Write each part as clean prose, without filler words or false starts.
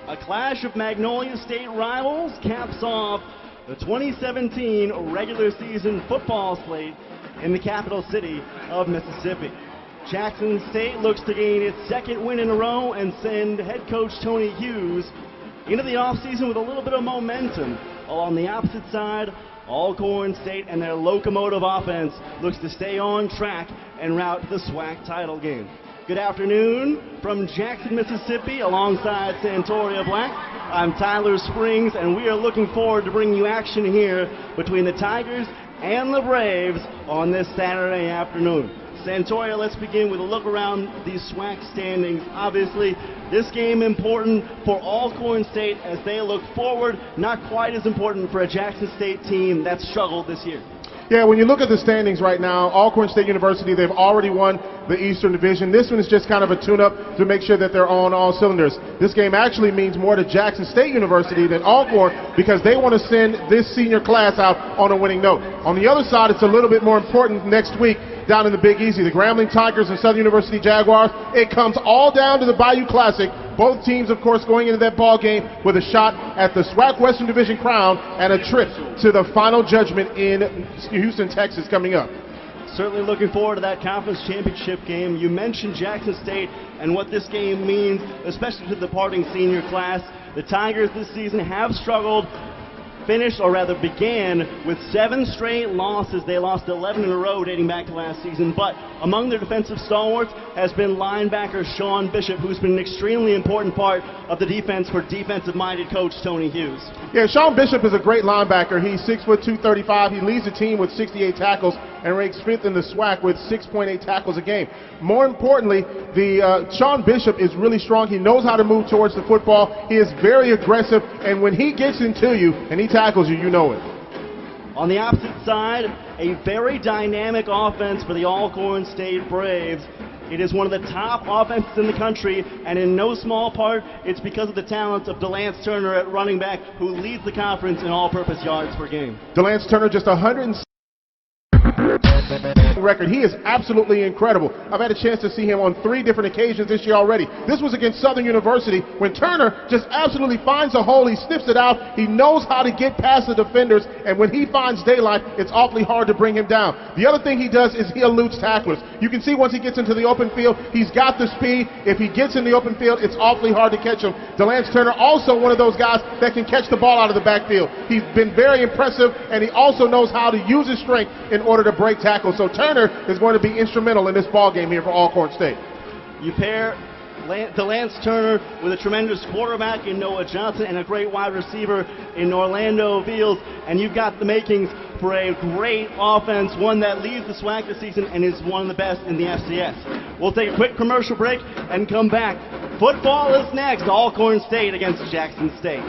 A clash of Magnolia State rivals caps off the 2017 regular season football slate in the capital city of Mississippi. Jackson State looks to gain its second win in a row and send head coach Tony Hughes into the offseason with a little bit of momentum. While on the opposite side, Alcorn State and their locomotive offense looks to stay on track en route to the SWAC title game. Good afternoon from Jackson, Mississippi, alongside Santoria Black. I'm Tyler Springs, and we are looking forward to bringing you action here between the Tigers and the Braves on this Saturday afternoon. Santoria, let's begin with a look around these SWAC standings. Obviously, this game important for Alcorn State as they look forward, not quite as important for a Jackson State team that's struggled this year. Yeah, when you look at the standings right now, Alcorn State University, they've already won the Eastern Division. This one is just kind of a tune-up to make sure that they're on all cylinders. This game actually means more to Jackson State University than Alcorn because they want to send this senior class out on a winning note. On the other side, it's a little bit more important next week down in the Big Easy. The Grambling Tigers and Southern University Jaguars, it comes all down to the Bayou Classic. Both teams, of course, going into that ball game with a shot at the SWAC Western Division crown and a trip to the final judgment in Houston, Texas coming up. Certainly looking forward to that conference championship game. You mentioned Jackson State and what this game means, especially to the departing senior class. The Tigers this season have struggled, finished, or rather began, with 7 straight losses. They lost 11 in a row dating back to last season. But among their defensive stalwarts has been linebacker Sean Bishop, who's been an extremely important part of the defense for defensive-minded coach Tony Hughes. Yeah, Sean Bishop is a great linebacker. He's 6'2", 235. He leads the team with 68 tackles and ranks 5th in the SWAC with 6.8 tackles a game. More importantly, Sean Bishop is really strong. He knows how to move towards the football. He is very aggressive, and when he gets into you and he tackles you, you know it. On the opposite side, a very dynamic offense for the Alcorn State Braves. It is one of the top offenses in the country, and in no small part, it's because of the talents of Delance Turner at running back, who leads the conference in all-purpose yards per game. Delance Turner just 100 record. He is absolutely incredible. I've had a chance to see him on 3 different occasions this year already. This was against Southern University when Turner just absolutely finds a hole. He sniffs it out. He knows how to get past the defenders, and when he finds daylight, it's awfully hard to bring him down. The other thing he does is he eludes tacklers. You can see once he gets into the open field, he's got the speed. If he gets in the open field, it's awfully hard to catch him. Delance Turner, also one of those guys that can catch the ball out of the backfield. He's been very impressive, and he also knows how to use his strength in order to break tackles. So Turner is going to be instrumental in this ball game here for Alcorn State. You pair Delance Turner with a tremendous quarterback in Noah Johnson and a great wide receiver in Orlando Fields, and you've got the makings for a great offense, one that leads the SWAC this season and is one of the best in the FCS. We'll take a quick commercial break and come back. Football is next. Alcorn State against Jackson State.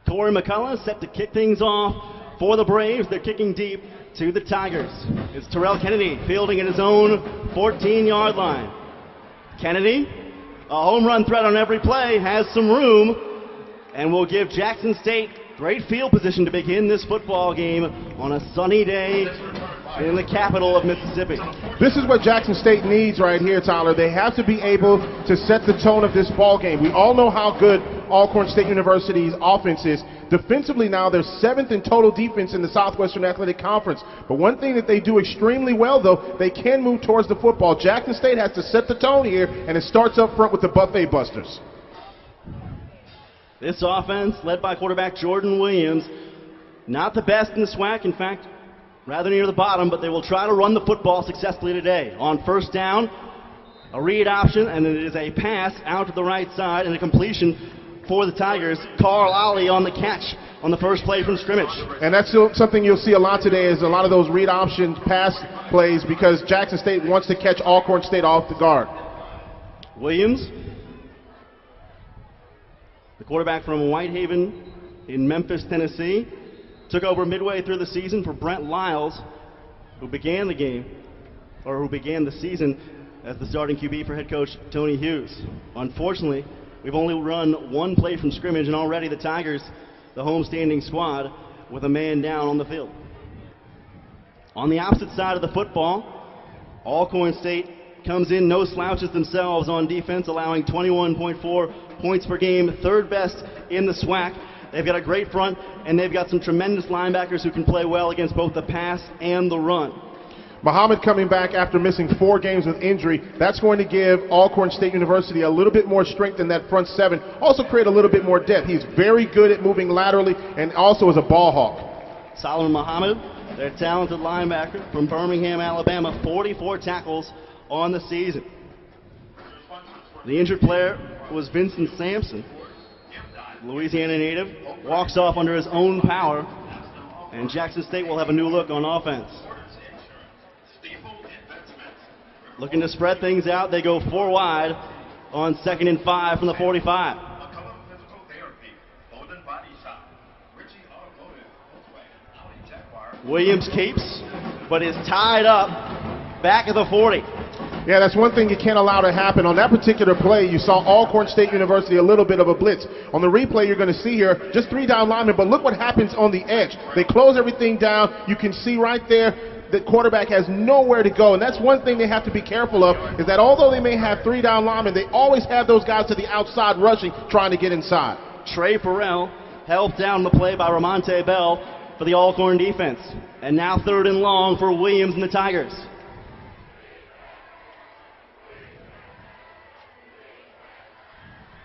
Corey McCullough set to kick things off for the Braves. They're kicking deep to the Tigers. It's Terrell Kennedy fielding at his own 14-yard line. Kennedy, a home run threat on every play, has some room, and will give Jackson State great field position to begin this football game on a sunny day in the capital of Mississippi. This is what Jackson State needs right here, Tyler. They have to be able to set the tone of this ball game. We all know how good Alcorn State University's offense is. Defensively now, they're 7th in total defense in the Southwestern Athletic Conference. But one thing that they do extremely well, though, they can move towards the football. Jackson State has to set the tone here, and it starts up front with the Buffet Busters. This offense, led by quarterback Jordan Williams, not the best in the SWAC. In fact, rather near the bottom, but they will try to run the football successfully today. On first down, a read option, and it is a pass out to the right side and a completion for the Tigers. Carl Ollie on the catch on the first play from scrimmage. And that's something you'll see a lot today, is a lot of those read option pass plays, because Jackson State wants to catch Alcorn State off the guard. Williams, the quarterback from Whitehaven in Memphis, Tennessee, took over midway through the season for Brent Lyles, who began the season as the starting QB for head coach Tony Hughes. Unfortunately, we've only run 1 play from scrimmage, and already the Tigers, the homestanding squad, with a man down on the field. On the opposite side of the football, Alcorn State comes in no slouches themselves on defense, allowing 21.4 points per game, third best in the SWAC. They've got a great front, and they've got some tremendous linebackers who can play well against both the pass and the run. Muhammad coming back after missing 4 games with injury. That's going to give Alcorn State University a little bit more strength in that front 7. Also create a little bit more depth. He's very good at moving laterally and also is a ball hawk. Solomon Muhammad, their talented linebacker from Birmingham, Alabama, 44 tackles on the season. The injured player was Vincent Sampson, Louisiana native, walks off under his own power, and Jackson State will have a new look on offense. Looking to spread things out, they go 4 wide on 2nd and 5 from the 45. Williams keeps, but is tied up back at the 40. Yeah, that's one thing you can't allow to happen. On that particular play, you saw Alcorn State University a little bit of a blitz. On the replay, you're going to see here just 3 down linemen, but look what happens on the edge. They close everything down. You can see right there the quarterback has nowhere to go, and that's one thing they have to be careful of, is that although they may have 3 down linemen, they always have those guys to the outside rushing, trying to get inside. Trey Farrell helped down the play by Ramonte Bell for the Alcorn defense. And now 3rd and long for Williams and the Tigers.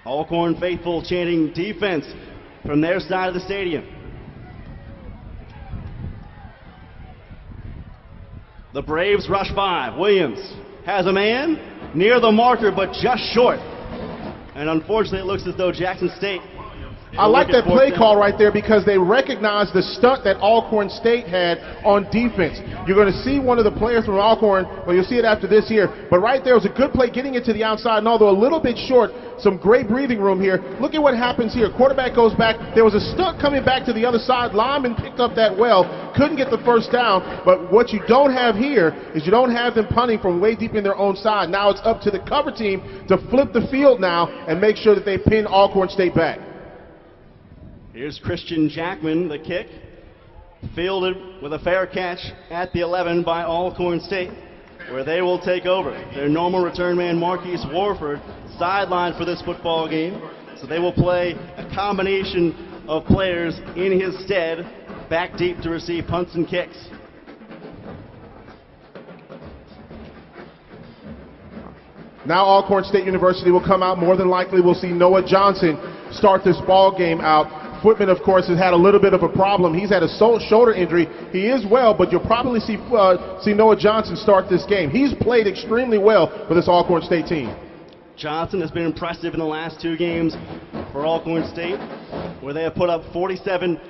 Alcorn faithful chanting defense from their side of the stadium. The Braves rush 5. Williams has a man near the marker, but just short. And unfortunately, it looks as though Jackson State. I like that play call right there because they recognize the stunt that Alcorn State had on defense. You're going to see one of the players from Alcorn, well, you'll see it after this here, but right there was a good play getting it to the outside, and although a little bit short, some great breathing room here. Look at what happens here. Quarterback goes back. There was a stunt coming back to the other side. Lineman picked up that well. Couldn't get the first down, but what you don't have here is you don't have them punting from way deep in their own side. Now it's up to the cover team to flip the field now and make sure that they pin Alcorn State back. Here's Christian Jackman, the kick, fielded with a fair catch at the 11 by Alcorn State, where they will take over. Their normal return man, Marquise Warford, sidelined for this football game, so they will play a combination of players in his stead, back deep to receive punts and kicks. Now Alcorn State University will come out. More than likely we'll see Noah Johnson start this ball game out. Footman, of course, has had a little bit of a problem. He's had a shoulder injury. He is well, but you'll probably see Noah Johnson start this game. He's played extremely well for this Alcorn State team. Johnson has been impressive in the last 2 games for Alcorn State, where they have put up 47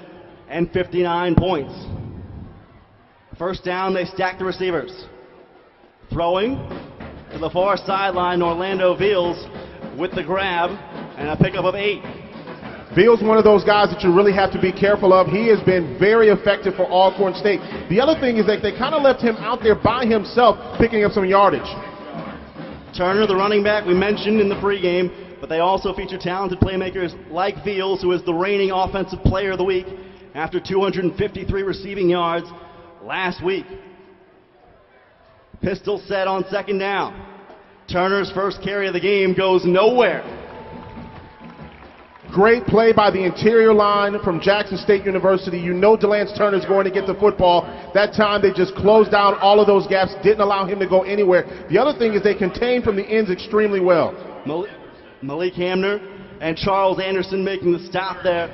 and 59 points. First down, they stack the receivers. Throwing to the far sideline, Orlando Veals with the grab and a pickup of 8. Veals, one of those guys that you really have to be careful of. He has been very effective for Alcorn State. The other thing is that they kind of left him out there by himself, picking up some yardage. Turner, the running back, we mentioned in the pregame, but they also feature talented playmakers like Veals, who is the reigning offensive player of the week after 253 receiving yards last week. Pistol set on 2nd down. Turner's first carry of the game goes nowhere. Great play by the interior line from Jackson State University. You know DeLance Turner's going to get the football. That time they just closed down all of those gaps, didn't allow him to go anywhere. The other thing is they contained from the ends extremely well. Malik Hamner and Charles Anderson making the stop there,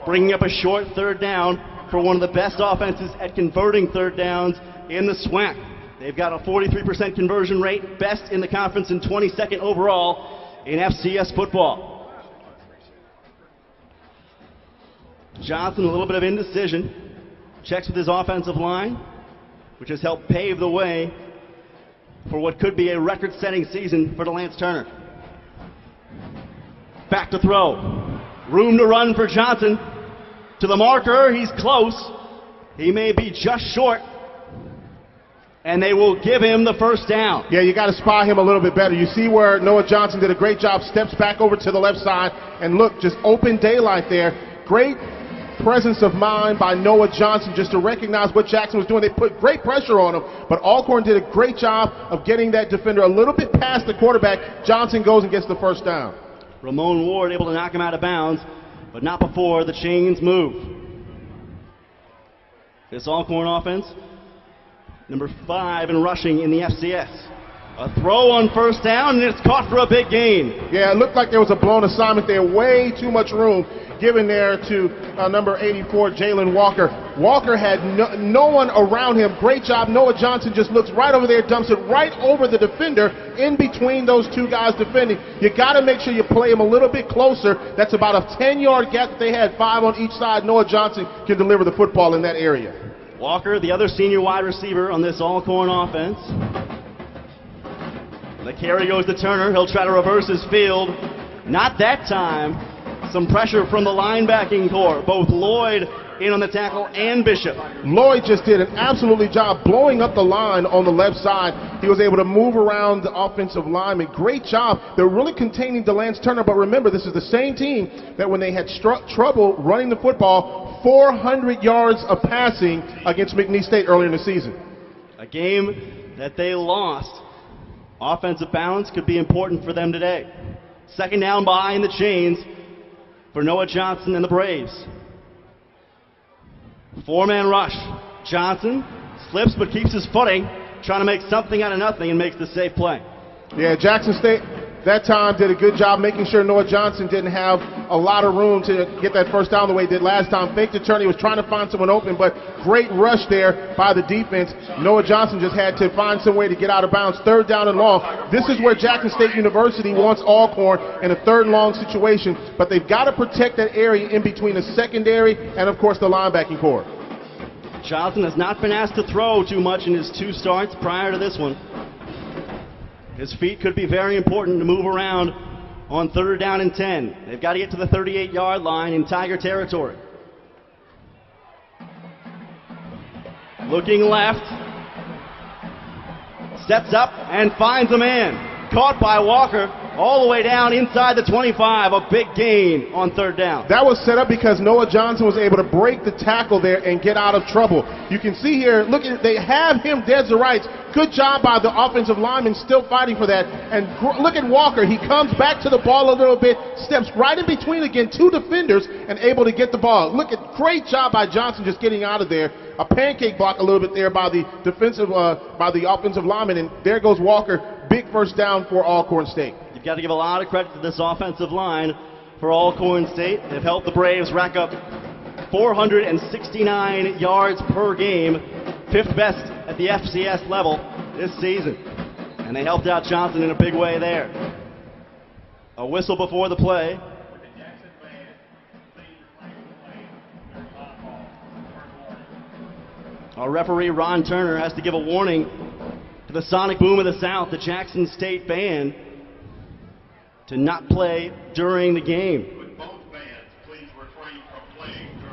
bringing up a short 3rd down for one of the best offenses at converting 3rd downs in the SWAC. They've got a 43% conversion rate, best in the conference and 22nd overall in FCS football. Johnson, a little bit of indecision, checks with his offensive line, which has helped pave the way for what could be a record-setting season for DeLance Turner. Back to throw. Room to run for Johnson. To the marker, he's close. He may be just short. And they will give him the first down. Yeah, you got to spy him a little bit better. You see where Noah Johnson did a great job, steps back over to the left side, and look, just open daylight there. Great presence of mind by Noah Johnson just to recognize what Jackson was doing. They put great pressure on him, but Alcorn did a great job of getting that defender a little bit past the quarterback. Johnson goes and gets the first down. Ramon Ward able to knock him out of bounds, but not before the chains move. This Alcorn offense, number 5 in rushing in the FCS. A throw on first down, and it's caught for a big gain. Yeah, it looked like there was a blown assignment there. Way too much room given there to number 84, Jalen Walker. Walker had no one around him. Great job. Noah Johnson just looks right over there, dumps it right over the defender in between those two guys defending. You got to make sure you play him a little bit closer. That's about a 10-yard gap that they had, 5 on each side. Noah Johnson can deliver the football in that area. Walker, the other senior wide receiver on this Alcorn offense. The carry goes to Turner. He'll try to reverse his field. Not that time. Some pressure from the linebacking core. Both Lloyd in on the tackle and Bishop. Lloyd just did an absolutely job blowing up the line on the left side. He was able to move around the offensive lineman. Great job. They're really containing Delance Turner, but remember, this is the same team that when they had trouble running the football, 400 yards of passing against McNeese State earlier in the season. A game that they lost. Offensive balance could be important for them today. Second down behind the chains for Noah Johnson and the Braves. 4-man rush. Johnson slips but keeps his footing, trying to make something out of nothing and makes the safe play. Yeah, Jackson State that time did a good job making sure Noah Johnson didn't have a lot of room to get that first down the way he did last time. Faked the turn. He was trying to find someone open, but great rush there by the defense. Noah Johnson just had to find some way to get out of bounds. Third down and long. This is where Jackson State University wants Alcorn in a third and long situation, but they've got to protect that area in between the secondary and, of course, the linebacking core. Johnson has not been asked to throw too much in his 2 starts prior to this one. His feet could be very important to move around on 3rd down and 10. They've got to get to the 38-yard line in Tiger territory. Looking left. Steps up and finds a man. Caught by Walker all the way down inside the 25. A big gain on 3rd down. That was set up because Noah Johnson was able to break the tackle there and get out of trouble. You can see here, look, they have him dead to rights. Good job by the offensive lineman still fighting for that. And look at Walker. He comes back to the ball a little bit, steps right in between again 2 defenders and able to get the ball. Look at great job by Johnson just getting out of there. A pancake block a little bit there by the offensive lineman, and there goes Walker. Big first down for Alcorn State. You've got to give a lot of credit to this offensive line for Alcorn State. They've helped the Braves rack up 469 yards per game, 5th best at the FCS level this season. And they helped out Johnson in a big way there. A whistle before the play. Our referee, Ron Turner, has to give a warning to the Sonic Boom of the South, the Jackson State band, to not play during the game.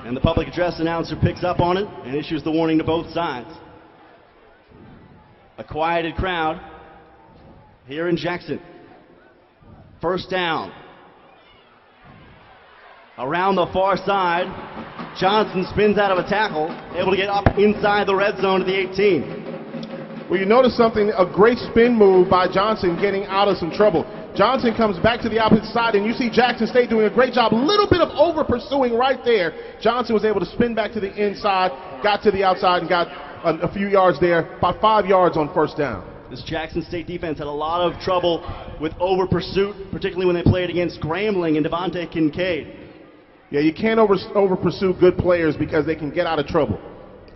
And the public address announcer picks up on it and issues the warning to both sides. A quieted crowd here in Jackson. First down. Around the far side, Johnson spins out of a tackle, able to get up inside the red zone to the 18. Well, you notice something, a great spin move by Johnson getting out of some trouble. Johnson comes back to the opposite side, and you see Jackson State doing a great job. A little bit of over-pursuing right there. Johnson was able to spin back to the inside, got to the outside, and got a few yards there, about 5 yards on first down. This Jackson State defense had a lot of trouble with over-pursuit, particularly when they played against Grambling and Devontae Kincaid. Yeah, you can't over-pursue good players because they can get out of trouble.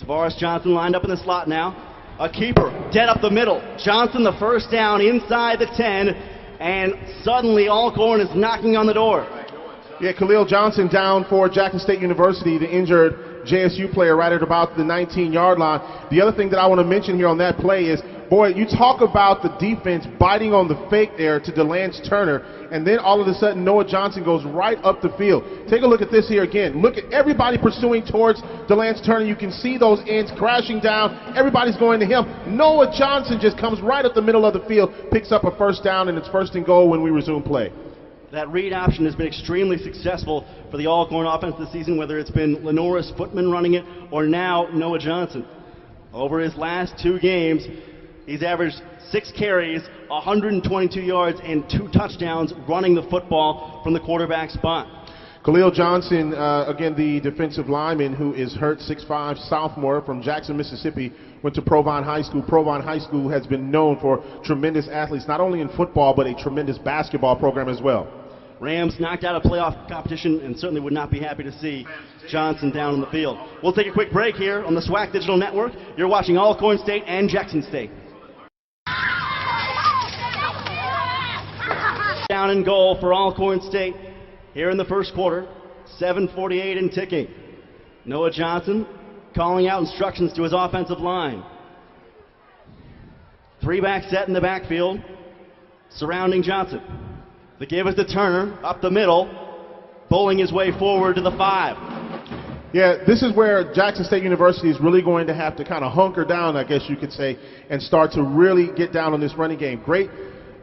Tavares Johnson lined up in the slot now. A keeper, dead up the middle. Johnson the first down inside the 10, and suddenly Alcorn is knocking on the door. Yeah, Khalil Johnson down for Jackson State University, the injured JSU player right at about the 19-yard line. The other thing that I want to mention here on that play is, boy, you talk about the defense biting on the fake there to Delance Turner, and then all of a sudden Noah Johnson goes right up the field. Take a look at this here again. Look at everybody pursuing towards Delance Turner. You can see those ends crashing down. Everybody's going to him. Noah Johnson just comes right up the middle of the field, picks up a first down, and it's 1st and goal when we resume play. That read option has been extremely successful for the Alcorn offense this season, whether it's been Lenoris Footman running it or now Noah Johnson. Over his last 2 games, he's averaged 6 carries, 122 yards, and 2 touchdowns running the football from the quarterback spot. Khalil Johnson, again, the defensive lineman who is hurt, 6'5", sophomore from Jackson, Mississippi, went to Provine High School. Provine High School has been known for tremendous athletes, not only in football, but a tremendous basketball program as well. Rams knocked out of playoff competition and certainly would not be happy to see Johnson down on the field. We'll take a quick break here on the SWAC Digital Network. You're watching Alcorn State and Jackson State. Down and goal for Alcorn State here in the first quarter, 7:48 and ticking. Noah Johnson calling out instructions to his offensive line. 3-back set in the backfield surrounding Johnson. The give is to Turner, up the middle, bowling his way forward to the 5. Yeah, this is where Jackson State University is really going to have to kind of hunker down, I guess you could say, and start to really get down on this running game. Great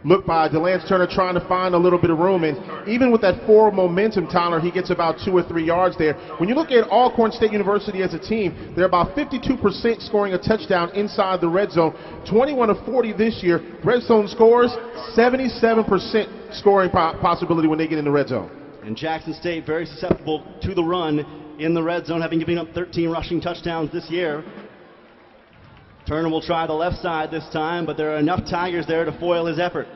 look by DeLance Turner trying to find a little bit of room, and even with that forward momentum, Tyler, he gets about 2 or 3 yards there. When you look at Alcorn State University as a team, they're about 52% scoring a touchdown inside the red zone. 21 of 40 this year. Red zone scores, 77% scoring possibility when they get in the red zone. And Jackson State very susceptible to the run in the red zone, having given up 13 rushing touchdowns this year. Turner will try the left side this time, but there are enough Tigers there to foil his effort.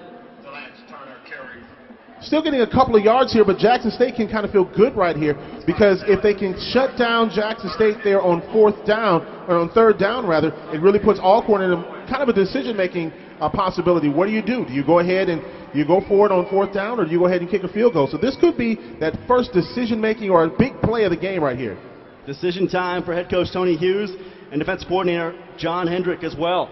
Still getting a couple of yards here, but Jackson State can kind of feel good right here, because if they can shut down Jackson State there on 4th down, or on 3rd down rather, it really puts Alcorn in kind of a decision-making possibility. What do? Do you go ahead and you go for it on 4th down, or do you go ahead and kick a field goal? So this could be that first decision-making or a big play of the game right here. Decision time for head coach Tony Hughes and defense coordinator John Hendrick as well.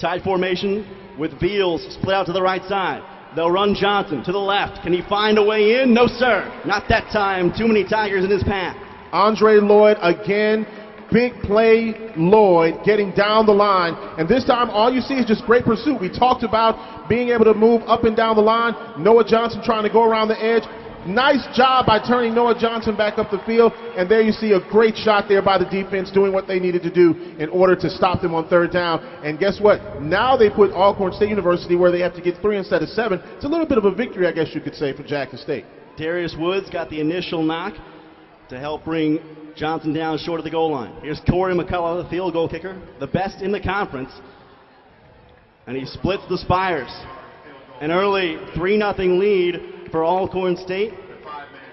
Tight formation with Beals split out to the right side. They'll run Johnson to the left. Can he find a way in? No, sir. Not that time. Too many Tigers in his path. Andre Lloyd again. Big play Lloyd getting down the line. And this time all you see is just great pursuit. We talked about being able to move up and down the line. Noah Johnson trying to go around the edge. Nice job by turning Noah Johnson back up the field, and there you see a great shot there by the defense doing what they needed to do in order to stop them on 3rd down. And guess what? Now they put Alcorn State University where they have to get 3 instead of 7. It's a little bit of a victory, I guess you could say, for Jackson State. Darius Woods got the initial knock to help bring Johnson down short of the goal line. Here's Corey McCullough, the field goal kicker, the best in the conference, and he splits the Spires. An early 3-0 lead for Alcorn State.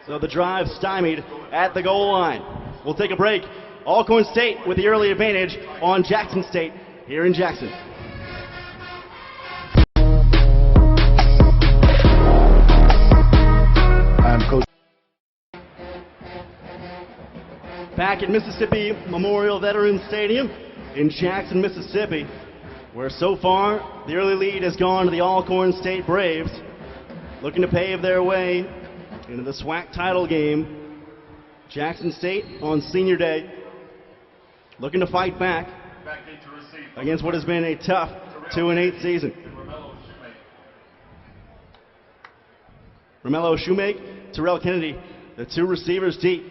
So the drive stymied at the goal line. We'll take a break. Alcorn State with the early advantage on Jackson State here in Jackson. I'm Coach. Back at Mississippi Memorial Veterans Stadium in Jackson, Mississippi, where so far the early lead has gone to the Alcorn State Braves, looking to pave their way into the SWAC title game. Jackson State on senior day, looking to fight back against what has been a tough 2-8 season. Romello Shoemake, Terrell Kennedy, the 2 receivers deep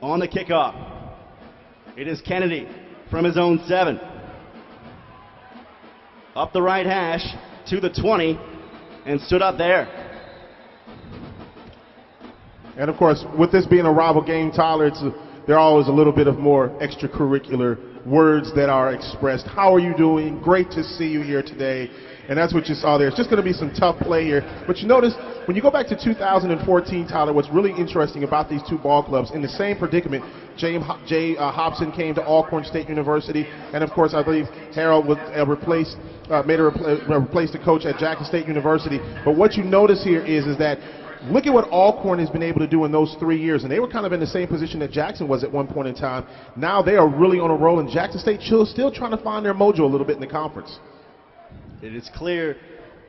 on the kickoff. It is Kennedy from his own 7. Up the right hash to the 20 and stood up there. And of course, with this being a rival game, Tyler, there are always a little bit of more extracurricular words that are expressed. How are you doing? Great to see you here today. And that's what you saw there. It's just going to be some tough play here. But you notice, when you go back to 2014, Tyler, what's really interesting about these 2 ball clubs, in the same predicament, Jay Hobson came to Alcorn State University. And of course, I believe Harold was replaced the coach at Jackson State University. But what you notice here is that look at what Alcorn has been able to do in those 3 years. And they were kind of in the same position that Jackson was at one point in time. Now they are really on a roll, and Jackson State still trying to find their mojo a little bit in the conference. It is clear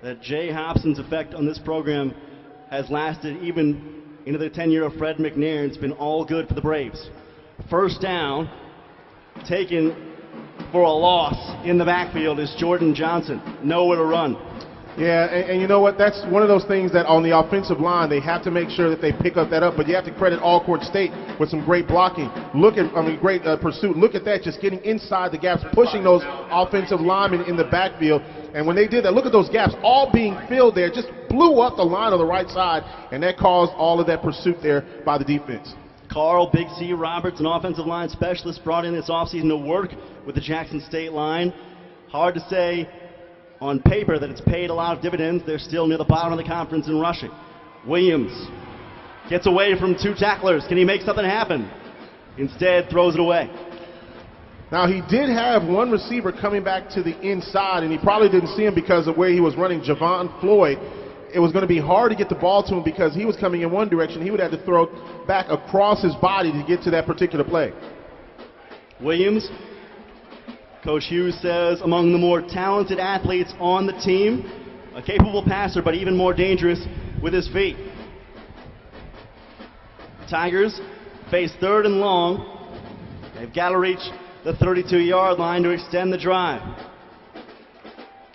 that Jay Hobson's effect on this program has lasted even into the tenure of Fred McNair, and it's been all good for the Braves. First down, taken for a loss in the backfield, is Jordan Johnson. Nowhere to run. Yeah, and you know what? That's one of those things that on the offensive line, they have to make sure that they pick up that up. But you have to credit Alcorn State with some great blocking. Great pursuit. Look at that, just getting inside the gaps, pushing those offensive linemen in the backfield. And when they did that, look at those gaps all being filled there. Just blew up the line on the right side, and that caused all of that pursuit there by the defense. Carl Big C Roberts, an offensive line specialist, brought in this offseason to work with the Jackson State line. Hard to say on paper that it's paid a lot of dividends. They're still near the bottom of the conference in rushing. Williams gets away from two tacklers. Can he make something happen? Instead, throws it away. Now, he did have one receiver coming back to the inside, and he probably didn't see him because of where he was running, Javon Floyd. It was going to be hard to get the ball to him because he was coming in one direction. He would have to throw back across his body to get to that particular play. Williams, Coach Hughes says, among the more talented athletes on the team, a capable passer, but even more dangerous with his feet. Tigers face 3rd and long. They've got to reach the 32-yard line to extend the drive.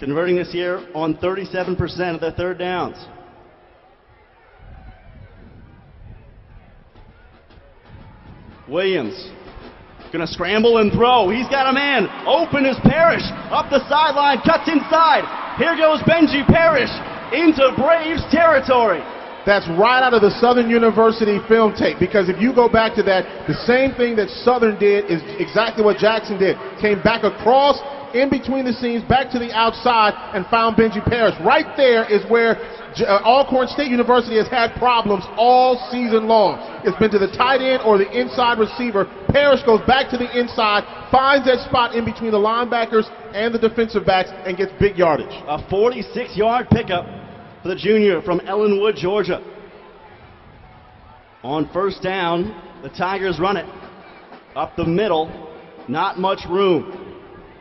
Converting this year on 37% of their 3rd downs. Williams gonna scramble and throw. He's got a man. Open is Parrish. Up the sideline, cuts inside. Here goes Benji Parrish into Braves territory. That's right out of the Southern University film tape, because if you go back to that, the same thing that Southern did is exactly what Jackson did. Came back across, in between the seams, back to the outside, and found Benji Parrish. Right there is where Alcorn State University has had problems all season long. It's been to the tight end or the inside receiver. Parrish goes back to the inside, finds that spot in between the linebackers and the defensive backs, and gets big yardage. A 46-yard pickup for the junior from Ellenwood, Georgia. On 1st down, the Tigers run it up the middle. Not much room.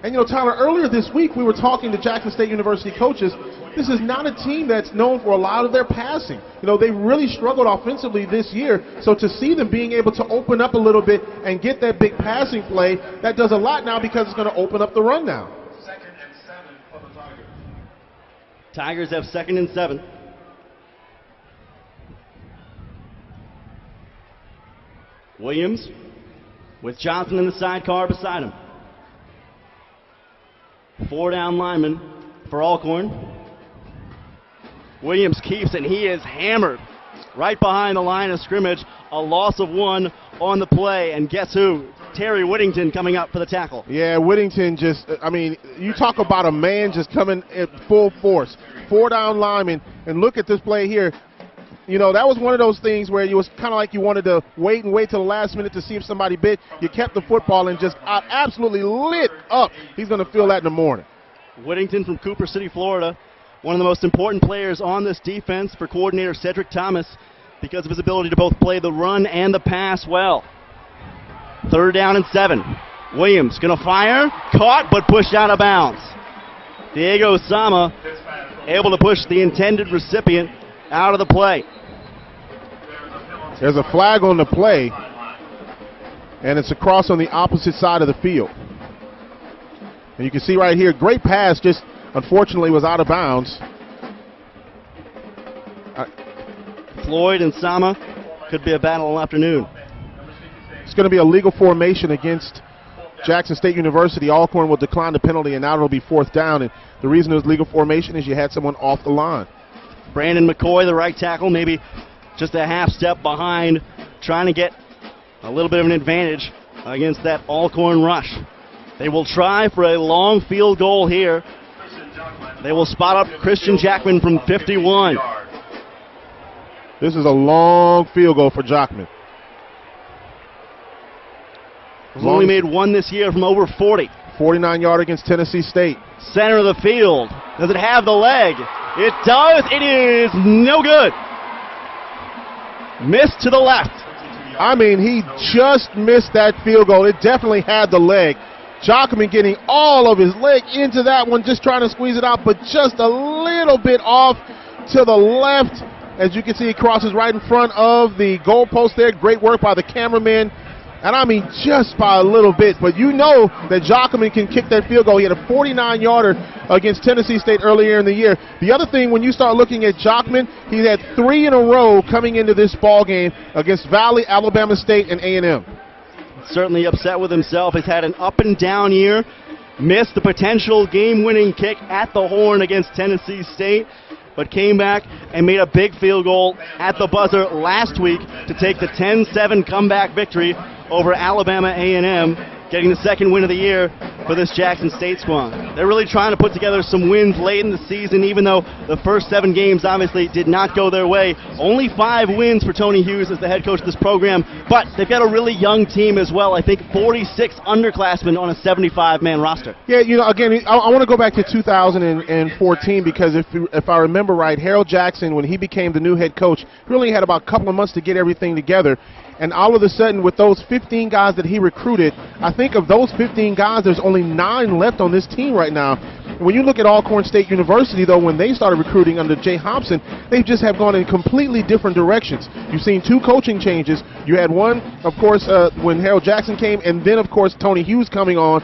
And, you know, Tyler, earlier this week we were talking to Jackson State University coaches. This is not a team that's known for a lot of their passing. You know, they really struggled offensively this year. So to see them being able to open up a little bit and get that big passing play, that does a lot now because it's going to open up the run now. 2nd and 7 for the Tigers. Tigers have 2nd and 7. Williams with Johnson in the sidecar beside him. 4-down lineman for Alcorn. Williams keeps, and he is hammered right behind the line of scrimmage. A loss of 1 on the play, and guess who? Terry Whittington coming up for the tackle. Yeah, Whittington just, I mean, you talk about a man just coming at full force. 4-down lineman, and look at this play here. You know, that was one of those things where you was kind of like you wanted to wait till the last minute to see if somebody bit. You kept the football and just absolutely lit up. He's going to feel that in the morning. Whittington from Cooper City, Florida, one of the most important players on this defense for coordinator Cedric Thomas because of his ability to both play the run and the pass well. 3rd down and 7. Williams going to fire, caught but pushed out of bounds. Diego Sama able to push the intended recipient out of the play. There's a flag on the play, and it's across on the opposite side of the field. And you can see right here, great pass, just unfortunately was out of bounds. Floyd and Sama could be a battle all afternoon. It's going to be a legal formation against Jackson State University. Alcorn will decline the penalty, and now it'll be 4th down. And the reason it was legal formation is you had someone off the line. Brandon McCoy, the right tackle, maybe just a half step behind, trying to get a little bit of an advantage against that Alcorn rush. They will try for a long field goal here. They will spot up Christian Jackman from 51. This is a long field goal for Jackman. He's only made 1 this year from over 40. 49-yard against Tennessee State. Center of the field. Does it have the leg? It does. It is no good. Missed to the left. I mean, he just missed that field goal. It definitely had the leg. Jockman getting all of his leg into that one, just trying to squeeze it out, but just a little bit off to the left. As you can see, he crosses right in front of the goalpost there. Great work by the cameraman. And I mean just by a little bit. But you know that Jockman can kick that field goal. He had a 49-yarder against Tennessee State earlier in the year. The other thing, when you start looking at Jockman, he had 3 in a row coming into this ball game against Valley, Alabama State, and A&M. Certainly upset with himself. He's had an up-and-down year. Missed the potential game-winning kick at the horn against Tennessee State, but came back and made a big field goal at the buzzer last week to take the 10-7 comeback victory over Alabama A&M, getting the second win of the year for this Jackson State squad. They're really trying to put together some wins late in the season, even though the first 7 games obviously did not go their way. Only 5 wins for Tony Hughes as the head coach of this program, but they've got a really young team as well. I think 46 underclassmen on a 75-man roster. Yeah, you know, again, I want to go back to 2014 because if I remember right, Harold Jackson, when he became the new head coach, really had about a couple of months to get everything together. And all of a sudden, with those 15 guys that he recruited, I think of those 15 guys, there's only 9 left on this team right now. When you look at Alcorn State University, though, when they started recruiting under Jay Hobson, they just have gone in completely different directions. You've seen 2 coaching changes. You had one, of course, when Harold Jackson came, and then, of course, Tony Hughes coming on.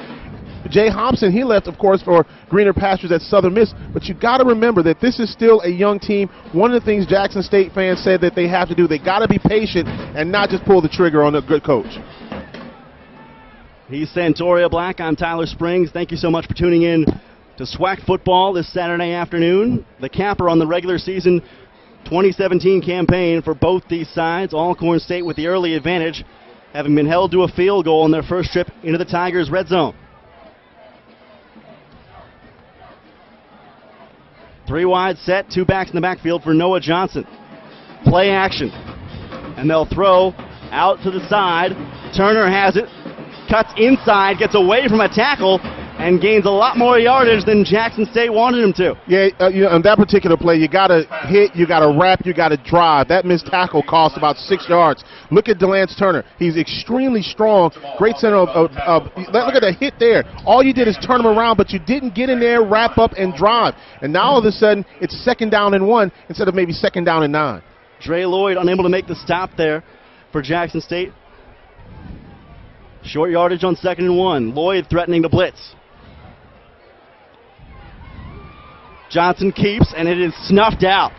Jay Hobson, he left, of course, for greener pastures at Southern Miss. But you got to remember that this is still a young team. One of the things Jackson State fans said that they have to do, they got to be patient and not just pull the trigger on a good coach. He's Santoria Black. I'm Tyler Springs. Thank you so much for tuning in to SWAC football this Saturday afternoon. The capper on the regular season 2017 campaign for both these sides. Alcorn State with the early advantage, having been held to a field goal in their first trip into the Tigers' red zone. 3 wide set, 2 backs in the backfield for Noah Johnson. Play action. And they'll throw out to the side. Turner has it. Cuts inside, gets away from a tackle, and gains a lot more yardage than Jackson State wanted him to. Yeah, you know, on that particular play, you got to hit, you got to wrap, you got to drive. That missed tackle cost about 6 yards. Look at DeLance Turner. He's extremely strong. Great center look at the hit there. All you did is turn him around, but you didn't get in there, wrap up, and drive. And now all of a sudden, it's 2nd down and 1 instead of maybe 2nd down and 9. Dre Lloyd unable to make the stop there for Jackson State. Short yardage on 2nd and 1. Lloyd threatening the blitz. Johnson keeps, and it is snuffed out.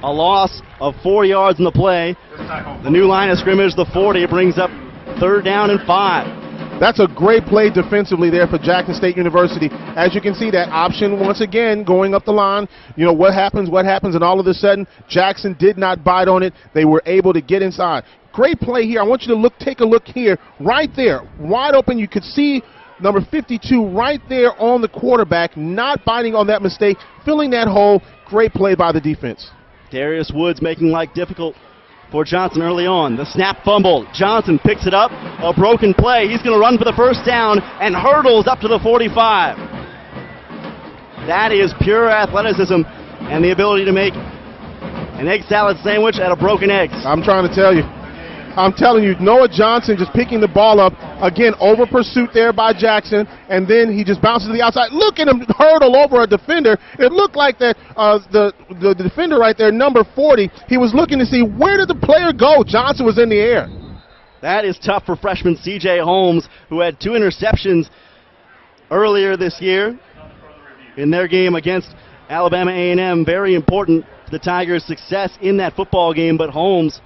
A loss of 4 yards in the play. The new line of scrimmage, the 40, brings up 3rd down and 5. That's a great play defensively there for Jackson State University. As you can see, that option once again going up the line. You know, what happens, and all of a sudden, Jackson did not bite on it. They were able to get inside. Great play here. I want you to take a look here, right there, wide open. You could see number 52 right there on the quarterback, not biting on that mistake, filling that hole. Great play by the defense. Darius Woods making life difficult for Johnson early on. The snap fumble. Johnson picks it up. A broken play. He's going to run for the 1st down and hurdles up to the 45. That is pure athleticism and the ability to make an egg salad sandwich out of broken eggs. I'm trying to tell you. I'm telling you, Noah Johnson just picking the ball up. Again, over pursuit there by Jackson, and then he just bounces to the outside. Look at him hurdle over a defender. It looked like that the defender right there, number 40, he was looking to see where did the player go. Johnson was in the air. That is tough for freshman C.J. Holmes, who had 2 interceptions earlier this year in their game against Alabama A&M. Very important to the Tigers' success in that football game, but Holmes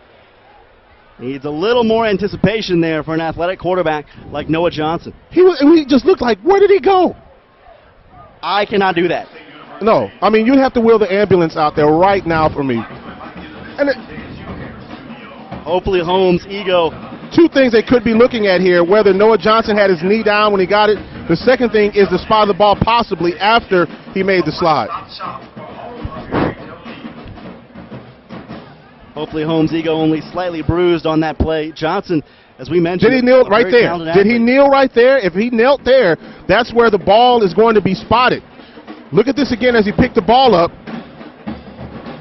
needs a little more anticipation there for an athletic quarterback like Noah Johnson. He just looked like, where did he go? I cannot do that. No, I mean, you'd have to wheel the ambulance out there right now for me. And hopefully Holmes' ego. 2 things they could be looking at here, whether Noah Johnson had his knee down when he got it. The second thing is the spot of the ball possibly after he made the slide. Hopefully Holmes' ego only slightly bruised on that play. Johnson, as we mentioned, did he kneel right there? Did he kneel right there? If he knelt there, that's where the ball is going to be spotted. Look at this again as he picked the ball up.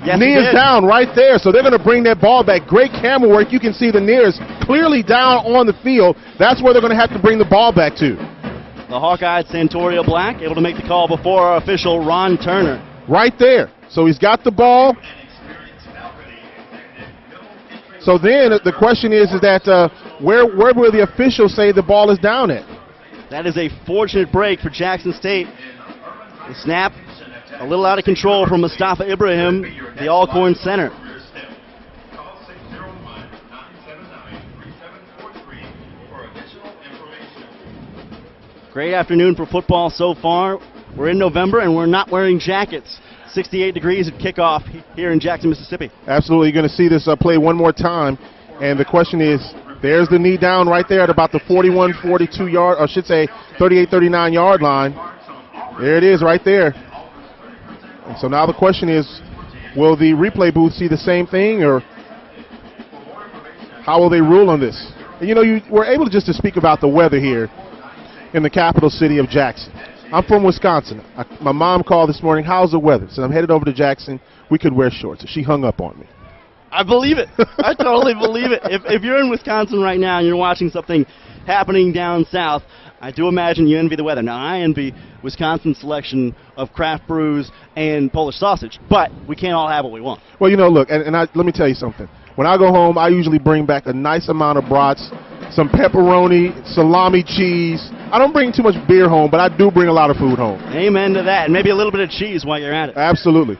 Yes, knee is down right there, so they're going to bring that ball back. Great camera work. You can see the knee is clearly down on the field. That's where they're going to have to bring the ball back to. The Hawkeyes, Santoria Black, able to make the call before our official, Ron Turner. Right there. So he's got the ball. So then the question is that where will the officials say the ball is down at? That is a fortunate break for Jackson State. The snap a little out of control from Mustafa Ibrahim, the Alcorn center. Great afternoon for football so far. We're in November and we're not wearing jackets. 68 degrees at kickoff here in Jackson, Mississippi. Absolutely. You're going to see this play one more time. And the question is, there's the knee down right there at about the 41, 42 yard, or I should say 38, 39 yard line. There it is right there. And so now the question is, will the replay booth see the same thing, or how will they rule on this? And you know, you were able just to speak about the weather here in the capital city of Jackson. I'm from Wisconsin. My mom called this morning, how's the weather? So I'm headed over to Jackson. We could wear shorts. She hung up on me. I believe it. I totally believe it. If you're in Wisconsin right now and you're watching something happening down south, I do imagine you envy the weather. Now, I envy Wisconsin's selection of craft brews and Polish sausage, but we can't all have what we want. Well, you know, look, let me tell you something. When I go home, I usually bring back a nice amount of brats, some pepperoni, salami, cheese. I don't bring too much beer home, but I do bring a lot of food home. Amen to that, and maybe a little bit of cheese while you're at it. Absolutely.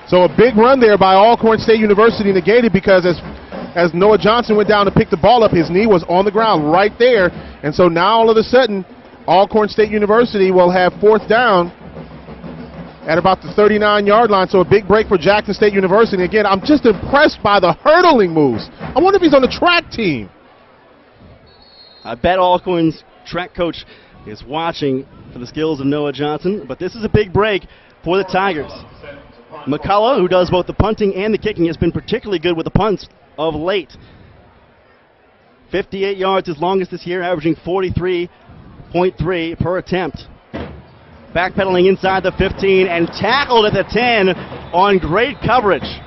So a big run there by Alcorn State University negated because as Noah Johnson went down to pick the ball up, his knee was on the ground right there. And so now all of a sudden, Alcorn State University will have fourth down at about the 39-yard line. So a big break for Jackson State University. Again, I'm just impressed by the hurdling moves. I wonder if he's on the track team. I bet Alcorn's track coach is watching for the skills of Noah Johnson, but this is a big break for the Tigers. McCullough, who does both the punting and the kicking, has been particularly good with the punts of late. 58 yards his longest this year, averaging 43.3 per attempt. Backpedaling inside the 15 and tackled at the 10 on great coverage.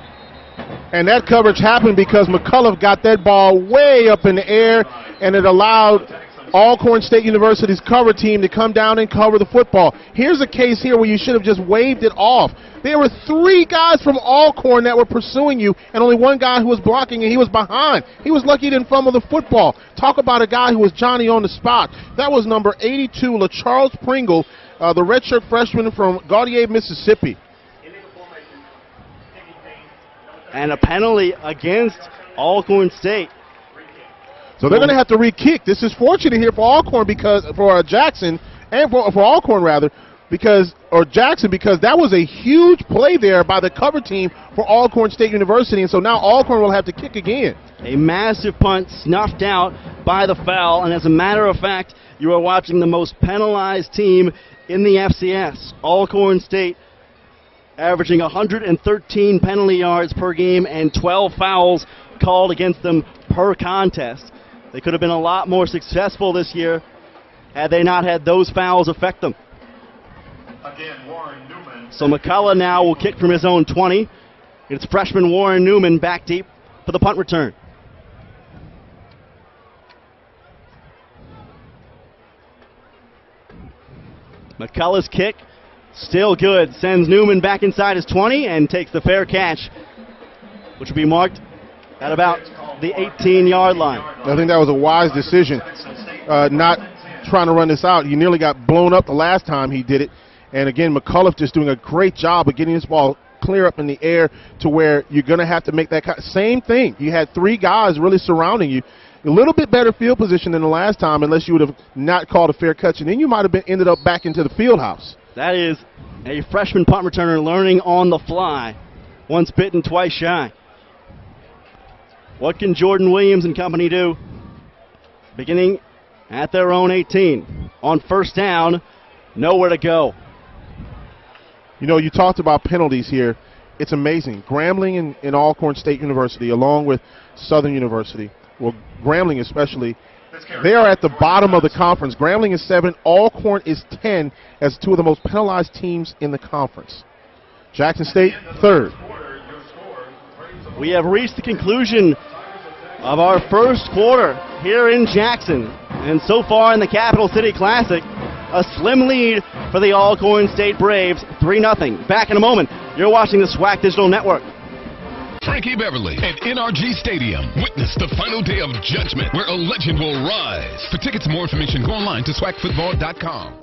And that coverage happened because McCullough got that ball way up in the air, and it allowed Alcorn State University's cover team to come down and cover the football. Here's a case here where you should have just waved it off. There were three guys from Alcorn that were pursuing you, and only one guy who was blocking, and he was behind. He was lucky he didn't fumble the football. Talk about a guy who was Johnny on the spot. That was number 82, LaCharles Pringle, the redshirt freshman from Gaudier, Mississippi. And a penalty against Alcorn State. So they're going to have to re-kick. This is fortunate here for Alcorn for Jackson, and for Alcorn rather, because that was a huge play there by the cover team for Alcorn State University, and so now Alcorn will have to kick again. A massive punt snuffed out by the foul, and as a matter of fact, you are watching the most penalized team in the FCS. Alcorn State averaging 113 penalty yards per game and 12 fouls called against them per contest. They could have been a lot more successful this year had they not had those fouls affect them. Again, Warren Newman. So McCullough now will kick from his own 20. It's freshman Warren Newman back deep for the punt return. McCullough's kick, still good. Sends Newman back inside his 20 and takes the fair catch, which will be marked at about the 18-yard line. I think that was a wise decision, not trying to run this out. He nearly got blown up the last time he did it. And again, McCullough just doing a great job of getting this ball clear up in the air to where you're going to have to make that same thing. You had three guys really surrounding you. A little bit better field position than the last time, unless you would have not called a fair catch, and then you might have ended up back into the field house. That is a freshman punt returner learning on the fly. Once bitten, twice shy. What can Jordan Williams and company do? Beginning at their own 18. On first down, nowhere to go. You know, you talked about penalties here. It's amazing. Grambling and Alcorn State University, along with Southern University, well, Grambling especially, they are at the bottom of the conference. Grambling is 7, Alcorn is 10 as two of the most penalized teams in the conference. Jackson State, 3rd. We have reached the conclusion of our first quarter here in Jackson. And so far in the Capital City Classic, a slim lead for the Alcorn State Braves, 3-0. Back in a moment. You're watching the SWAC Digital Network. Frankie Beverly and NRG Stadium. Witness the final day of judgment where a legend will rise. For tickets and more information, go online to swacfootball.com.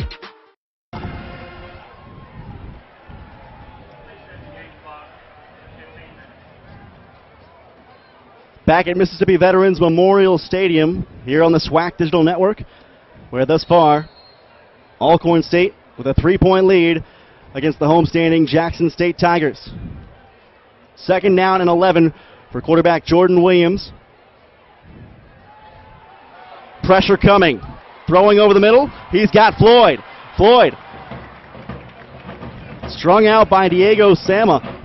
Back at Mississippi Veterans Memorial Stadium here on the SWAC Digital Network, where thus far Alcorn State with a 3-point lead against the homestanding Jackson State Tigers. Second down and 11 for quarterback Jordan Williams. Pressure coming. Throwing over the middle. He's got Floyd. Floyd strung out by Diego Sama.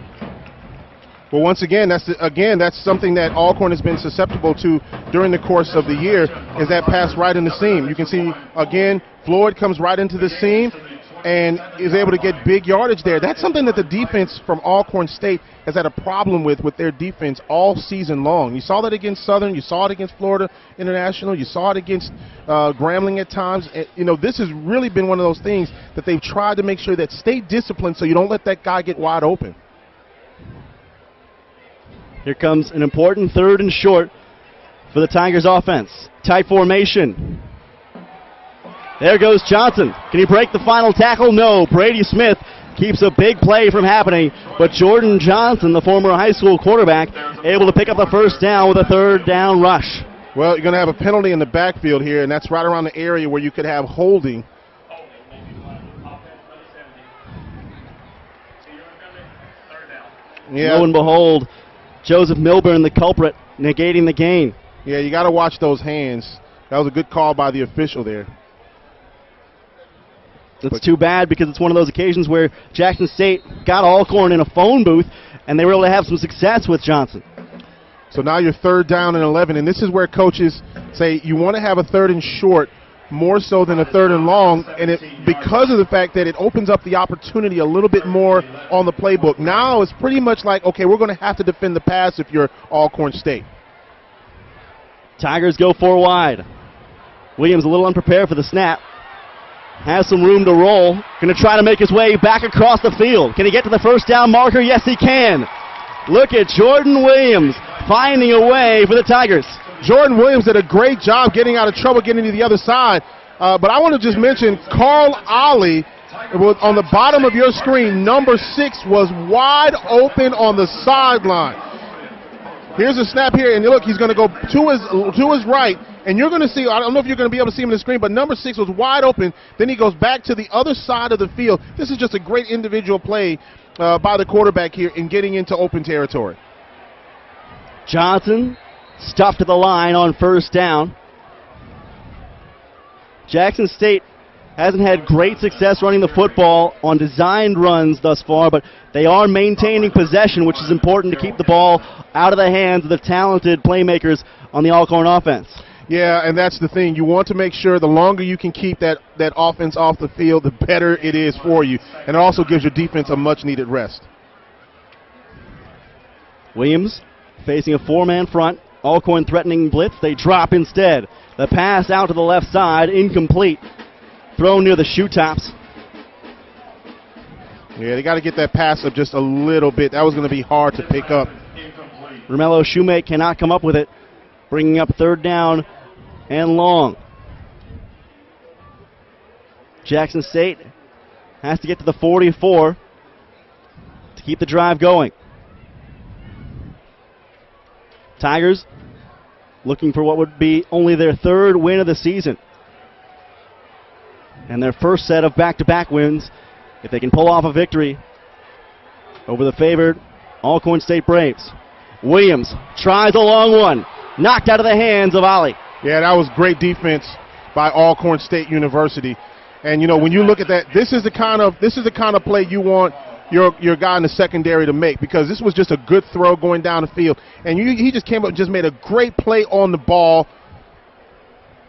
Well, once again, that's something that Alcorn has been susceptible to during the course of the year, is that pass right in the seam. You can see, again, Floyd comes right into the seam and is able to get big yardage there. That's something that the defense from Alcorn State has had a problem with their defense all season long. You saw that against Southern. You saw it against Florida International. You saw it against Grambling at times. This has really been one of those things that they've tried to make sure that stay disciplined so you don't let that guy get wide open. Here comes an important 3rd and short for the Tigers offense. Tight formation. There goes Johnson. Can he break the final tackle? No. Brady Smith keeps a big play from happening, but Jordan Johnson, the former high school quarterback, able to pick up the first down with a 3rd down rush. Well, you're going to have a penalty in the backfield here, and that's right around the area where you could have holding. Yeah. Lo and behold, Joseph Milburn, the culprit, negating the gain. Yeah, you got to watch those hands. That was a good call by the official there. It's too bad because it's one of those occasions where Jackson State got Alcorn in a phone booth and they were able to have some success with Johnson. So now you're 3rd down and 11, and this is where coaches say you want to have a 3rd and short more so than a 3rd and long, and because of the fact that it opens up the opportunity a little bit more on the playbook. Now it's pretty much like, okay, we're going to have to defend the pass if you're Alcorn State. Tigers go 4 wide. Williams a little unprepared for the snap. Has some room to roll. Going to try to make his way back across the field. Can he get to the first down marker? Yes, he can. Look at Jordan Williams finding a way for the Tigers. Jordan Williams did a great job getting out of trouble, getting to the other side. But I want to just mention Carl Ollie on the bottom of your screen. Number 6 was wide open on the sideline. Here's a snap here, and look, he's going to go to his right. And you're going to see, I don't know if you're going to be able to see him on the screen, but number 6 was wide open. Then he goes back to the other side of the field. This is just a great individual play by the quarterback here in getting into open territory. Johnson stuffed to the line on first down. Jackson State hasn't had great success running the football on designed runs thus far, but they are maintaining possession, which is important to keep the ball out of the hands of the talented playmakers on the Alcorn offense. Yeah, and that's the thing. You want to make sure the longer you can keep that offense off the field, the better it is for you. And it also gives your defense a much-needed rest. Williams facing a 4-man front. Alcorn threatening blitz. They drop instead. The pass out to the left side, incomplete. Thrown near the shoe tops. Yeah, they got to get that pass up just a little bit. That was going to be hard to pick up. Romello Shoemake cannot come up with it, bringing up 3rd down and long. Jackson State has to get to the 44 to keep the drive going. Tigers looking for what would be only their 3rd win of the season, and their first set of back-to-back wins if they can pull off a victory over the favored Alcorn State Braves. Williams tries a long one, knocked out of the hands of Ollie. Yeah, that was great defense by Alcorn State University. And when you look at that, this is the kind of play you want your guy in the secondary to make, because this was just a good throw going down the field, and he just came up and just made a great play on the ball.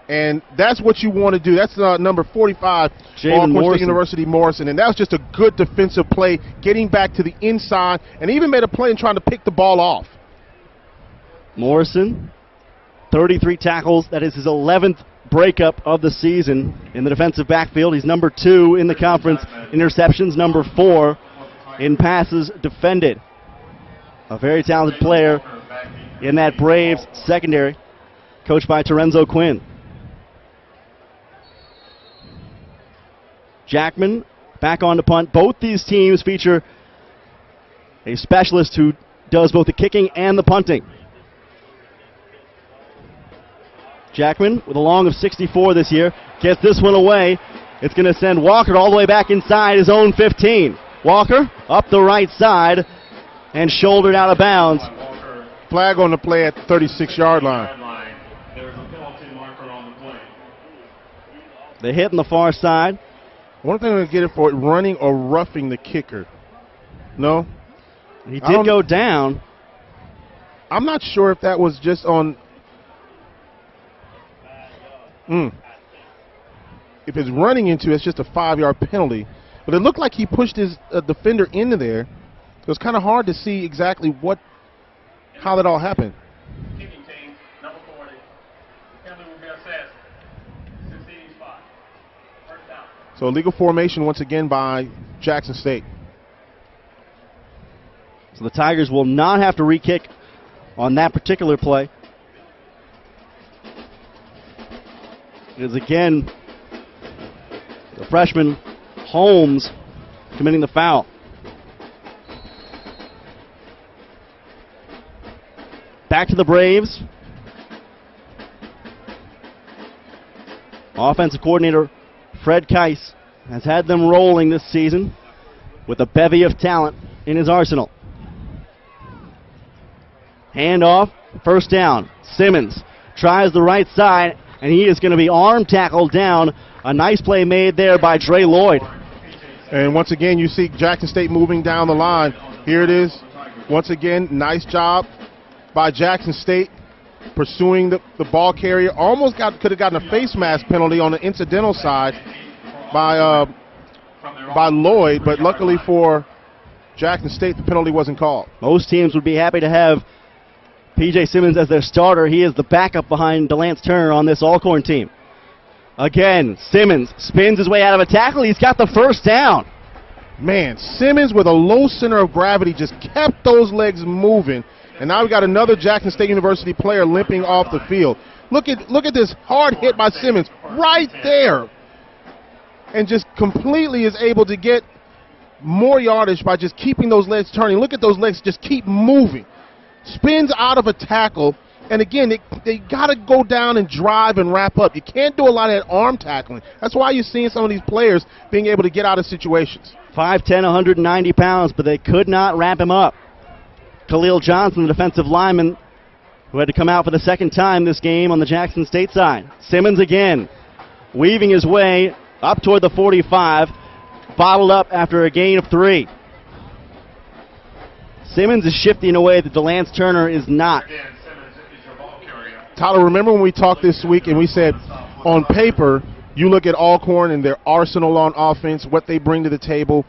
And that's what you want to do. That's number 45, Alcorn State University, Morrison. And that was just a good defensive play, getting back to the inside, and even made a play in trying to pick the ball off. Morrison, 33 tackles. That is his 11th breakup of the season in the defensive backfield. He's number 2 in the conference. Interceptions, number 4 in passes defended. a very talented player in that Braves secondary, coached by Terenzo Quinn. Jackman back on to punt. Both these teams feature a specialist who does both the kicking and the punting. Jackman with a long of 64 this year. Gets this one away. It's going to send Walker all the way back inside his own 15. Walker up the right side and shouldered out of bounds. Flag on the play at the 36-yard line. There's a penalty marker on the play. The hit on the far side. One thing I'm going to get it for running or roughing the kicker. No? He did go down. I'm not sure if that was just on. If it's running into it, it's just a 5-yard penalty. But it looked like he pushed his defender into there. It was kind of hard to see exactly how that all happened. Kicking team, number 40. Penalty will be assessed. 16 spot. First down. So illegal formation once again by Jackson State. So the Tigers will not have to re-kick on that particular play. It is again the freshman Holmes committing the foul. Back to the Braves. Offensive coordinator Fred Keiss has had them rolling this season with a bevy of talent in his arsenal. Handoff, first down. Simmons tries the right side, and he is going to be arm tackled down. A nice play made there by Dre Lloyd. And once again, you see Jackson State moving down the line. Here it is. Once again, nice job by Jackson State pursuing the ball carrier. Almost could have gotten a face mask penalty on the incidental side by Lloyd, but luckily for Jackson State, the penalty wasn't called. Most teams would be happy to have P.J. Simmons as their starter. He is the backup behind DeLance Turner on this Alcorn team. Again, Simmons spins his way out of a tackle. He's got the first down. Man, Simmons with a low center of gravity just kept those legs moving. And now we got another Jackson State University player limping off the field. Look at this hard hit by Simmons right there. And just completely is able to get more yardage by just keeping those legs turning. Look at those legs just keep moving. Spins out of a tackle. And again, they got to go down and drive and wrap up. You can't do a lot of that arm tackling. That's why you're seeing some of these players being able to get out of situations. 5'10", 190 pounds, but they could not wrap him up. Khalil Johnson, the defensive lineman, who had to come out for the second time this game on the Jackson State side. Simmons again, weaving his way up toward the 45, bottled up after a gain of 3. Simmons is shifting in a way that DeLance Turner is not. Tyler, remember when we talked this week and we said on paper, you look at Alcorn and their arsenal on offense, what they bring to the table,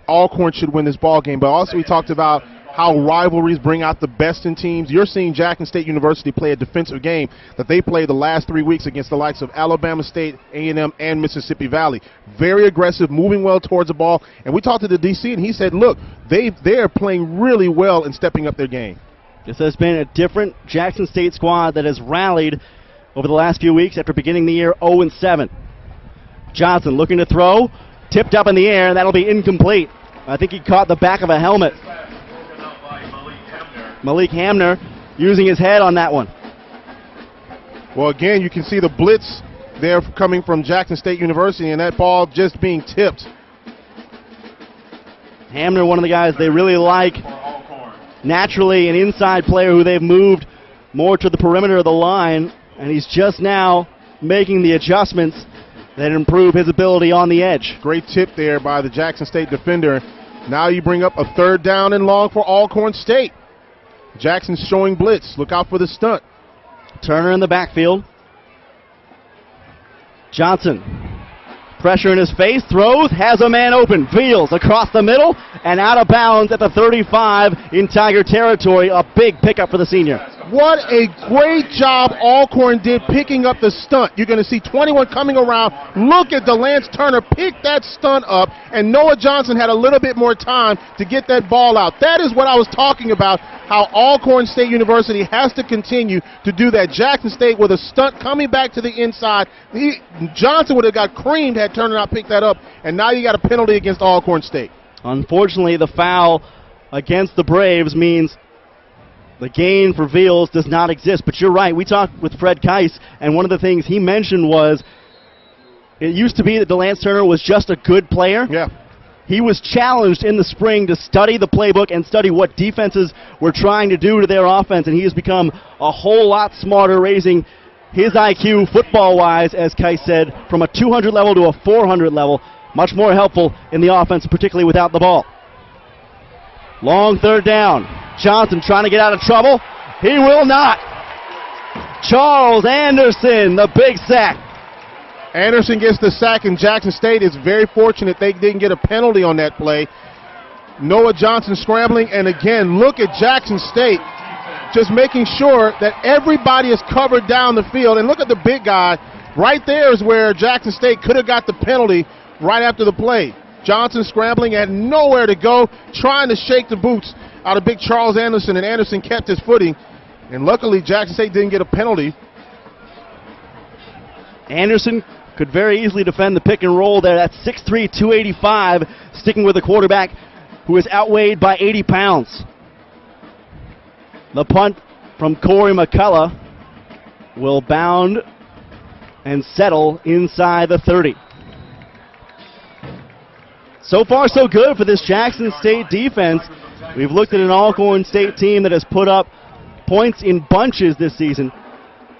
Alcorn should win this ball game. But also we talked about how rivalries bring out the best in teams. You're seeing Jackson State University play a defensive game that they played the last 3 weeks against the likes of Alabama State, A&M, and Mississippi Valley. Very aggressive, moving well towards the ball. And we talked to the DC, and he said, look, they're playing really well and stepping up their game. This has been a different Jackson State squad that has rallied over the last few weeks after beginning the year 0-7. Johnson looking to throw, tipped up in the air, and that'll be incomplete. I think he caught the back of a helmet. Malik Hamner using his head on that one. Well, again, you can see the blitz there coming from Jackson State University, and that ball just being tipped. Hamner, one of the guys they really like. Naturally, an inside player who they've moved more to the perimeter of the line, and he's just now making the adjustments that improve his ability on the edge. Great tip there by the Jackson State defender. Now you bring up a third down and long for Alcorn State. Jackson's showing blitz. Look out for the stunt. Turner in the backfield. Johnson. Pressure in his face. Throws. Has a man open. Fields across the middle and out of bounds at the 35 in Tiger territory. A big pickup for the senior. What a great job Alcorn did picking up the stunt. You're going to see 21 coming around. Look at DeLance Turner pick that stunt up, and Noah Johnson had a little bit more time to get that ball out. That is what I was talking about, how Alcorn State University has to continue to do that. Jackson State with a stunt coming back to the inside. Johnson would have got creamed had Turner not picked that up, and now you got a penalty against Alcorn State. Unfortunately, the foul against the Braves means the gain for Veals does not exist. But you're right. We talked with Fred Keiss, and one of the things he mentioned was it used to be that DeLance Turner was just a good player. Yeah. He was challenged in the spring to study the playbook and study what defenses were trying to do to their offense, and he has become a whole lot smarter, raising his IQ football-wise, as Keiss said, from a 200 level to a 400 level. Much more helpful in the offense, particularly without the ball. Long third down. Johnson trying to get out of trouble. He will not. Charles Anderson, the big sack. Anderson gets the sack, and Jackson State is very fortunate they didn't get a penalty on that play. Noah Johnson scrambling, and again, look at Jackson State just making sure that everybody is covered down the field. And look at the big guy. Right there is where Jackson State could have got the penalty right after the play. Johnson scrambling, had nowhere to go, trying to shake the boots out of big Charles Anderson, and Anderson kept his footing. And luckily, Jackson State didn't get a penalty. Anderson could very easily defend the pick and roll there. That's 6'3", 285, sticking with a quarterback who is outweighed by 80 pounds. The punt from Corey McCullough will bound and settle inside the 30. So far, so good for this Jackson State defense. We've looked at an Alcorn State team that has put up points in bunches this season.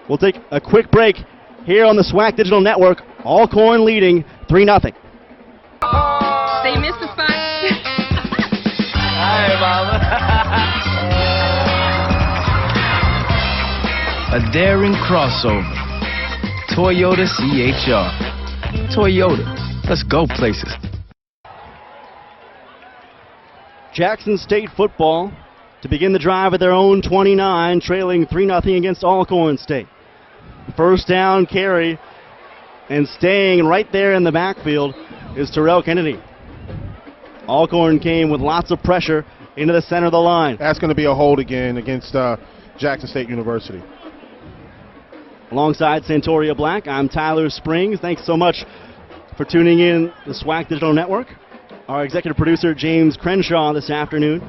We'll take a quick break here on the SWAC Digital Network. Alcorn leading 3-0. Stay mystified. Hi, Mama. A daring crossover. Toyota CHR. Toyota. Let's go places. Jackson State football to begin the drive at their own 29, trailing 3-0 against Alcorn State. First down carry, and staying right there in the backfield is Terrell Kennedy. Alcorn came with lots of pressure into the center of the line. That's going to be a hold again against Jackson State University. Alongside Santoria Black, I'm Tyler Springs. Thanks so much for tuning in to the SWAC Digital Network. Our executive producer, James Crenshaw, this afternoon.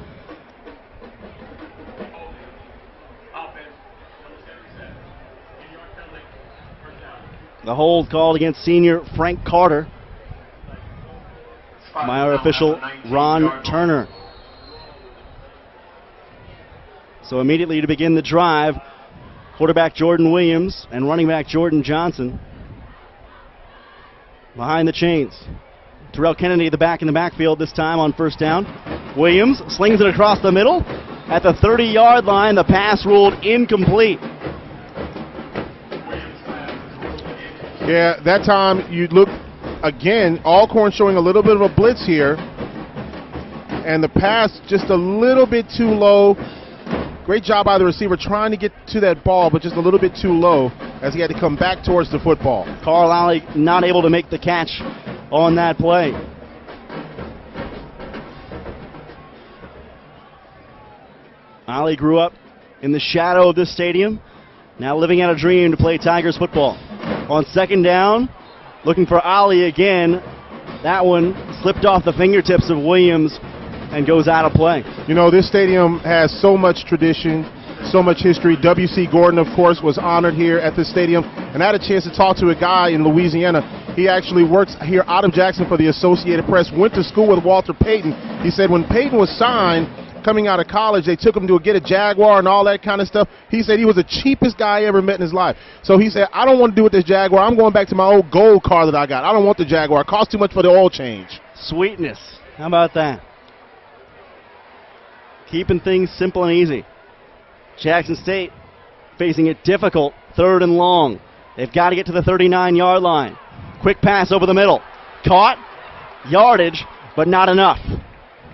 The hold called against senior Frank Carter by our official, Ron Turner. So immediately to begin the drive, quarterback Jordan Williams and running back Jordan Johnson behind the chains. Terrell Kennedy, the back in the backfield this time on first down. Williams slings it across the middle. At the 30-yard line, the pass ruled incomplete. Yeah, that time you look, again, Alcorn showing a little bit of a blitz here. And the pass just a little bit too low. Great job by the receiver trying to get to that ball, but just a little bit too low as he had to come back towards the football. Carl Alley not able to make the catch on that play. Alley grew up in the shadow of this stadium, now living out a dream to play Tigers football. On second down, looking for Alley again. That one slipped off the fingertips of Williams and goes out of play. You know, this stadium has so much tradition, so much history. W.C. Gordon, of course, was honored here at this stadium. And I had a chance to talk to a guy in Louisiana. He actually works here out of Jackson for the Associated Press, went to school with Walter Payton. He said when Payton was signed, coming out of college, they took him to get a Jaguar and all that kind of stuff. He said he was the cheapest guy he ever met in his life. So he said, I don't want to do with this Jaguar. I'm going back to my old gold car that I got. I don't want the Jaguar. It costs too much for the oil change. Sweetness. How about that? Keeping things simple and easy. Jackson State facing a difficult third and long. They've got to get to the 39-yard line. Quick pass over the middle. Caught. Yardage, but not enough.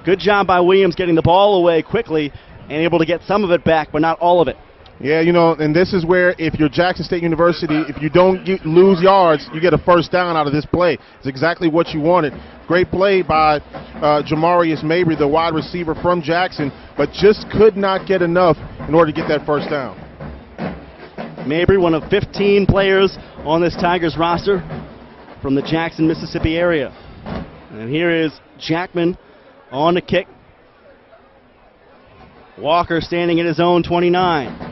Good job by Williams getting the ball away quickly and able to get some of it back, but not all of it. Yeah, you know, and this is where if you're Jackson State University, if you don't lose yards, you get a first down out of this play. It's exactly what you wanted. Great play by Jamarius Mabry, the wide receiver from Jackson, but just could not get enough in order to get that first down. Mabry, one of 15 players on this Tigers roster from the Jackson, Mississippi area. And here is Jackman on the kick. Walker standing at his own 29.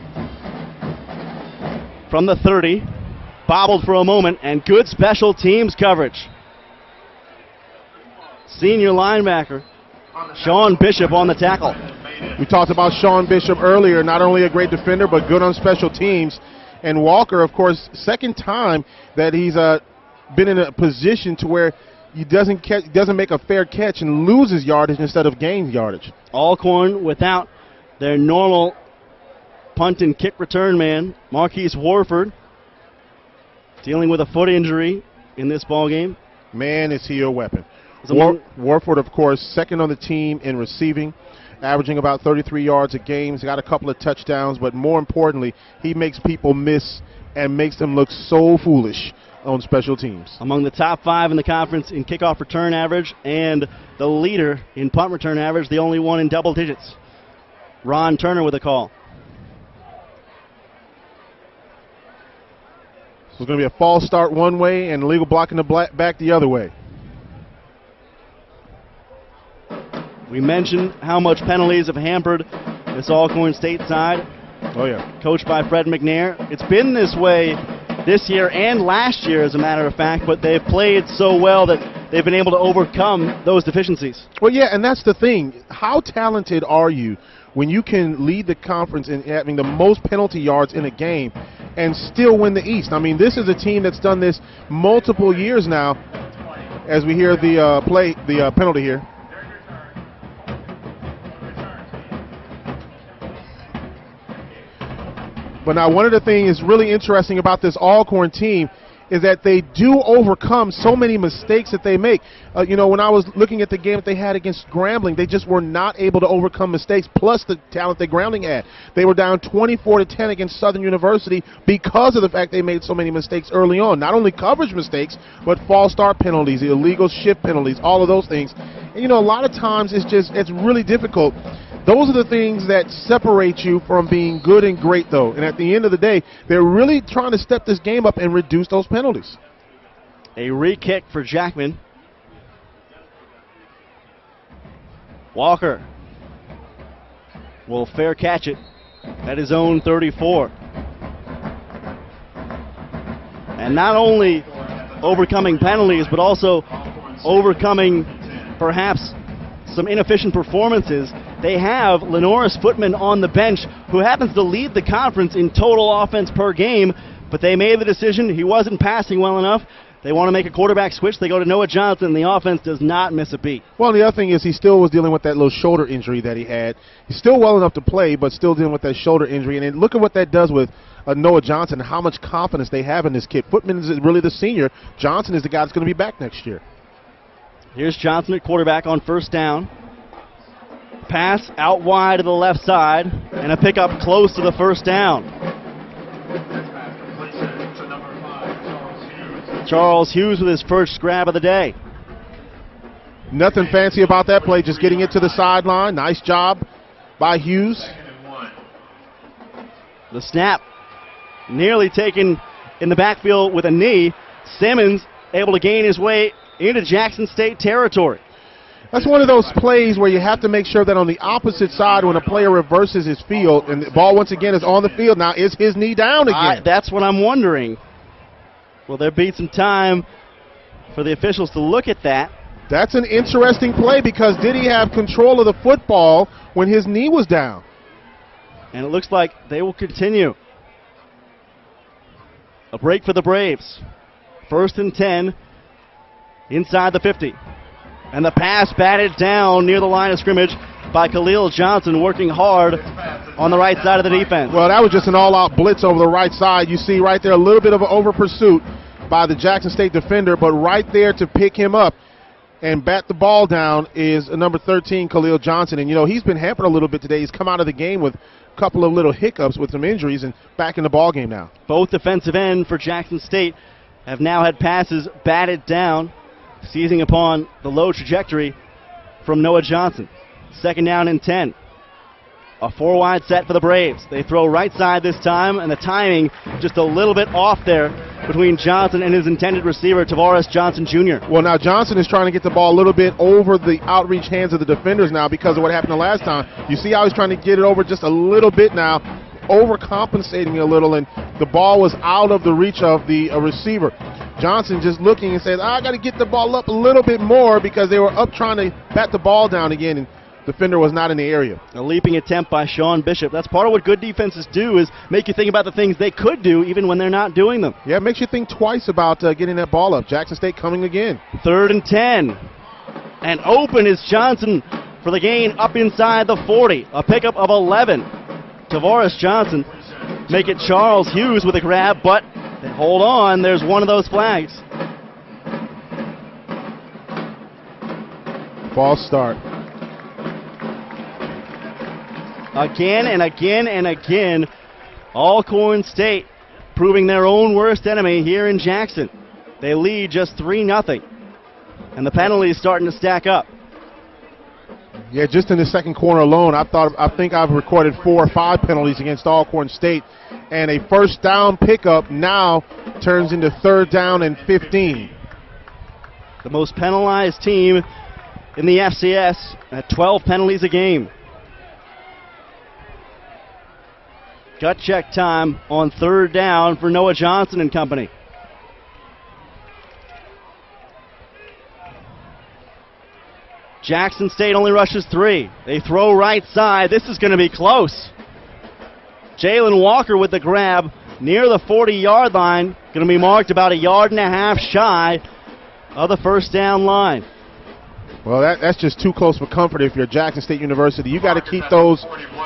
From the 30, bobbled for a moment, and good special teams coverage. Senior linebacker Sean Bishop on the tackle. We talked about Sean Bishop earlier, not only a great defender, but good on special teams. And Walker, of course, second time that he's been in a position to where he doesn't make a fair catch and loses yardage instead of gains yardage. Alcorn without their normal punt and kick return man, Marquise Warford, dealing with a foot injury in this ball game. Man, is he a weapon. Warford, of course, second on the team in receiving, averaging about 33 yards a game. He's got a couple of touchdowns, but more importantly, he makes people miss and makes them look so foolish on special teams. Among the top 5 in the conference in kickoff return average and the leader in punt return average, the only one in double digits. Ron Turner with a call. So it's going to be a false start one way and illegal blocking the back the other way. We mentioned how much penalties have hampered this Alcorn State side. Oh, yeah. Coached by Fred McNair. It's been this way this year and last year, as a matter of fact, but they've played so well that they've been able to overcome those deficiencies. Well, yeah, and that's the thing. How talented are you when you can lead the conference in having the most penalty yards in a game and still win the East? I mean, this is a team that's done this multiple years now, as we hear the penalty here. But now one of the things really interesting about this Alcorn team is that they do overcome so many mistakes that they make. You know, when I was looking at the game that they had against Grambling, they just were not able to overcome mistakes, plus the talent that Grambling had. They were down 24-10 against Southern University because of the fact they made so many mistakes early on. Not only coverage mistakes, but false start penalties, illegal shift penalties, all of those things. And, you know, a lot of times it's really difficult. Those are the things that separate you from being good and great, though. And at the end of the day, they're really trying to step this game up and reduce those penalties. A re-kick for Jackman. Walker will fair catch it at his own 34. And not only overcoming penalties, but also overcoming perhaps some inefficient performances. They have Lenoris Footman on the bench, who happens to lead the conference in total offense per game, but they made the decision he wasn't passing well enough. They want to make a quarterback switch. They go to Noah Johnson, and the offense does not miss a beat. Well, the other thing is he still was dealing with that little shoulder injury that he had. He's still well enough to play, but still dealing with that shoulder injury. And then look at what that does with Noah Johnson, how much confidence they have in this kid. Footman is really the senior. Johnson is the guy that's going to be back next year. Here's Johnson at quarterback on first down. Pass out wide to the left side, and a pickup close to the first down. Charles Hughes with his first grab of the day. Nothing fancy about that play, just getting it to the sideline. Nice job by Hughes. The snap nearly taken in the backfield with a knee. Simmons able to gain his way into Jackson State territory. That's one of those plays where you have to make sure that on the opposite side, when a player reverses his field, and the ball once again is on the field now, is his knee down again? That's what I'm wondering. Will there be some time for the officials to look at that? That's an interesting play, because did he have control of the football when his knee was down? And it looks like they will continue. A break for the Braves. 1st and 10 inside the 50. And the pass batted down near the line of scrimmage by Khalil Johnson, working hard on the right side of the defense. Well, that was just an all-out blitz over the right side. You see right there a little bit of an over pursuit by the Jackson State defender, but right there to pick him up. and bat the ball down is number 13, Khalil Johnson. And, you know, he's been hampered a little bit today. He's come out of the game with a couple of little hiccups with some injuries and back in the ball game now. Both defensive end for Jackson State have now had passes batted down, seizing upon the low trajectory from Noah Johnson. 2nd down and 10. A 4-wide set for the Braves. They throw right side this time, and the timing just a little bit off there between Johnson and his intended receiver, Tavares Johnson Jr. Well, now Johnson is trying to get the ball a little bit over the outreach hands of the defenders now because of what happened the last time. You see how he's trying to get it over just a little bit now, overcompensating a little, and the ball was out of the reach of the receiver. Johnson just looking and says, I got to get the ball up a little bit more because they were up trying to bat the ball down again, and defender was not in the area. A leaping attempt by Sean Bishop. That's part of what good defenses do, is make you think about the things they could do even when they're not doing them. Yeah, it makes you think twice about getting that ball up. Jackson State coming again. 3rd and 10. And open is Johnson for the gain up inside the 40. A pickup of 11. Tavares Johnson make it Charles Hughes with a grab, but hold on, there's one of those flags. False start. Again and again and again, Alcorn State proving their own worst enemy here in Jackson. They lead just 3-0, and the penalties starting to stack up. Yeah, just in the second quarter alone, I think I've recorded 4 or 5 penalties against Alcorn State, and a first down pickup now turns into 3rd down and 15. The most penalized team in the FCS at 12 penalties a game. Gut check time on 3rd down for Noah Johnson and company. Jackson State only rushes 3. They throw right side. This is going to be close. Jalen Walker with the grab near the 40-yard line. Going to be marked about 1.5 yards shy of the first down line. Well, that's just too close for comfort if you're Jackson State University. You got to keep those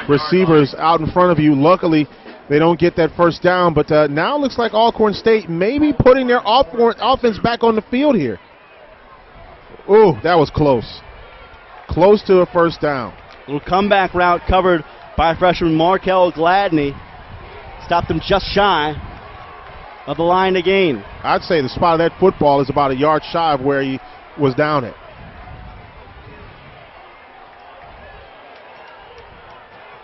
receivers out in front of you. Luckily, they don't get that first down, but now it looks like Alcorn State maybe putting their offense back on the field here. Ooh, that was close. Close to a first down. Little comeback route covered by freshman Markel Gladney. Stopped him just shy of the line to gain. I'd say the spot of that football is about 1 yard shy of where he was down at.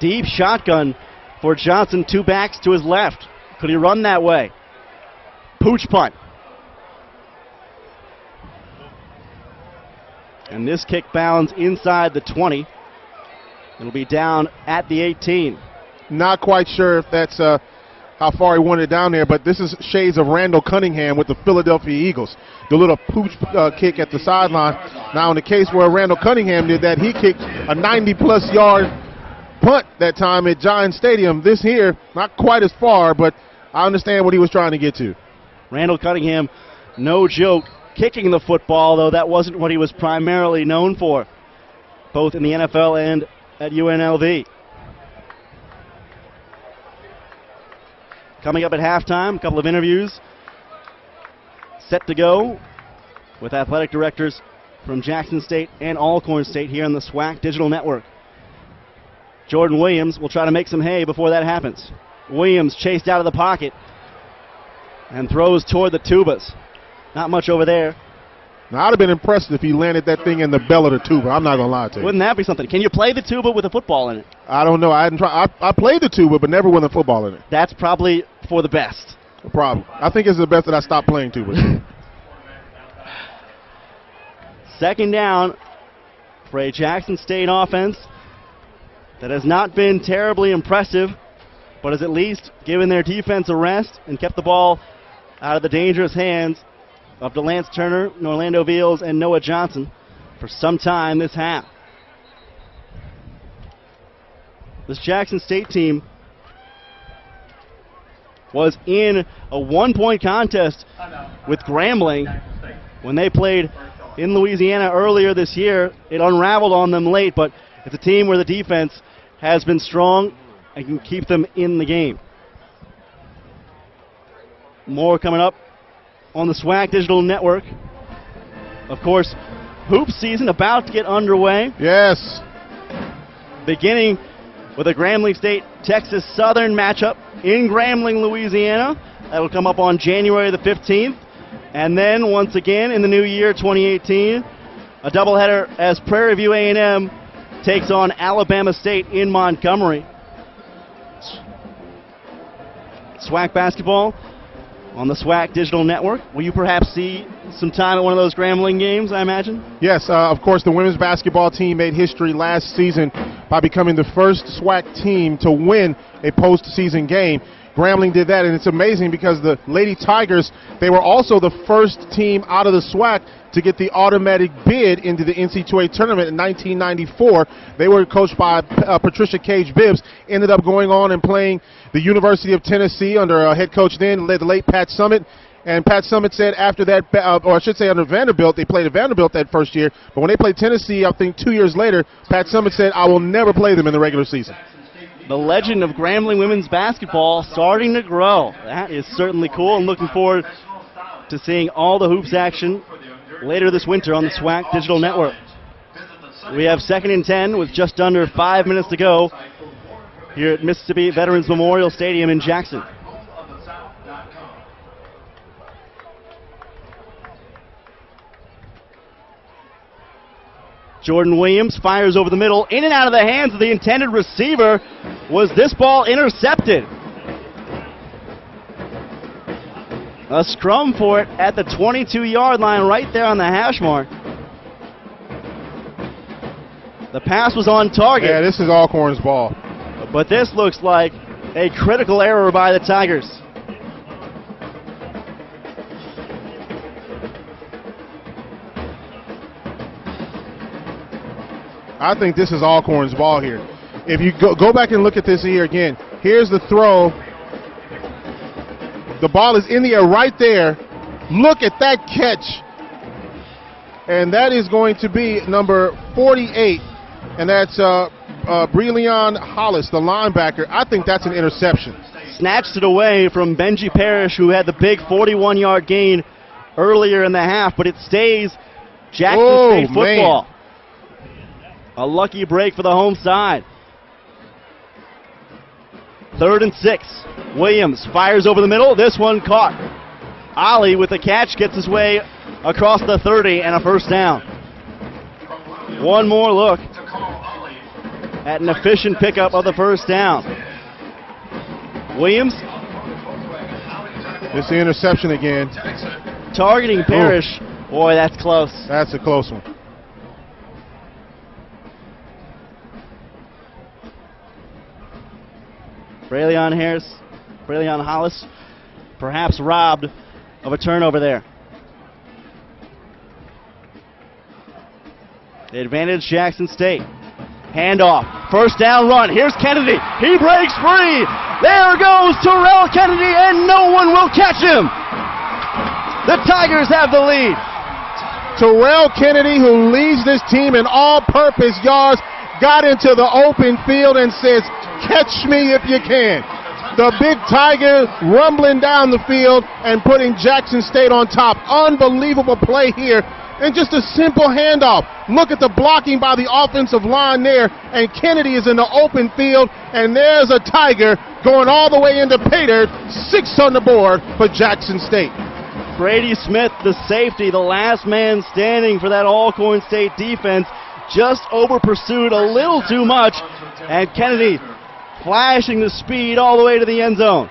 Deep shotgun for Johnson, 2 backs to his left. Could he run that way? Pooch punt. And this kick bounds inside the 20. It'll be down at the 18. Not quite sure if that's how far he wanted it down there, but this is shades of Randall Cunningham with the Philadelphia Eagles. The little pooch kick at the sideline. Now, in the case where Randall Cunningham did that, he kicked a 90-plus yard punt that time at Giant Stadium. This here, not quite as far, but I understand what he was trying to get to. Randall Cunningham, no joke, kicking the football, though that wasn't what he was primarily known for, both in the NFL and at UNLV. Coming up at halftime, a couple of interviews set to go with athletic directors from Jackson State and Alcorn State here on the SWAC Digital Network. Jordan Williams will try to make some hay before that happens. Williams chased out of the pocket and throws toward the tubas. Not much over there. Now, I'd have been impressed if he landed that thing in the bell of the tuba. I'm not going to lie to you. Wouldn't that be something? Can you play the tuba with a football in it? I don't know. I hadn't tried. I played the tuba, but never with a football in it. That's probably for the best. No problem. I think it's the best that I stopped playing tuba. 2nd down for a Jackson State offense that has not been terribly impressive, but has at least given their defense a rest and kept the ball out of the dangerous hands of DeLance Turner, Norlando Veals, and Noah Johnson for some time this half. This Jackson State team was in a 1-point contest with Grambling when they played in Louisiana earlier this year. It unraveled on them late, but it's a team where the defense has been strong and can keep them in the game. More coming up on the SWAC Digital Network. Of course, hoop season about to get underway. Yes. Beginning with a Grambling State-Texas Southern matchup in Grambling, Louisiana. That will come up on January the 15th. And then, once again, in the new year, 2018, a doubleheader as Prairie View A&M takes on Alabama State in Montgomery. SWAC basketball on the SWAC Digital Network. Will you perhaps see some time at one of those Grambling games, I imagine? Yes, of course, the women's basketball team made history last season by becoming the first SWAC team to win a postseason game. Grambling did that, and it's amazing because the Lady Tigers, they were also the first team out of the SWAC to get the automatic bid into the NC2A tournament in 1994. They were coached by Patricia Cage Bibbs, ended up going on and playing the University of Tennessee under a head coach then, led the late Pat Summitt. And Pat Summitt said after that, or I should say under Vanderbilt, they played at Vanderbilt that first year, but when they played Tennessee, I think 2 years later, Pat Summitt said, I will never play them in the regular season. The legend of Grambling women's basketball starting to grow. That is certainly cool, and looking forward to seeing all the hoops action later this winter on the SWAC Digital Network. We have 2nd and 10 with just under 5 minutes to go here at Mississippi Veterans Memorial Stadium in Jackson. Jordan Williams fires over the middle, in and out of the hands of the intended receiver. Was this ball intercepted? A scrum for it at the 22-yard line right there on the hash mark. The pass was on target. Yeah, this is Alcorn's ball. But this looks like a critical error by the Tigers. I think this is Alcorn's ball here. If you go back and look at this here again, here's the throw. The ball is in the air right there. Look at that catch. And that is going to be number 48, and that's Breilion Hollis, the linebacker. I think that's an interception. Snatched it away from Benji Parrish, who had the big 41-yard gain earlier in the half, but it stays Jackson State football. Man. A lucky break for the home side. 3rd and 6. Williams fires over the middle. This one caught. Ali with the catch gets his way across the 30 and a first down. One more look at an efficient pickup of the first down. Williams. It's the interception again. Targeting Parrish. Boy, that's close. That's a close one. Breilion Hollis, perhaps robbed of a turnover there. The advantage, Jackson State. Handoff, first down run. Here's Kennedy. He breaks free. There goes Terrell Kennedy, and no one will catch him. The Tigers have the lead. Terrell Kennedy, who leads this team in all-purpose yards, got into the open field and says, catch me if you can. The big Tiger rumbling down the field and putting Jackson State on top. Unbelievable play here. And just a simple handoff. Look at the blocking by the offensive line there. And Kennedy is in the open field. And there's a Tiger going all the way into pay dirt. 6 on the board for Jackson State. Brady Smith, the safety, the last man standing for that Alcorn State defense, just over-pursued a little too much. And Kennedy flashing the speed all the way to the end zone.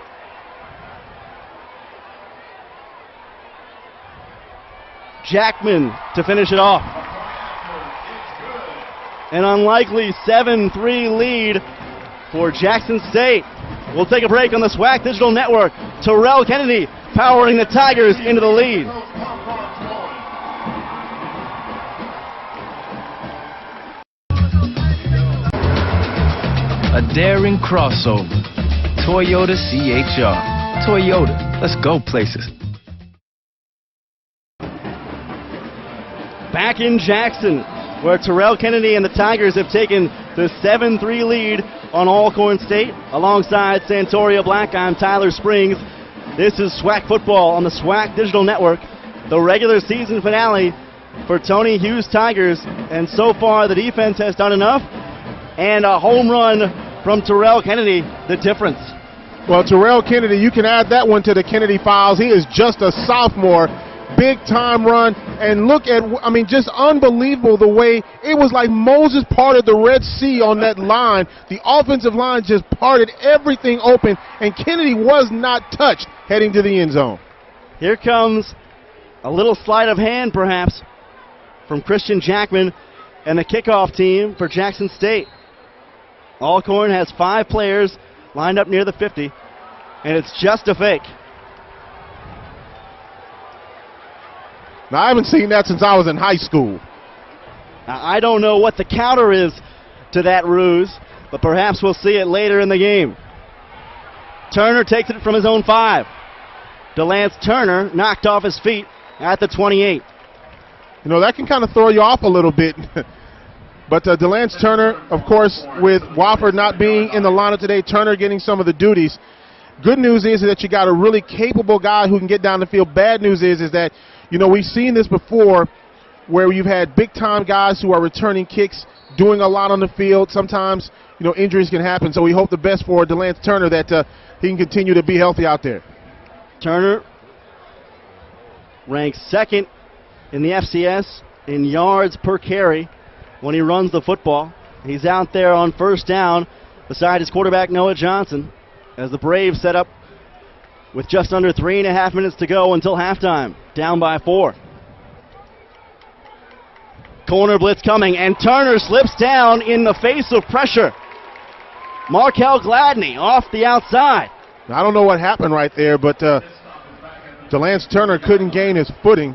Jackman to finish it off. An unlikely 7-3 lead for Jackson State. We'll take a break on the SWAC Digital Network. Terrell Kennedy powering the Tigers into the lead. A daring crossover. Toyota CHR. Toyota, let's go places. Back in Jackson, where Terrell Kennedy and the Tigers have taken the 7-3 lead on Alcorn State. Alongside Santoria Black, I'm Tyler Springs. This is SWAC football on the SWAC Digital Network. The regular season finale for Tony Hughes Tigers, and so far the defense has done enough, and a home run from Terrell Kennedy, the difference. Well, Terrell Kennedy, you can add that one to the Kennedy files. He is just a sophomore. Big time run, and look at, I mean, just unbelievable the way it was like Moses parted the Red Sea on that line. The offensive line just parted everything open, and Kennedy was not touched heading to the end zone. Here comes a little sleight of hand, perhaps, from Christian Jackman and the kickoff team for Jackson State. Alcorn has 5 players lined up near the 50, and it's just a fake. Now, I haven't seen that since I was in high school. Now, I don't know what the counter is to that ruse, but perhaps we'll see it later in the game. Turner takes it from his own 5. DeLance Turner knocked off his feet at the 28. You know, that can kind of throw you off a little bit. But DeLance Turner, of course, with Wofford not being in the lineup today, Turner getting some of the duties. Good news is that you got a really capable guy who can get down the field. Bad news is that, you know, we've seen this before where you've had big-time guys who are returning kicks, doing a lot on the field. Sometimes, you know, injuries can happen. So we hope the best for DeLance Turner, that he can continue to be healthy out there. Turner ranks second in the FCS in yards per carry when he runs the football. He's out there on first down beside his quarterback, Noah Johnson, as the Braves set up with just under 3.5 minutes to go until halftime, down by 4. Corner blitz coming, and Turner slips down in the face of pressure. Markel Gladney off the outside. I don't know what happened right there, but DeLance Turner couldn't gain his footing.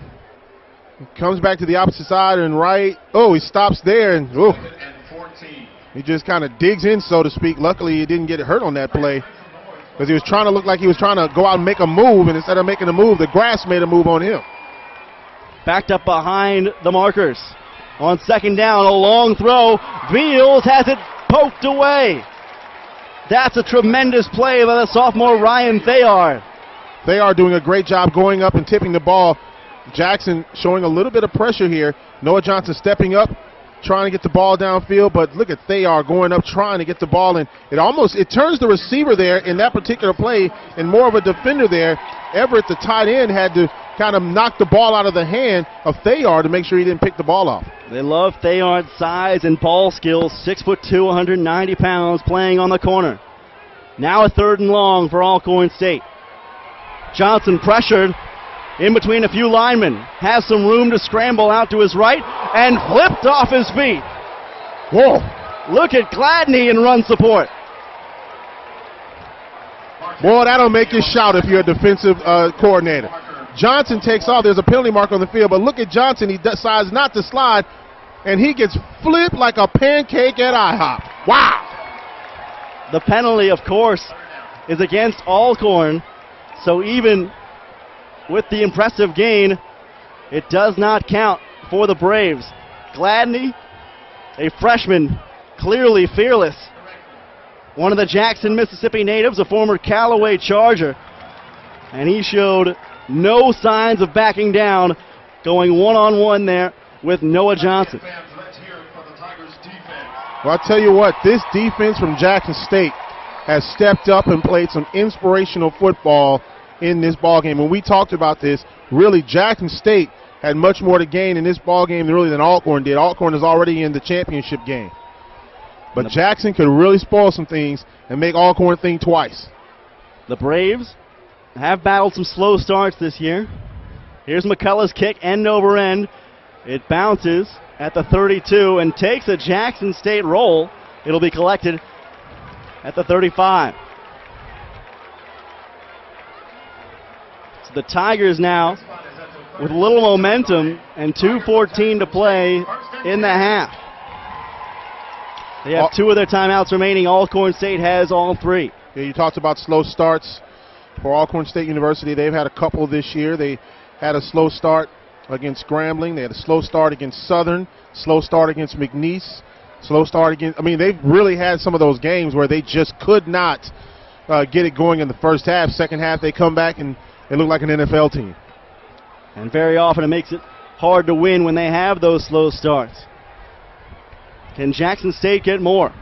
He comes back to the opposite side and right. Oh, he stops there, and oh, he just kind of digs in, so to speak. Luckily, he didn't get hurt on that play, because he was trying to look like he was trying to go out and make a move, and instead of making a move, the grass made a move on him. Backed up behind the markers. On second down, a long throw. Veals has it poked away. That's a tremendous play by the sophomore Ryan Thayard. Thayard doing a great job going up and tipping the ball. Jackson showing a little bit of pressure here. Noah Johnson stepping up, trying to get the ball downfield, but look at Thayard going up, trying to get the ball, and it turns the receiver there in that particular play and more of a defender there. Everett, the tight end, had to kind of knock the ball out of the hand of Thayard to make sure he didn't pick the ball off. They love Thayard's size and ball skills, 6'2", 190 pounds, playing on the corner. Now a 3rd and long for Alcorn State. Johnson pressured in between a few linemen, has some room to scramble out to his right, and flipped off his feet. Whoa. Look at Gladney in run support. Boy, that'll make you shout if you're a defensive coordinator. Johnson takes off. There's a penalty mark on the field, but look at Johnson. He decides not to slide, and he gets flipped like a pancake at IHOP. Wow. The penalty, of course, is against Alcorn, so even with the impressive gain, it does not count for the Braves. Gladney, a freshman, clearly fearless. One of the Jackson, Mississippi natives, a former Callaway Charger, and he showed no signs of backing down, going one-on-one there with Noah Johnson. Well, I'll tell you what, this defense from Jackson State has stepped up and played some inspirational football in this ballgame. When we talked about this, really Jackson State had much more to gain in this ballgame than Alcorn did. Alcorn is already in the championship game. But Jackson could really spoil some things and make Alcorn think twice. The Braves have battled some slow starts this year. Here's McCullough's kick, end over end. It bounces at the 32 and takes a Jackson State roll. It'll be collected at the 35. So the Tigers now with a little momentum and 2:14 to play in the half. They have 2 of their timeouts remaining. Alcorn State has all 3. Yeah, you talked about slow starts for Alcorn State University. They've had a couple this year. They had a slow start against Grambling. They had a slow start against Southern, slow start against McNeese, slow start against, they've really had some of those games where they just could not get it going in the first half. Second half, they come back and they look like an NFL team. And very often it makes it hard to win when they have those slow starts. Can Jackson State get more?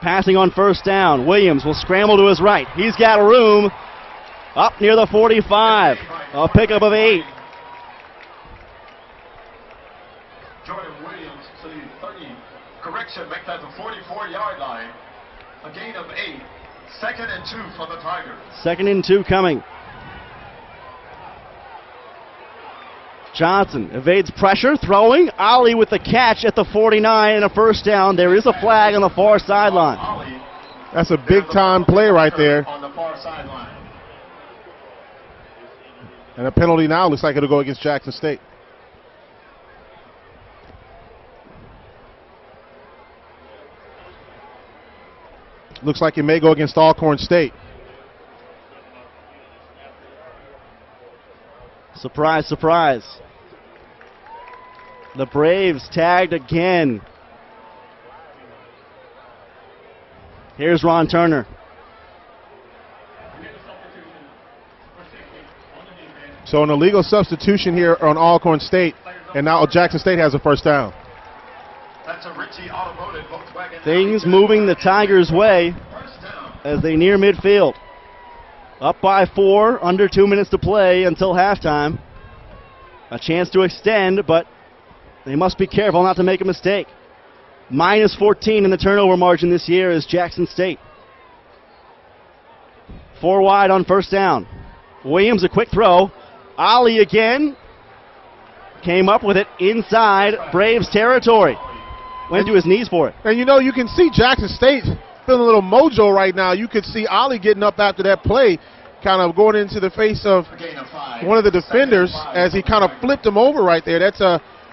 Passing on first down. Williams will scramble to his right. He's got room up near the 45. A pickup of 8. Jordan Williams to the 30. Correction, make that the 44-yard line. A gain of 8. 2nd and 2 for the Tigers. 2nd and 2 coming. Johnson evades pressure, throwing. Ali with the catch at the 49 and a first down. There is a flag on the far sideline. That's a big-time play right there. On the far sideline. And a penalty now looks like it'll go against Jackson State. Looks like it may go against Alcorn State. Surprise, surprise. The Braves tagged again. Here's Ron Turner. So an illegal substitution here on Alcorn State, and now Jackson State has a first down. That's a Ritchie Automotive Volkswagen. Things moving the Tigers' way as they near midfield. Up by 4, under 2 minutes to play until halftime. A chance to extend, but they must be careful not to make a mistake. Minus 14 in the turnover margin this year is Jackson State. 4 wide on first down. Williams a quick throw. Ali again. Came up with it inside Braves territory. Went to his knees for it. And you know, you can see Jackson State feeling a little mojo right now. You could see Ali getting up after that play, kind of going into the face of one of the defenders as he kind of flipped him over right there. That's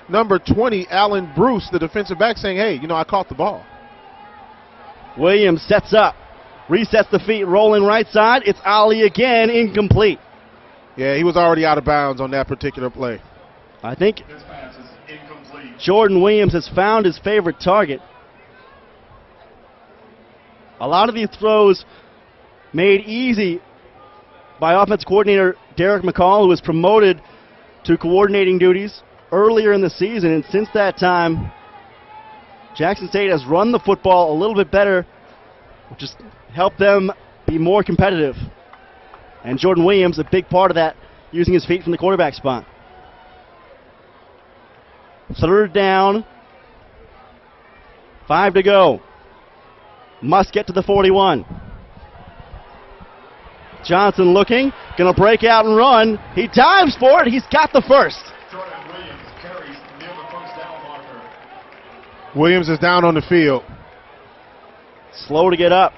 number 20, Allen Bruce, the defensive back, saying, hey, you know, I caught the ball. Williams sets up, resets the feet, rolling right side. It's Ali again, incomplete. Yeah, he was already out of bounds on that particular play. I think This pass is incomplete. Jordan Williams has found his favorite target. A lot of these throws made easy by offensive coordinator Derek McCall, who was promoted to coordinating duties earlier in the season. And since that time, Jackson State has run the football a little bit better, which has helped them be more competitive. And Jordan Williams, a big part of that, using his feet from the quarterback spot. 3rd down. 5 to go. Must get to the 41. Johnson looking, going to break out and run. He dives for it. He's got the first. Jordan Williams carries near the first down marker. Williams is down on the field. Slow to get up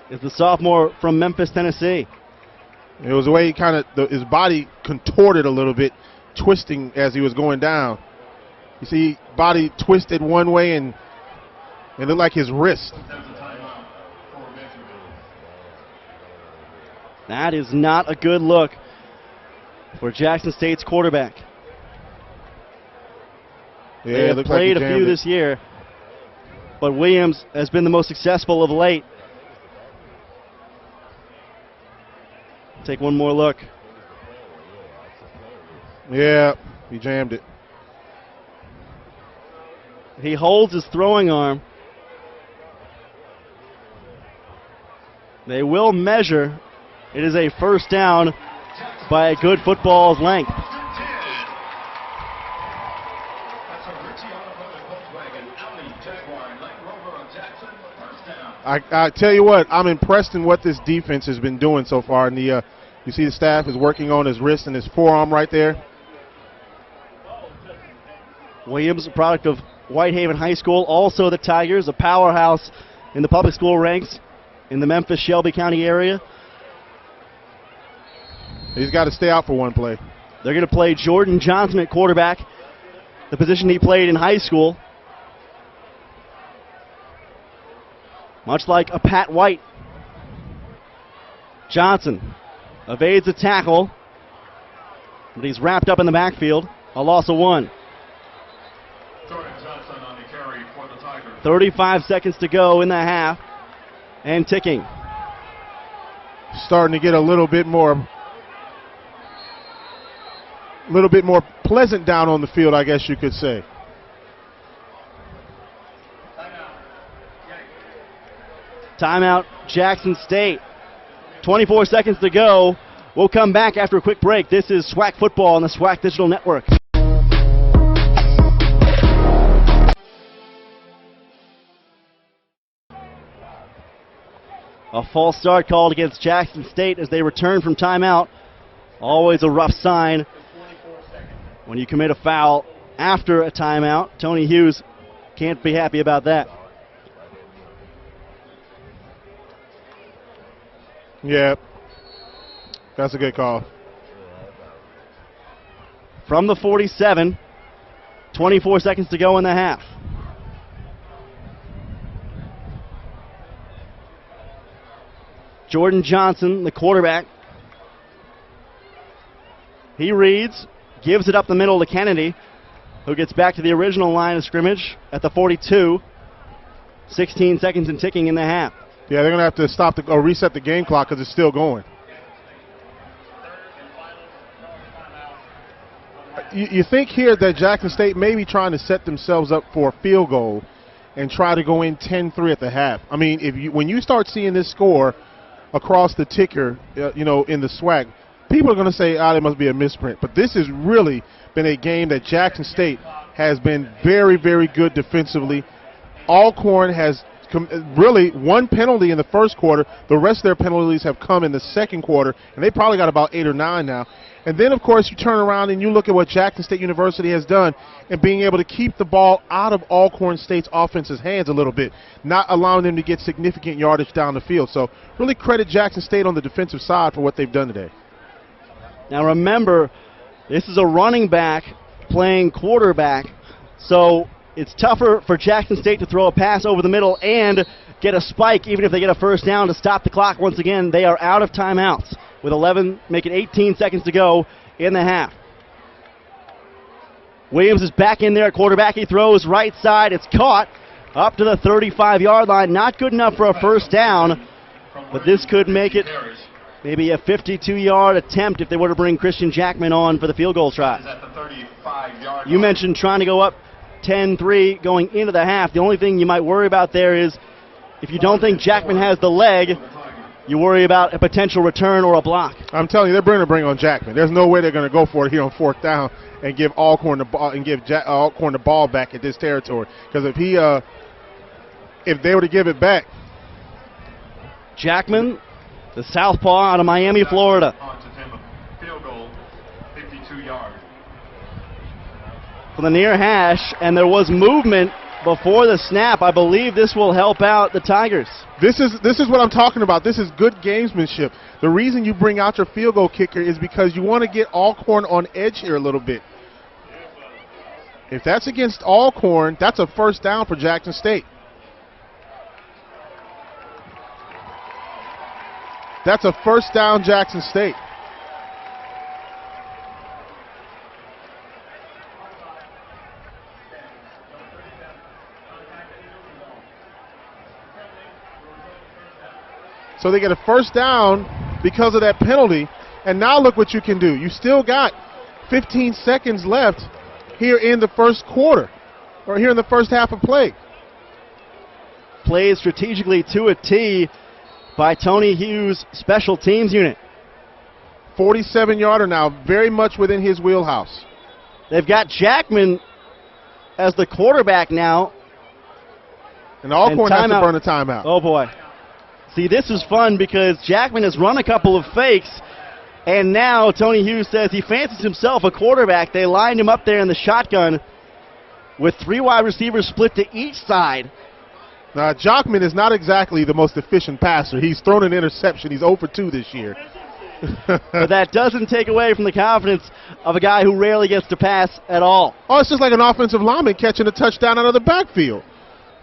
is the sophomore from Memphis, Tennessee. It was the way he kind of, his body contorted a little bit, twisting as he was going down. You see, body twisted one way, and it looked like his wrist. That is not a good look for Jackson State's quarterback. Yeah, They have played a few this year, but Williams has been the most successful of late. Take one more look. Yeah, he jammed it. He holds his throwing arm. They will measure. It is a first down by a good football's length. I tell you what, I'm impressed in what this defense has been doing so far. And you see the staff is working on his wrist and his forearm right there. Williams, a product of Whitehaven High School, also the Tigers, a powerhouse in the public school ranks in the Memphis, Shelby County area. He's got to stay out for one play. They're going to play Jordan Johnson at quarterback, the position he played in high school. Much like a Pat White. Johnson evades a tackle, but he's wrapped up in the backfield. A loss of 1. Jordan Johnson on the carry for the Tigers. 35 seconds to go in the half, and ticking. Starting to get a little bit more a little bit more pleasant down on the field, I guess you could say. Timeout, Jackson State. 24 seconds to go. We'll come back after a quick break. This is SWAC Football on the SWAC Digital Network. A false start called against Jackson State as they return from timeout. Always a rough sign when you commit a foul after a timeout. Tony Hughes can't be happy about that. Yeah, that's a good call. From the 47, 24 seconds to go in the half. Jordan Johnson, the quarterback. He reads, gives it up the middle to Kennedy, who gets back to the original line of scrimmage at the 42. 16 seconds and ticking in the half. Yeah, they're going to have to stop or reset the game clock because it's still going. You think here that Jackson State may be trying to set themselves up for a field goal and try to go in 10-3 at the half. I mean, when you start seeing this score across the ticker, in the SWAC, people are going to say, there must be a misprint. But this has really been a game that Jackson State has been very, very good defensively. Alcorn has really one penalty in the first quarter. The rest of their penalties have come in the second quarter, and they probably got about 8 or 9 now. And then, of course, you turn around and you look at what Jackson State University has done in being able to keep the ball out of Alcorn State's offense's hands a little bit, not allowing them to get significant yardage down the field. So really credit Jackson State on the defensive side for what they've done today. Now remember, this is a running back playing quarterback, so it's tougher for Jackson State to throw a pass over the middle and get a spike, even if they get a first down to stop the clock. Once again, they are out of timeouts with 18 seconds to go in the half. Williams is back in there at quarterback. He throws right side. It's caught up to the 35-yard line. Not good enough for a first down, but this could make it maybe a 52-yard attempt if they were to bring Christian Jackman on for the field goal try. You mentioned trying to go up 10-3 going into the half. The only thing you might worry about there is if you don't think Jackman has the leg, you worry about a potential return or a block. I'm telling you, they're going to bring on Jackman. There's no way they're going to go for it here on fourth down and give Alcorn the ball and give Alcorn the ball back at this territory. Because if they were to give it back, Jackman, the southpaw out of Miami, Florida. Field goal, 52 yards. For the near hash, and there was movement before the snap. I believe this will help out the Tigers. This is what I'm talking about. This is good gamesmanship. The reason you bring out your field goal kicker is because you want to get Alcorn on edge here a little bit. If that's against Alcorn, that's a first down for Jackson State. That's a first down, Jackson State. So they get a first down because of that penalty. And now look what you can do. You still got 15 seconds left here in the first quarter, or here in the first half of play. Played strategically to a T by Tony Hughes' special teams unit. 47-yarder now, very much within his wheelhouse. They've got Jackman as the quarterback now. And Alcorn has to burn a timeout. Oh, boy. See, this is fun because Jackman has run a couple of fakes, and now Tony Hughes says he fancies himself a quarterback. They lined him up there in the shotgun with 3 wide receivers split to each side. Now, Jackman is not exactly the most efficient passer. He's thrown an interception. He's 0 for 2 this year. But that doesn't take away from the confidence of a guy who rarely gets to pass at all. Oh, it's just like an offensive lineman catching a touchdown out of the backfield.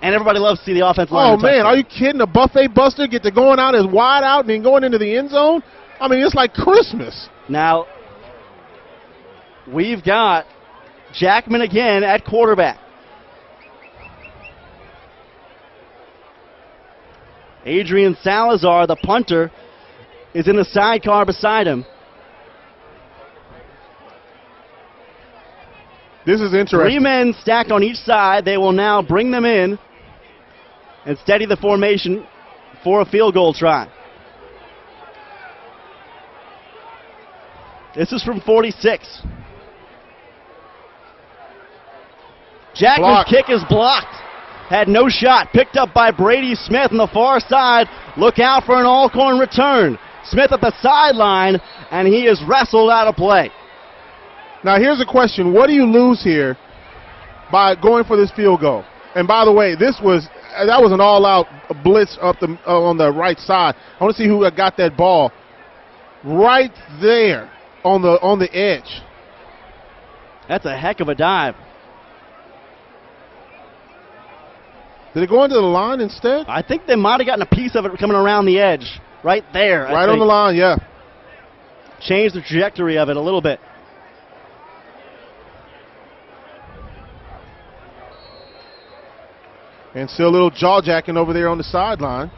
And everybody loves to see the offensive line. Oh, man, are you kidding? A buffet buster get to going out as wide out and then going into the end zone? I mean, it's like Christmas. Now, we've got Jackman again at quarterback. Adrian Salazar, the punter, is in the sidecar beside him. This is interesting. 3 men stacked on each side. They will now bring them in and steady the formation for a field goal try. This is from 46. Jackman's Blocked. kick is blocked. Had no shot. Picked up by Brady Smith on the far side. Look out for an Alcorn return. Smith at the sideline, and he is wrestled out of play. Now here's a question. What do you lose here by going for this field goal? And by the way, that was an all-out blitz up on the right side. I want to see who got that ball. Right there on the edge. That's a heck of a dive. Did it go into the line instead? I think they might have gotten a piece of it coming around the edge. Right there. Right on the line, yeah. Changed the trajectory of it a little bit. And still a little jaw-jacking over there on the sideline.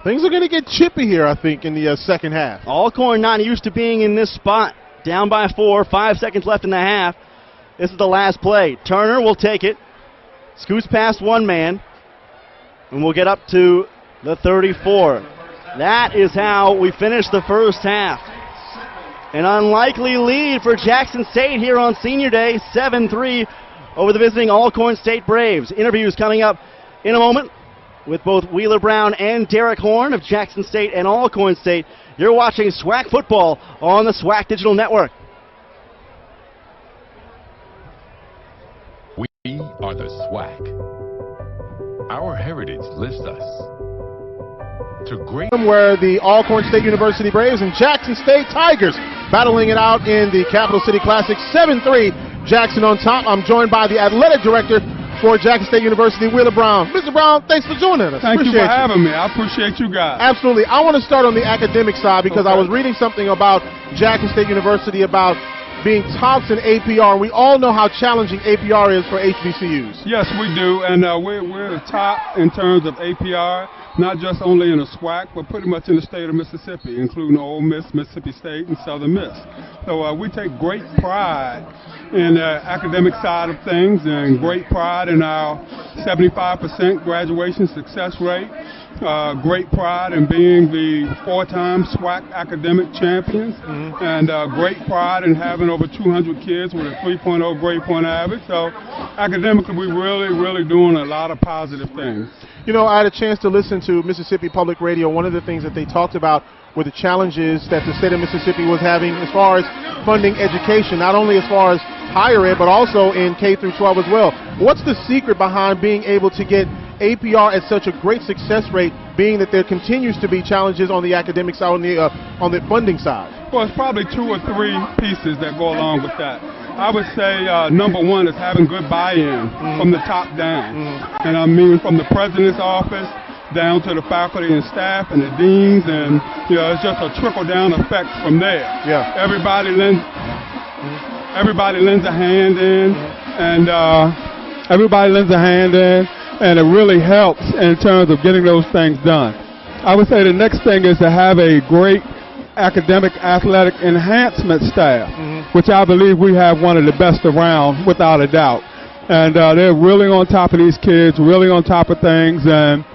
Things are going to get chippy here, I think, in the second half. Alcorn not used to being in this spot. Down by 4, 5 seconds left in the half. This is the last play. Turner will take it. Scoots past 1 man. And we'll get up to the 34. That is how we finish the first half. An unlikely lead for Jackson State here on Senior Day, 7-3 over the visiting Alcorn State Braves. Interviews coming up in a moment with both Wheeler Brown and Derek Horn of Jackson State and Alcorn State. You're watching SWAC football on the SWAC Digital Network. We are the SWAC. Our heritage lifts us to great. Where the Alcorn State University Braves and Jackson State Tigers battling it out in the Capital City Classic. 7-3, Jackson on top. I'm joined by the athletic director for Jackson State University, Wheeler Brown. Mr. Brown, thanks for joining us. Thank you for having me. I appreciate you guys. Absolutely. I want to start on the academic side because I was reading something about Jackson State University about being tops in APR. We all know how challenging APR is for HBCUs. Yes, we do, and we're the top in terms of APR, not just only in the SWAC, but pretty much in the state of Mississippi, including Ole Miss, Mississippi State, and Southern Miss. So we take great pride in the academic side of things and great pride in our 75% graduation success rate. Great pride in being the 4-time SWAC academic champions, and great pride in having over 200 kids with a 3.0 grade point average. So academically, we're really doing a lot of positive things. You know, I had a chance to listen to Mississippi Public Radio. One of the things that they talked about were the challenges that the state of Mississippi was having as far as funding education, not only as far as higher ed, but also in K through 12 as well. What's the secret behind being able to get APR at such a great success rate, being that there continues to be challenges on the academic side, on the funding side? Well, it's probably 2 or 3 pieces that go along with that. I would say number 1 is having good buy-in from the top down. And I mean from the president's office down to the faculty and staff and the deans, and it's just a trickle-down effect from there. Yeah. Everybody lends a hand in, and and it really helps in terms of getting those things done. I would say the next thing is to have a great academic athletic enhancement staff, which I believe we have one of the best around without a doubt. And they're really on top of these kids, really on top of things, and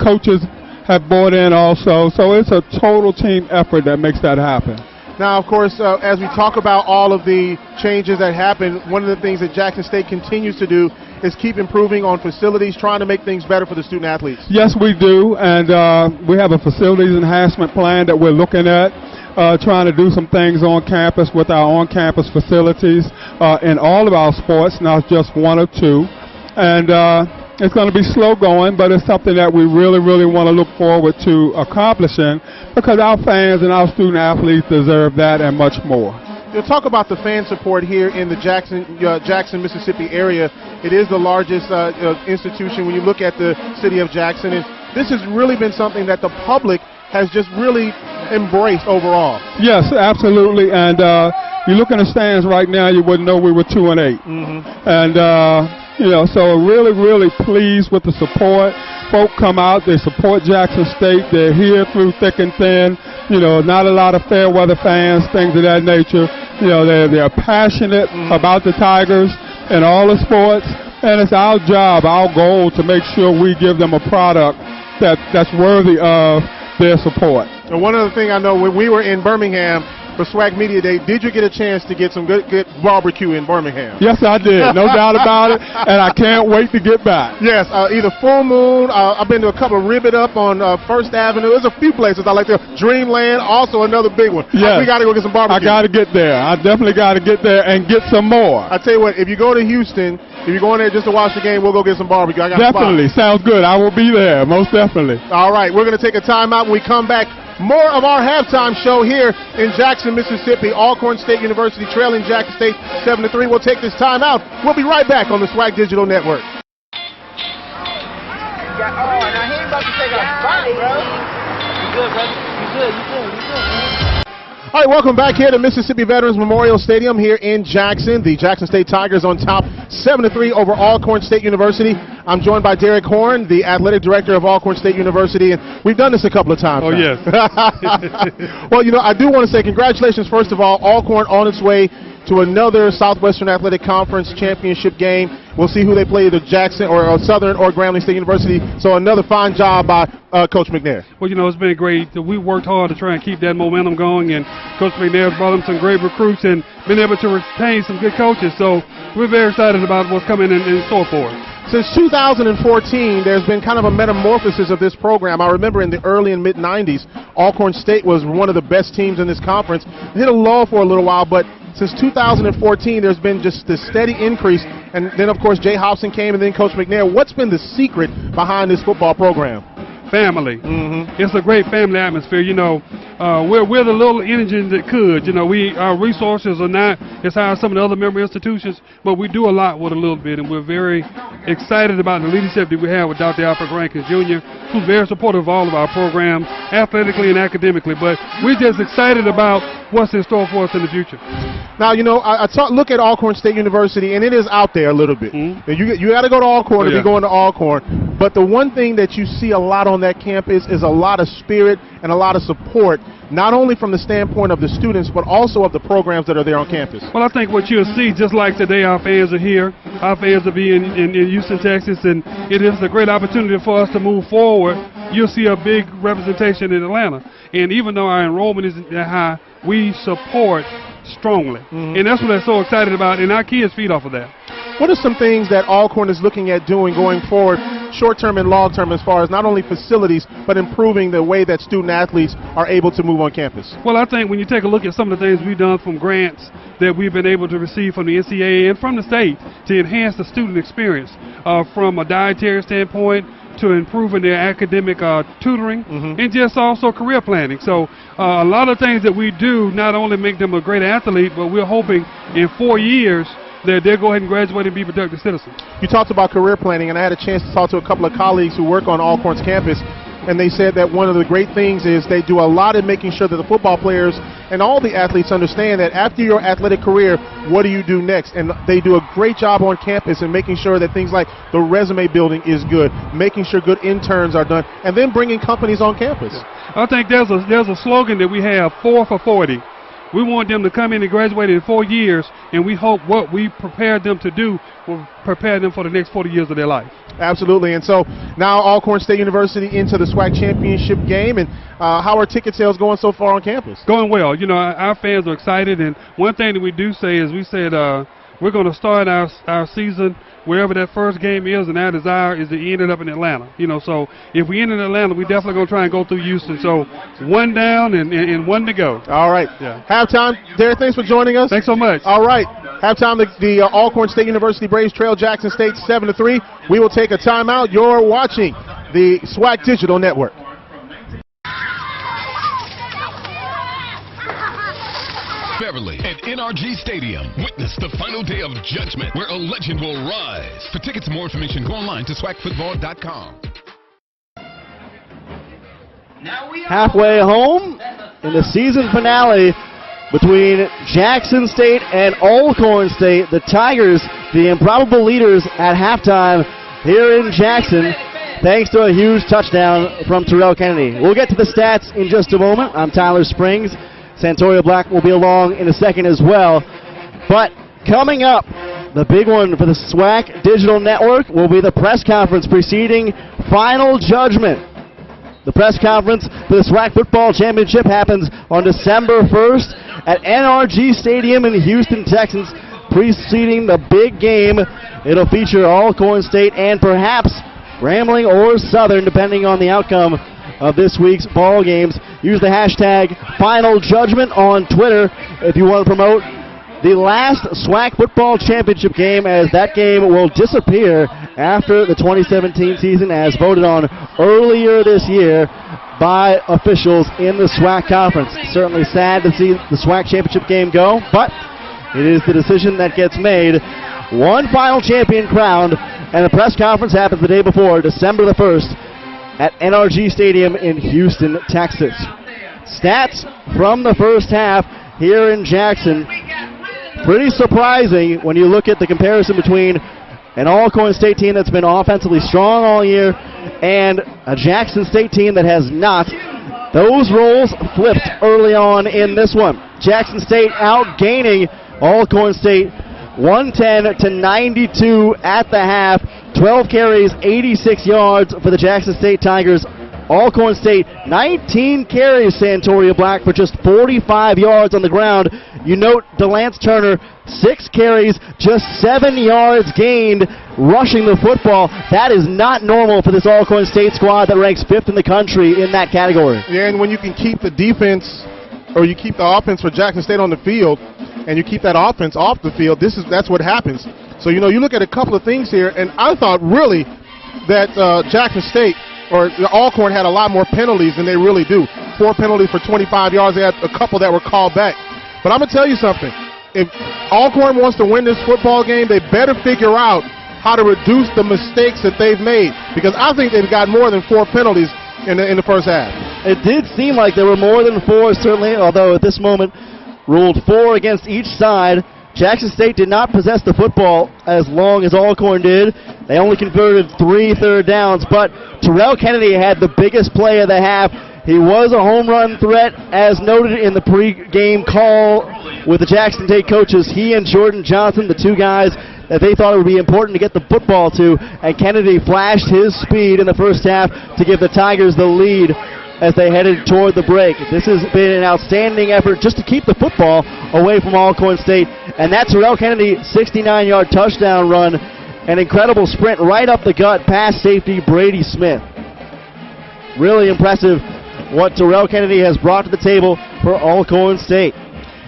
coaches have bought in also. So it's a total team effort that makes that happen. Now, of course, as we talk about all of the changes that happen, one of the things that Jackson State continues to do is keep improving on facilities, trying to make things better for the student athletes. Yes, we do, and we have a facilities enhancement plan that we're looking at, trying to do some things on campus with our on-campus facilities in all of our sports, not just 1 or 2. And it's going to be slow going, but it's something that we really want to look forward to accomplishing, because our fans and our student athletes deserve that and much more. You'll talk about the fan support here in the Jackson, Mississippi area. It is the largest institution when you look at the city of Jackson, and this has really been something that the public has just really embraced overall. Yes, absolutely, and you look in the stands right now, you wouldn't know we were 2-8, and so really pleased with the support. Folk come out, they support Jackson State, they're here through thick and thin. Not a lot of fair weather fans, things of that nature. You know, they're passionate about the Tigers and all the sports, and it's our job, our goal to make sure we give them a product that's worthy of their support. And one other thing I know, when we were in Birmingham for SWAC Media Day, did you get a chance to get some good barbecue in Birmingham? Yes, I did. No doubt about it, and I can't wait to get back. Yes, either Full Moon, I've been to a couple of Ribbit Up on First Avenue. There's a few places I like there. Dreamland, also another big one. Yes. We got to go get some barbecue. I got to get there. I definitely got to get there and get some more. I tell you what, if you go to Houston, if you're going there just to watch the game, we'll go get some barbecue. I got definitely. Sounds good. I will be there, most definitely. All right, we're going to take a timeout. When we come back, more of our halftime show here in Jackson, Mississippi. Alcorn State University trailing Jackson State 7-3. We'll take this time out. We'll be right back on the SWAC Digital Network. Now he ain't about to take a spot, bro. You good, brother? You good. All right, welcome back here to Mississippi Veterans Memorial Stadium here in Jackson. The Jackson State Tigers on top 7-3 over Alcorn State University. I'm joined by Derek Horn, the athletic director of Alcorn State University, and we've done this a couple of times. Oh, now. Yes. Well, you know, I do want to say congratulations, first of all, Alcorn on its way to another Southwestern Athletic Conference championship game. We'll see who they play, either Jackson or Southern or Grambling State University. So another fine job by Coach McNair. Well, you know, it's been great. We worked hard to try and keep that momentum going, and Coach McNair brought them some great recruits and been able to retain some good coaches. So we're very excited about what's coming in store for us. Since 2014, there's been kind of a metamorphosis of this program. I remember in the early and mid-'90s, Alcorn State was one of the best teams in this conference. It hit a lull for a little while, but since 2014, there's been just this steady increase. And then, of course, Jay Hobson came, and then Coach McNair. What's been the secret behind this football program? Family. It's a great family atmosphere. You know, we're the little engine that could. You know, our resources are not as high as some of the other member institutions, but we do a lot with a little bit, and we're very excited about the leadership that we have with Dr. Alfred Rankins Jr., who's very supportive of all of our programs, athletically and academically. But we're just excited about what's in store for us in the future. Now, you know, I look at Alcorn State University, and it is out there a little bit. You got to go to Alcorn if you're going to Alcorn. But the one thing that you see a lot on that campus is a lot of spirit and a lot of support, not only from the standpoint of the students, but also of the programs that are there on campus. Well, I think what you'll see, just like today, our fans are here. Our fans will be in Houston, Texas, and it is a great opportunity for us to move forward. You'll see a big representation in Atlanta. And even though our enrollment isn't that high, we support strongly. And that's what I'm so excited about, and our kids feed off of that. What are some things that Alcorn is looking at doing going forward, short-term and long-term, as far as not only facilities, but improving the way that student-athletes are able to move on campus? Well, I think when you take a look at some of the things we've done from grants that we've been able to receive from the NCAA and from the state to enhance the student experience, from a dietary standpoint to improving their academic tutoring and just also career planning. So a lot of things that we do not only make them a great athlete, but we're hoping in 4 years that they'll go ahead and graduate and be productive citizens. You talked about career planning, and I had a chance to talk to a couple of colleagues who work on Alcorn's campus, and they said that one of the great things is they do a lot in making sure that the football players and all the athletes understand that after your athletic career, what do you do next? And they do a great job on campus in making sure that things like the resume building is good, making sure good interns are done, and then bringing companies on campus. I think there's a slogan that we have, 4 for 40. We want them to come in and graduate in 4 years, and we hope what we prepared them to do will prepare them for the next 40 years of their life. Absolutely. And so now Alcorn State University into the SWAC championship game. And how are ticket sales going so far on campus? Going well. You know, our fans are excited. And one thing that we do say is we said we're going to start our season wherever that first game is, and our desire is to end it up in Atlanta. You know, so if we end in Atlanta, we're definitely going to try and go through Houston. So 1 down and 1 to go. All right. Yeah. Halftime. Derek, thanks for joining us. Thanks so much. All right. Halftime, the Alcorn State University Braves trail Jackson State 7-3. We will take a timeout. You're watching the SWAC Digital Network. Beverly at NRG Stadium. Witness the final day of judgment where a legend will rise. For tickets and more information, go online to swacfootball.com. Halfway home in the season finale between Jackson State and Alcorn State. The Tigers, the improbable leaders at halftime here in Jackson, thanks to a huge touchdown from Terrell Kennedy. We'll get to the stats in just a moment. I'm Tyler Springs. Santoria Black will be along in a second as well. But coming up, the big one for the SWAC Digital Network will be the press conference preceding final judgment. The press conference for the SWAC Football Championship happens on December 1st at NRG Stadium in Houston, Texas, preceding the big game. It'll feature Alcorn State and perhaps Grambling or Southern, depending on the outcome of this week's ball games. Use the hashtag FinalJudgment on Twitter if you want to promote the last SWAC Football Championship game, as that game will disappear after the 2017 season as voted on earlier this year by officials in the SWAC conference. Certainly sad to see the SWAC Championship game go, but it is the decision that gets made. One final champion crowned, and the press conference happens the day before, December the 1st, at NRG Stadium in Houston, Texas. Stats from the first half here in Jackson. Pretty surprising when you look at the comparison between an Alcorn State team that's been offensively strong all year and a Jackson State team that has not. Those roles flipped early on in this one. Jackson State outgaining Alcorn State 110-92 at the half. 12 carries, 86 yards for the Jackson State Tigers. Alcorn State, 19 carries, Santoria Black, for just 45 yards on the ground. You note DeLance Turner, 6 carries, just 7 yards gained rushing the football. That is not normal for this Alcorn State squad that ranks 5th in the country in that category. Yeah, and when you can keep the defense, or you keep the offense for Jackson State on the field, and you keep that offense off the field, that's what happens. So, you look at a couple of things here, and I thought really that Jackson State or Alcorn had a lot more penalties than they really do. 4 penalties for 25 yards. They had a couple that were called back. But I'm going to tell you something. If Alcorn wants to win this football game, they better figure out how to reduce the mistakes that they've made, because I think they've got more than 4 penalties in the first half. It did seem like there were more than 4, certainly, although at this moment ruled 4 against each side. Jackson State did not possess the football as long as Alcorn did. They only converted 3 third downs, but Terrell Kennedy had the biggest play of the half. He was a home run threat, as noted in the pre-game call with the Jackson State coaches. He and Jordan Johnson, the 2 guys that they thought it would be important to get the football to, and Kennedy flashed his speed in the first half to give the Tigers the lead as they headed toward the break. This has been an outstanding effort just to keep the football away from Alcorn State. And that Terrell Kennedy 69-yard touchdown run, an incredible sprint right up the gut past safety Brady Smith. Really impressive what Terrell Kennedy has brought to the table for Alcorn State.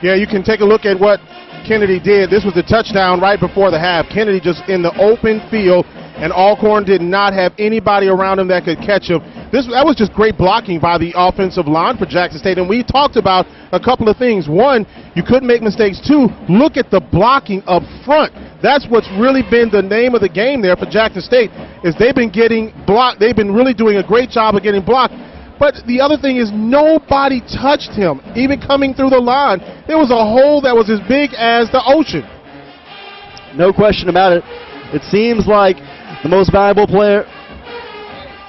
Yeah, you can take a look at what Kennedy did. This was the touchdown right before the half. Kennedy just in the open field, and Alcorn did not have anybody around him that could catch him. That was just great blocking by the offensive line for Jackson State, and we talked about a couple of things. One, you couldn't make mistakes. 2, look at the blocking up front. That's what's really been the name of the game there for Jackson State, is they've been getting blocked. They've been really doing a great job of getting blocked. But the other thing is nobody touched him, even coming through the line. There was a hole that was as big as the ocean. No question about it. It seems like the most valuable player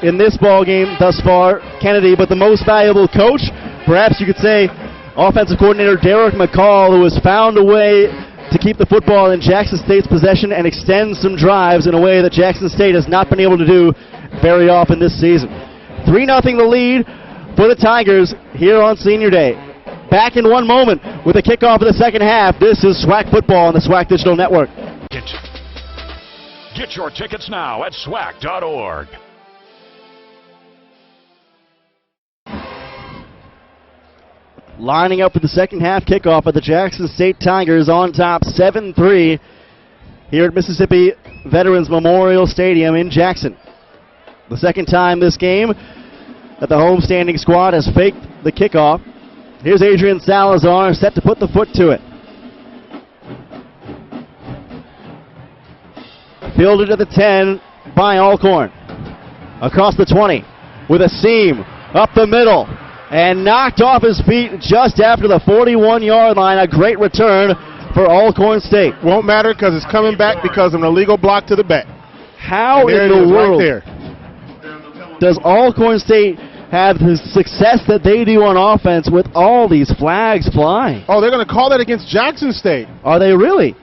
in this ball game thus far, Kennedy, but the most valuable coach, perhaps you could say offensive coordinator Derek McCall, who has found a way to keep the football in Jackson State's possession and extend some drives in a way that Jackson State has not been able to do very often this season. 3-0 the lead for the Tigers here on Senior Day. Back in one moment with a kickoff of the second half. This is SWAC football on the SWAC Digital Network. Get your tickets now at SWAC.org. Lining up for the second half kickoff of the Jackson State Tigers on top 7-3 here at Mississippi Veterans Memorial Stadium in Jackson. The second time this game that the homestanding squad has faked the kickoff. Here's Adrian Salazar set to put the foot to it. Fielded at the 10 by Alcorn. Across the 20 with a seam up the middle and knocked off his feet just after the 41-yard line. A great return for Alcorn State. Won't matter because it's coming back because of an illegal block to the back. How in the world does Alcorn State have the success that they do on offense with all these flags flying. Oh, they're going to call that against Jackson State. Are they really?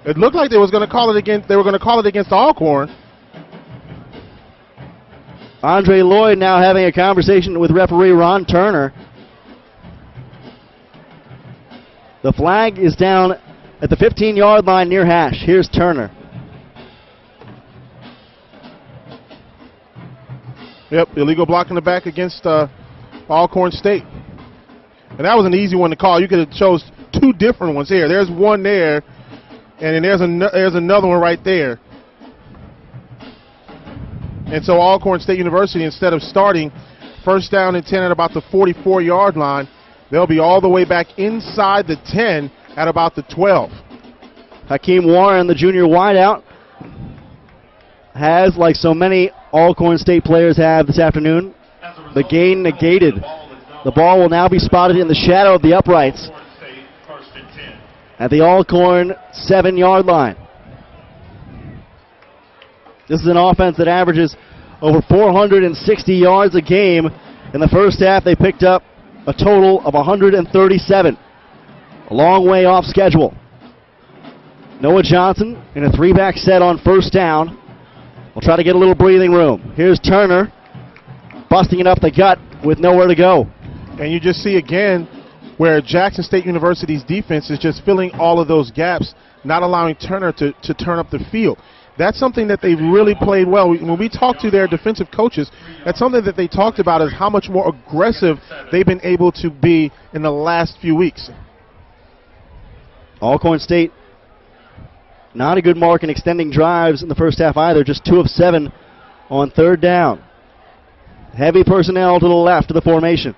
It looked like they were going to call it against Alcorn. Andre Lloyd now having a conversation with referee Ron Turner. The flag is down at the 15-yard line near hash. Here's Turner. Yep, illegal block in the back against Alcorn State. And that was an easy one to call. You could have chose two different ones here. There's one there, and then there's another one right there. And so Alcorn State University, instead of starting first down and 10 at about the 44-yard line, they'll be all the way back inside the 10 at about the 12. Hakeem Warren, the junior wideout, has, like so many Alcorn State players have this afternoon, the gain negated. The ball will now be spotted in the shadow of the uprights at the Alcorn 7-yard line. This is an offense that averages over 460 yards a game. In the first half, they picked up a total of 137. A long way off schedule. Noah Johnson in a 3-back set on first down. We'll try to get a little breathing room. Here's Turner busting it up the gut with nowhere to go. And you just see again where Jackson State University's defense is just filling all of those gaps, not allowing Turner to turn up the field. That's something that they've really played well. When we talked to their defensive coaches, that's something that they talked about is how much more aggressive they've been able to be in the last few weeks. Alcorn State, not a good mark in extending drives in the first half either, just 2 of 7 on third down. Heavy personnel to the left of the formation.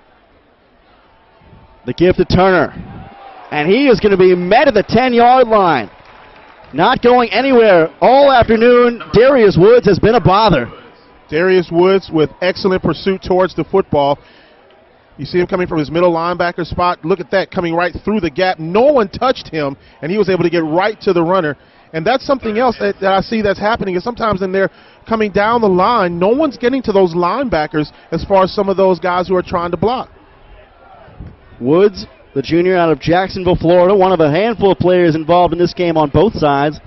The give to Turner, and he is going to be met at the 10-yard line. Not going anywhere all afternoon. Darius Woods has been a bother. Darius Woods with excellent pursuit towards the football. You see him coming from his middle linebacker spot. Look at that, coming right through the gap. No one touched him, and he was able to get right to the runner. And that's something else that I see that's happening is sometimes when they're coming down the line, no one's getting to those linebackers as far as some of those guys who are trying to block. Woods, the junior out of Jacksonville, Florida, one of a handful of players involved in this game on both sides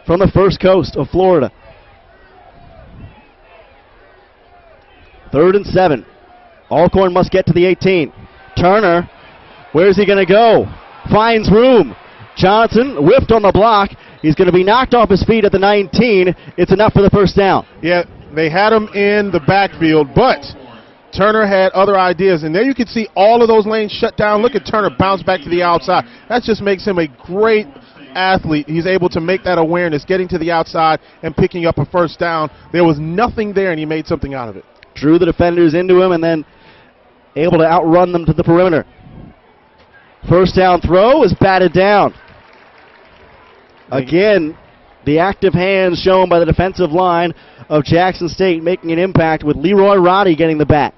from the First Coast of Florida. 3rd and 7. Alcorn must get to the 18. Turner, where's he going to go? Finds room. Johnson whipped on the block. He's going to be knocked off his feet at the 19. It's enough for the first down. Yeah, they had him in the backfield, but Turner had other ideas, and there you can see all of those lanes shut down. Look at Turner bounce back to the outside. That just makes him a great athlete. He's able to make that awareness, getting to the outside and picking up a first down. There was nothing there, and he made something out of it. Drew the defenders into him and then able to outrun them to the perimeter. First down throw is batted down. Again, the active hands shown by the defensive line of Jackson State making an impact with Leroy Roddy getting the bat.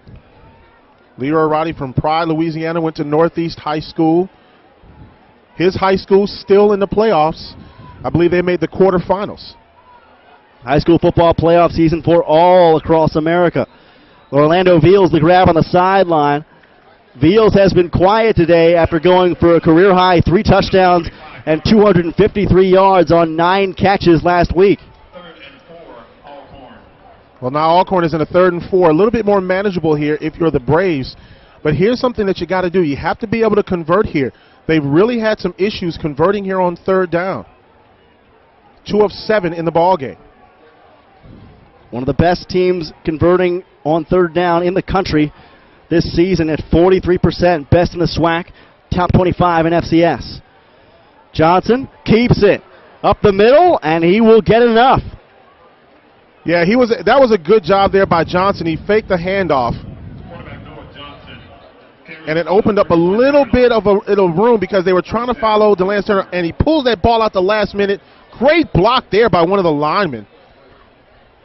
Leroy Roddy from Pride, Louisiana, went to Northeast High School. His high school still in the playoffs. I believe they made the quarterfinals. High school football playoff season for all across America. Orlando Veals the grab on the sideline. Veals has been quiet today after going for a career-high 3 touchdowns and 253 yards on 9 catches last week. 3rd and 4, Alcorn. Well, now Alcorn is in a 3rd and 4. A little bit more manageable here if you're the Braves. But here's something that you got to do. You have to be able to convert here. They've really had some issues converting here on 3rd down. 2 of 7 in the ballgame. One of the best teams converting on 3rd down in the country this season at 43%, best in the SWAC, top 25 in FCS. Johnson keeps it up the middle, and he will get enough. Yeah, that was a good job there by Johnson. He faked the handoff, and it opened up a little bit of a room because they were trying to follow DeLance Turner, and he pulls that ball out the last minute. Great block there by one of the linemen.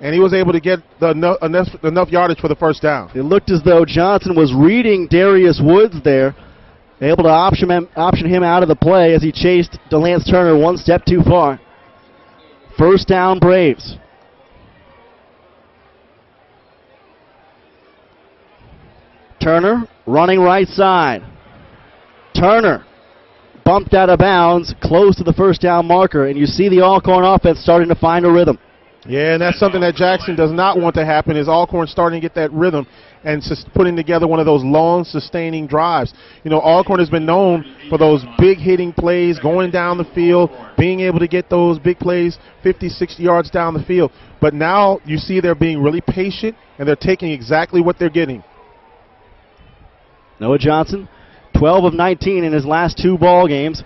And he was able to get enough yardage for the first down. It looked as though Johnson was reading Darius Woods there, able to option him out of the play as he chased DeLance Turner one step too far. First down, Braves. Turner running right side. Turner bumped out of bounds, close to the first down marker, and you see the Alcorn offense starting to find a rhythm. Yeah, and that's something that Jackson does not want to happen, is Alcorn starting to get that rhythm and putting together one of those long, sustaining drives. You know, Alcorn has been known for those big hitting plays, going down the field, being able to get those big plays 50, 60 yards down the field. But now you see they're being really patient, and they're taking exactly what they're getting. Noah Johnson, 12 of 19 in his last 2 ball games.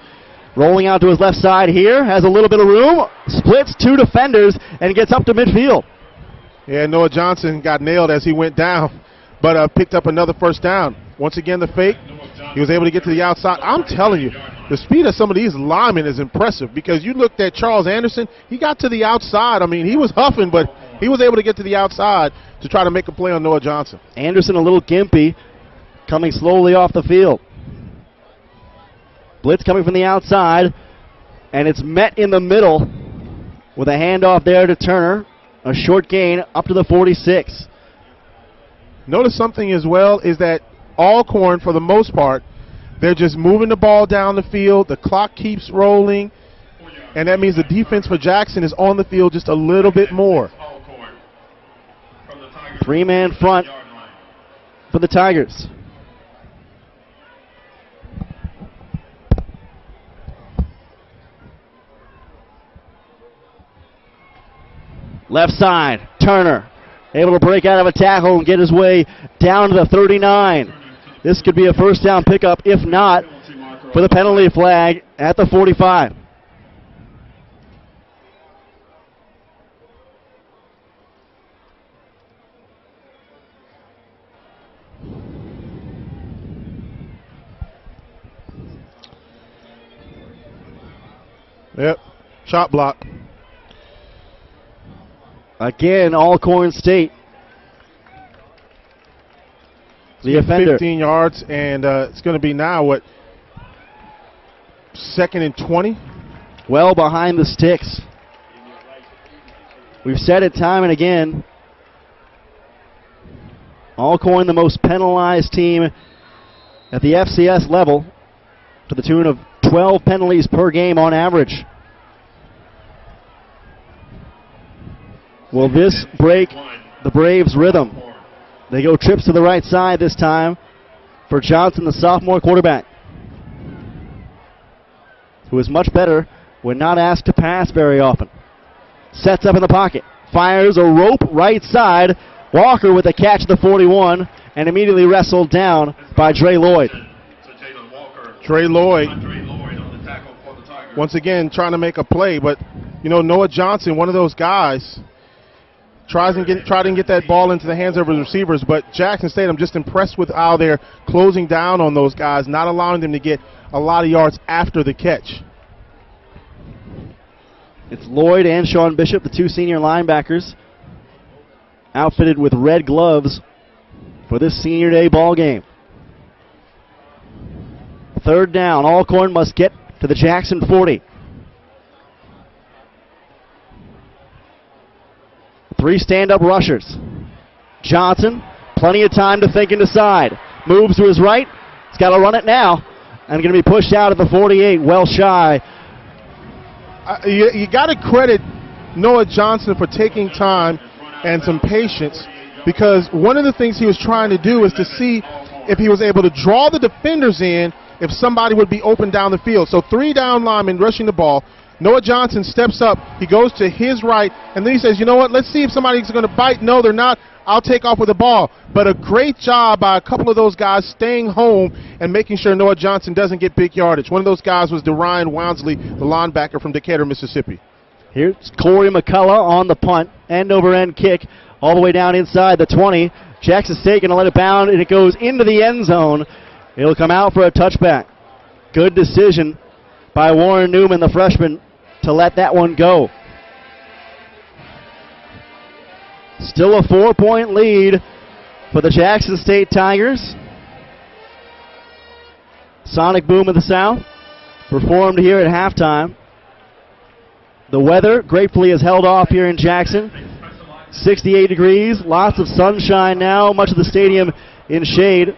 Rolling out to his left side here, has a little bit of room, splits 2 defenders, and gets up to midfield. Yeah, Noah Johnson got nailed as he went down, but picked up another first down. Once again, the fake. He was able to get to the outside. I'm telling you, the speed of some of these linemen is impressive, because you looked at Charles Anderson, he got to the outside. I mean, he was huffing, but he was able to get to the outside to try to make a play on Noah Johnson. Anderson a little gimpy, coming slowly off the field. Blitz coming from the outside, and it's met in the middle with a handoff there to Turner. A short gain up to the 46. Notice something as well is that Alcorn, for the most part, they're just moving the ball down the field. The clock keeps rolling, and that means the defense for Jackson is on the field just a little bit more. 3-man front for the Tigers. Left side, Turner, able to break out of a tackle and get his way down to the 39. This could be a first down pickup, if not for the penalty flag at the 45. Yep, shot block. Again, Alcorn State. The offender. 15 yards, and it's going to be now, what, 2nd and 20? Well behind the sticks. We've said it time and again. Alcorn, the most penalized team at the FCS level, to the tune of 12 penalties per game on average. Will this break the Braves' rhythm? They go trips to the right side this time for Johnson, the sophomore quarterback, who is much better when not asked to pass very often. Sets up in the pocket, fires a rope right side. Walker with a catch at the 41 and immediately wrestled down by Dre Lloyd. Dre Lloyd, once again, trying to make a play, but, you know, Noah Johnson, one of those guys, try to get that ball into the hands of his receivers, but Jackson State, I'm just impressed with how they're closing down on those guys, not allowing them to get a lot of yards after the catch. It's Lloyd and Sean Bishop, the 2 senior linebackers, outfitted with red gloves for this senior day ball game. 3rd down, Alcorn must get to the Jackson 40. 3 stand-up rushers. Johnson, plenty of time to think and decide. Moves to his right. He's got to run it now. And going to be pushed out at the 48, well shy. You got to credit Noah Johnson for taking time and some patience, because one of the things he was trying to do is to see if he was able to draw the defenders in if somebody would be open down the field. So 3 down linemen rushing the ball. Noah Johnson steps up. He goes to his right, and then he says, you know what, let's see if somebody's going to bite. No, they're not. I'll take off with the ball. But a great job by a couple of those guys staying home and making sure Noah Johnson doesn't get big yardage. One of those guys was Darian Wounsley, the linebacker from Decatur, Mississippi. Here's Corey McCullough on the punt. End-over-end kick all the way down inside the 20. Jackson State going to let it bound, and it goes into the end zone. It'll come out for a touchback. Good decision by Warren Newman, the freshman, to let that one go. Still a 4-point lead for the Jackson State Tigers. Sonic Boom of the South performed here at halftime. The weather gratefully is held off here in Jackson. 68 degrees, lots of sunshine now. Much of the stadium in shade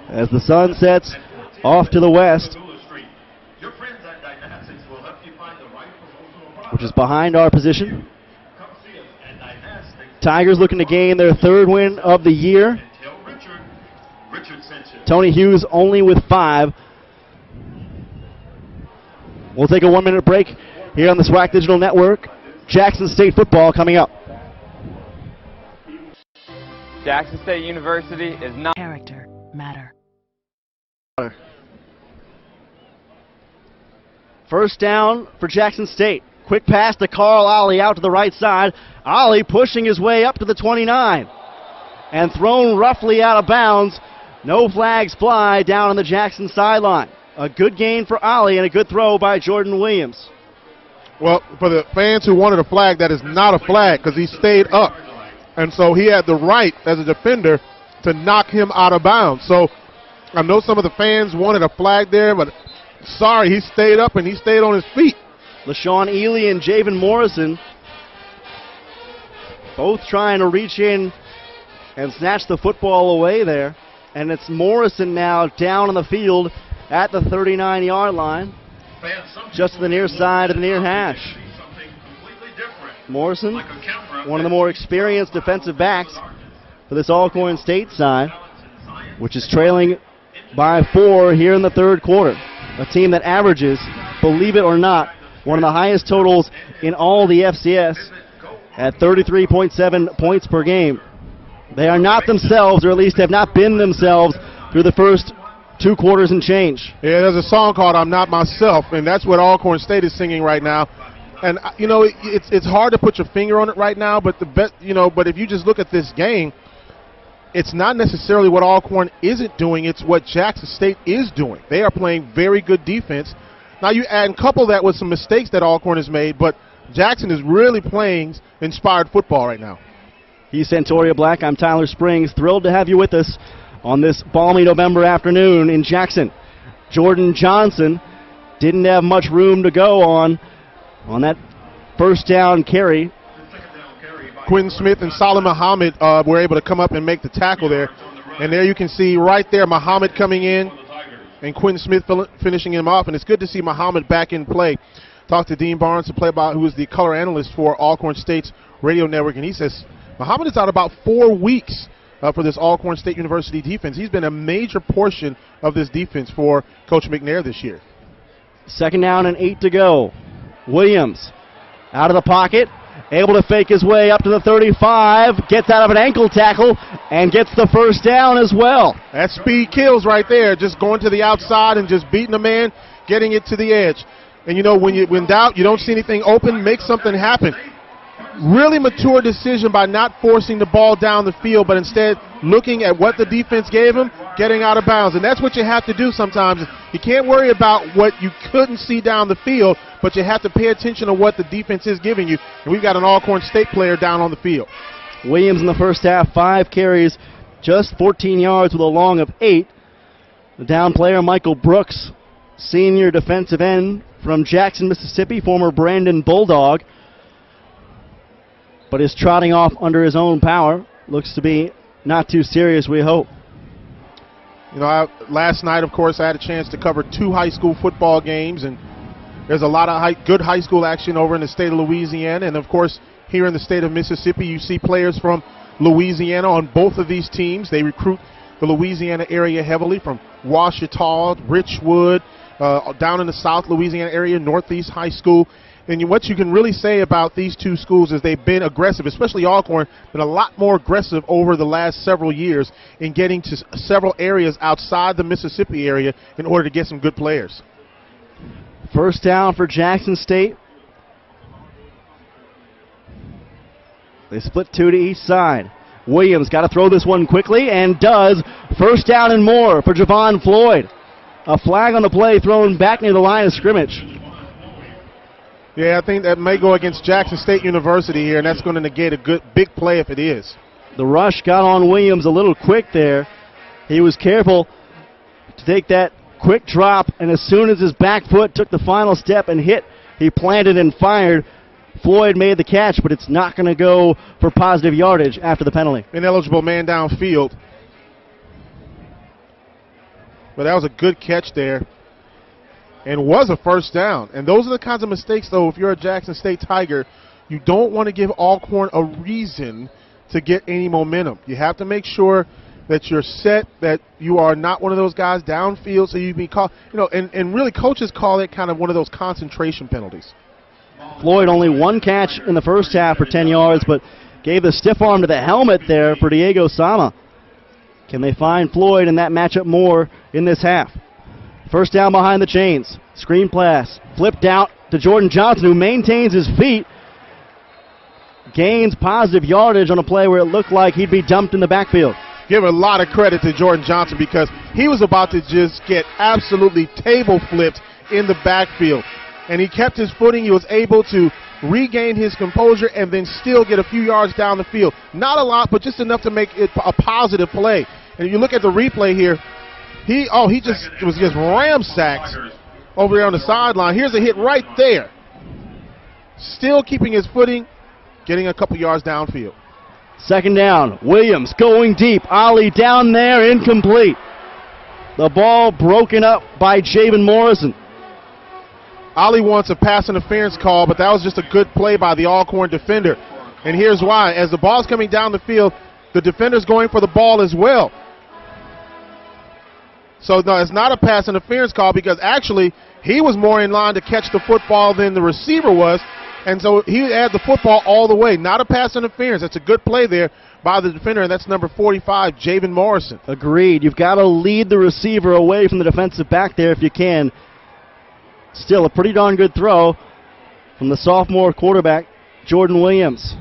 as the sun sets off to the west, which is behind our position. Tigers looking to gain their 3rd win of the year. Tony Hughes only with 5. We'll take a 1-minute break here on the SWAC Digital Network. Jackson State football coming up. Jackson State University is not... Character matter. First down for Jackson State. Quick pass to Carl Ollie out to the right side. Ollie pushing his way up to the 29 and thrown roughly out of bounds. No flags fly down on the Jackson sideline. A good gain for Ollie and a good throw by Jordan Williams. Well, for the fans who wanted a flag, that is not a flag because he stayed up. And so he had the right as a defender to knock him out of bounds. So I know some of the fans wanted a flag there, but sorry, he stayed up and he stayed on his feet. LaShawn Ely and Javen Morrison both trying to reach in and snatch the football away there. And it's Morrison now down on the field at the 39-yard line, just to the near side of the near hash. Morrison, one of the more experienced defensive backs for this Alcorn State side, which is trailing by 4 here in the 3rd quarter. A team that averages, believe it or not, one of the highest totals in all the FCS at 33.7 points per game. They are not themselves, or at least have not been themselves, through the first 2 quarters and change. Yeah, there's a song called I'm Not Myself, and that's what Alcorn State is singing right now. And, you know, it's hard to put your finger on it right now, but but if you just look at this game, it's not necessarily what Alcorn isn't doing, it's what Jackson State is doing. They are playing very good defense. Now you add and couple that with some mistakes that Alcorn has made, but Jackson is really playing inspired football right now. He's Santoria Black. I'm Tyler Springs. Thrilled to have you with us on this balmy November afternoon in Jackson. Jordan Johnson didn't have much room to go on that first down carry. Quinn Smith and Salah Muhammad were able to come up and make the tackle there. And there you can see right there Muhammad coming in and Quinn Smith finishing him off. And it's good to see Muhammad back in play. Talked to Dean Barnes, who is the color analyst for Alcorn State's radio network, and he says Muhammad is out about 4 weeks for this Alcorn State University defense. He's been a major portion of this defense for Coach McNair this year. 2nd down and 8 to go. Williams out of the pocket, able to fake his way up to the 35, gets out of an ankle tackle, and gets the first down as well. That speed kills right there, just going to the outside and just beating a man, getting it to the edge. And, you know, when in doubt, you don't see anything open, make something happen. Really mature decision by not forcing the ball down the field, but instead looking at what the defense gave him, getting out of bounds. And that's what you have to do sometimes. You can't worry about what you couldn't see down the field, but you have to pay attention to what the defense is giving you. And we've got an Alcorn State player down on the field. Williams in the first half, 5 carries, just 14 yards with a long of 8. The down player, Michael Brooks, senior defensive end from Jackson, Mississippi, former Brandon Bulldog, but is trotting off under his own power. Looks to be not too serious, we hope. You know, last night, of course, I had a chance to cover 2 high school football games, and there's a lot of good high school action over in the state of Louisiana, and of course, here in the state of Mississippi, you see players from Louisiana on both of these teams. They recruit the Louisiana area heavily from Ouachita, Richwood, down in the South Louisiana area, Northeast High School. And what you can really say about these 2 schools is they've been aggressive, especially Alcorn, been a lot more aggressive over the last several years in getting to several areas outside the Mississippi area in order to get some good players. First down for Jackson State. They split 2 to each side. Williams got to throw this one quickly and does. First down and more for Javon Floyd. A flag on the play thrown back near the line of scrimmage. Yeah, I think that may go against Jackson State University here, and that's going to negate a good big play if it is. The rush got on Williams a little quick there. He was careful to take that quick drop, and as soon as his back foot took the final step and hit, he planted and fired. Floyd made the catch, but it's not going to go for positive yardage after the penalty. Ineligible man downfield. But that was a good catch there and was a first down. And those are the kinds of mistakes, though, if you're a Jackson State Tiger, you don't want to give Alcorn a reason to get any momentum. You have to make sure that you're set, that you are not one of those guys downfield so you can be called, and really coaches call it kind of one of those concentration penalties. Floyd only one catch in the first half for 10 yards, but gave the stiff arm to the helmet there for Diego Sama. Can they find Floyd in that matchup more in this half? First down behind the chains. Screen pass flipped out to Jordan Johnson, who maintains his feet. Gains positive yardage on a play where it looked like he'd be dumped in the backfield. Give a lot of credit to Jordan Johnson because he was about to just get absolutely table flipped in the backfield. And he kept his footing. He was able to regain his composure and then still get a few yards down the field. Not a lot, but just enough to make it a positive play. And you look at the replay here, he was just ramsacked over there on the sideline. Here's a hit right there. Still keeping his footing, getting a couple yards downfield. Second down, Williams going deep. Ollie down there, incomplete. The ball broken up by Javen Morrison. Ollie wants a pass interference call, but that was just a good play by the Alcorn defender. And here's why. As the ball's coming down the field, the defender's going for the ball as well. So, no, it's not a pass interference call because actually he was more in line to catch the football than the receiver was. And so he had the football all the way. Not a pass interference. That's a good play there by the defender, and that's number 45, Javen Morrison. Agreed. You've got to lead the receiver away from the defensive back there if you can. Still a pretty darn good throw from the sophomore quarterback, Jordan Williams.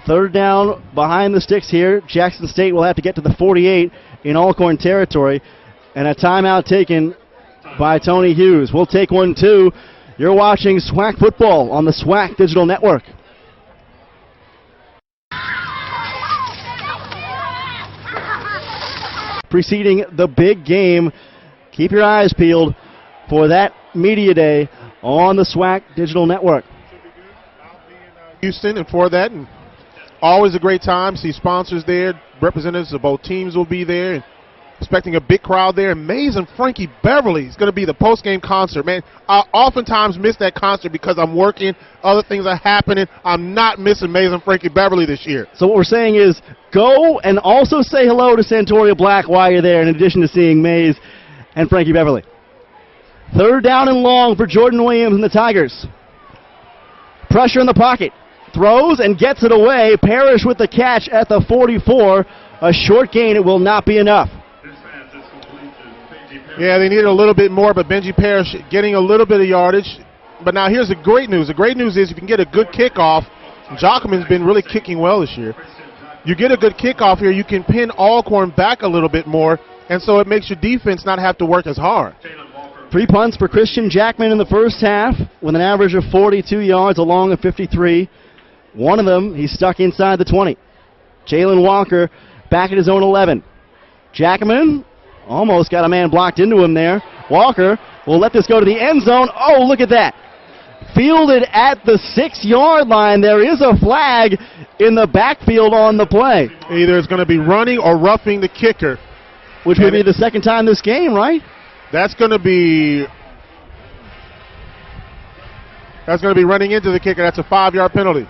Third down behind the sticks here. Jackson State will have to get to the 48 in Alcorn territory. And a timeout taken by Tony Hughes. We'll take one, too. You're watching SWAC football on the SWAC Digital Network. Preceding the big game, keep your eyes peeled for that media day on the SWAC Digital Network. Houston, and for that, and always a great time. See sponsors there, representatives of both teams will be there. And expecting a big crowd there. Mays and Frankie Beverly is going to be the post-game concert. Man, I oftentimes miss that concert because I'm working, other things are happening. I'm not missing Mays and Frankie Beverly this year. So what we're saying is go and also say hello to Santoria Black while you're there, in addition to seeing Mays and Frankie Beverly. Third down and long for Jordan Williams and the Tigers. Pressure in the pocket. Throws and gets it away. Parrish with the catch at the 44. A short gain. It will not be enough. Yeah, they needed a little bit more, but Benji Parrish getting a little bit of yardage. But now here's the great news. The great news is if you can get a good kickoff, Jockman's been really kicking well this year. You get a good kickoff here, you can pin Alcorn back a little bit more, and so it makes your defense not have to work as hard. 3 punts for Christian Jackman in the first half with an average of 42 yards along of 53. One of them, he's stuck inside the 20. Jalen Walker back at his own 11. Jackman almost got a man blocked into him there. Walker will let this go to the end zone. Oh, look at that. Fielded at the 6-yard line. There is a flag in the backfield on the play. Either it's going to be running or roughing the kicker. Which would be the second time this game, right? That's going to be running into the kicker. That's a 5-yard penalty.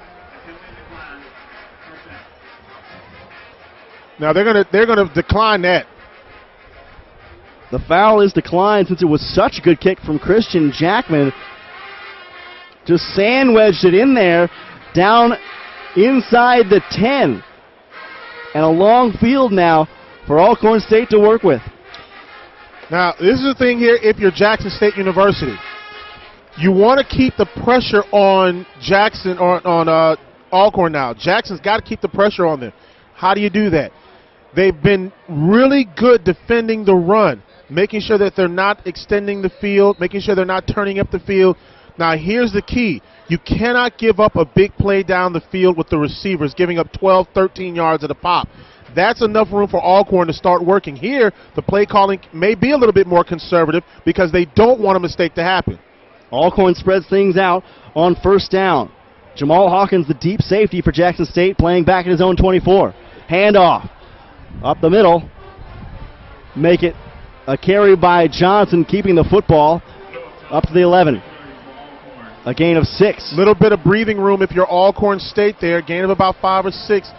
Now they're going to decline that. The foul is declined since it was such a good kick from Christian Jackman. Just sandwiched it in there, down inside the 10. And a long field now for Alcorn State to work with. Now, this is the thing here, if you're Jackson State University. You want to keep the pressure on Jackson, or on Alcorn now. Jackson's got to keep the pressure on them. How do you do that? They've been really good defending the run, making sure that they're not extending the field, making sure they're not turning up the field. Now, here's the key. You cannot give up a big play down the field with the receivers, giving up 12, 13 yards at a pop. That's enough room for Alcorn to start working. Here, the play calling may be a little bit more conservative because they don't want a mistake to happen. Alcorn spreads things out on first down. Jamal Hawkins, the deep safety for Jackson State, playing back at his own 24. Handoff. Up the middle. Make it A carry by Johnson, keeping the football up to the 11. A gain of 6. Little bit of breathing room if you're Alcorn State there. Gain of about 5 or 6.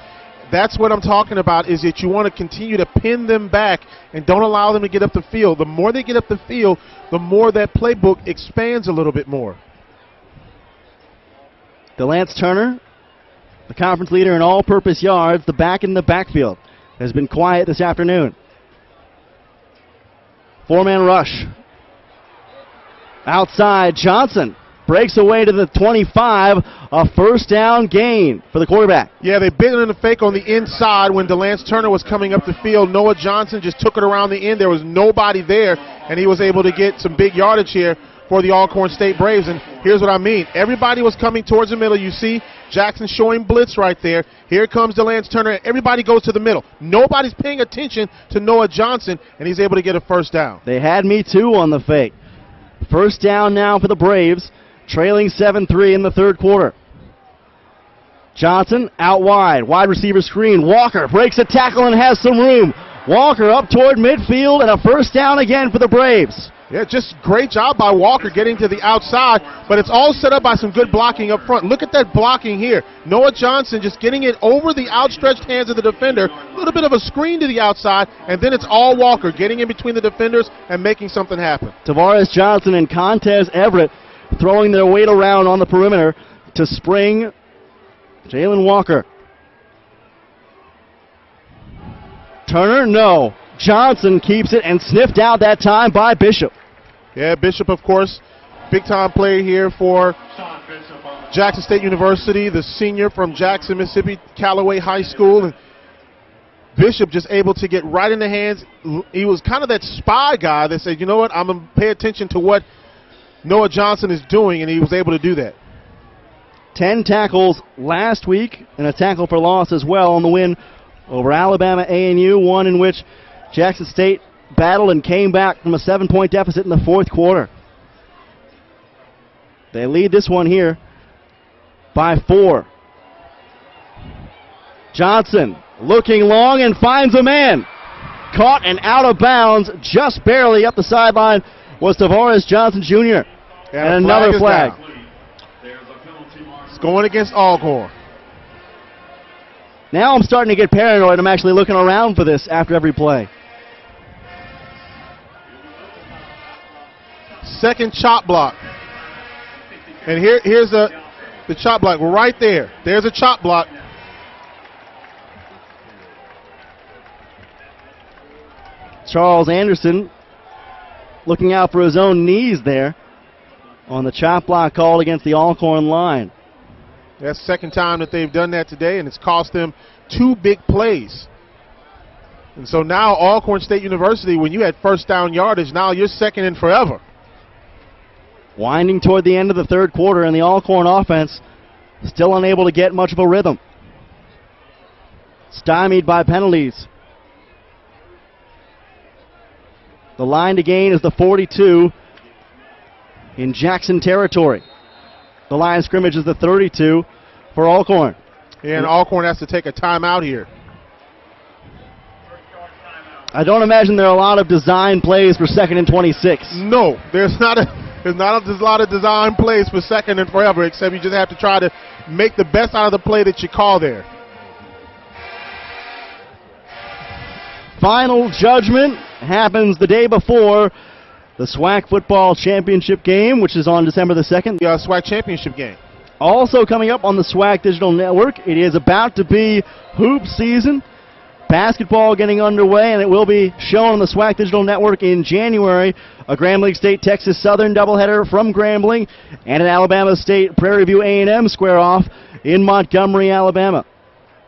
That's what I'm talking about, is that you want to continue to pin them back and don't allow them to get up the field. The more they get up the field, the more that playbook expands a little bit more. Delance Turner, the conference leader in all-purpose yards, the back in the backfield, has been quiet this afternoon. 4-man rush. Outside, Johnson breaks away to the 25, a first down gain for the quarterback. Yeah, they bit in the fake on the inside when Delance Turner was coming up the field. Noah Johnson just took it around the end. There was nobody there, and he was able to get some big yardage here for the Alcorn State Braves. And here's what I mean. Everybody was coming towards the middle. You see Jackson showing blitz right there. Here comes Delance Turner. Everybody goes to the middle. Nobody's paying attention to Noah Johnson, and he's able to get a first down. They had me too on the fake. First down now for the Braves, trailing 7-3 in the third quarter. Johnson out wide, wide receiver screen. Walker breaks a tackle and has some room. Walker up toward midfield, and a first down again for the Braves. Yeah, just great job by Walker getting to the outside, but it's all set up by some good blocking up front. Look at that blocking here. Noah Johnson just getting it over the outstretched hands of the defender, a little bit of a screen to the outside, and then it's all Walker getting in between the defenders and making something happen. Tavares Johnson and Contez Everett throwing their weight around on the perimeter to spring Jalen Walker. Turner, no. Johnson keeps it and sniffed out that time by Bishop. Yeah, Bishop, of course, big-time player here for Jackson State University, the senior from Jackson, Mississippi, Callaway High School. And Bishop just able to get right in the hands. He was kind of that spy guy that said, you know what, I'm going to pay attention to what Noah Johnson is doing, and he was able to do that. 10 tackles last week and a tackle for loss as well on the win over Alabama A&U, one in which Jackson State battled and came back from a 7-point deficit in the fourth quarter. They lead this one here by 4. Johnson looking long and finds a man. Caught and out of bounds, just barely up the sideline, was Tavares Johnson Jr. And another flag. It's going against Alcorn. Now I'm starting to get paranoid. I'm actually looking around for this after every play. Second chop block. And here's the chop block right there. There's a chop block. Charles Anderson looking out for his own knees there on the chop block called against the Alcorn line. That's the second time that they've done that today, and it's cost them 2 big plays. And so now Alcorn State University, when you had first down yardage, now you're second in forever. Winding toward the end of the third quarter, and the Alcorn offense still unable to get much of a rhythm. Stymied by penalties. The line to gain is the 42 in Jackson territory. The line of scrimmage is the 32 for Alcorn. And Alcorn has to take a timeout here. I don't imagine there are a lot of design plays for 2nd and 26. No, there's not a lot of design plays for 2nd and forever, except you just have to try to make the best out of the play that you call there. Final judgment happens the day before the SWAC football championship game, which is on December the 2nd. The SWAC championship game. Also coming up on the SWAC Digital Network, it is about to be hoop season. Basketball getting underway, and it will be shown on the SWAC Digital Network in January. A Grambling State-Texas Southern doubleheader from Grambling, and an Alabama State Prairie View A&M square-off in Montgomery, Alabama.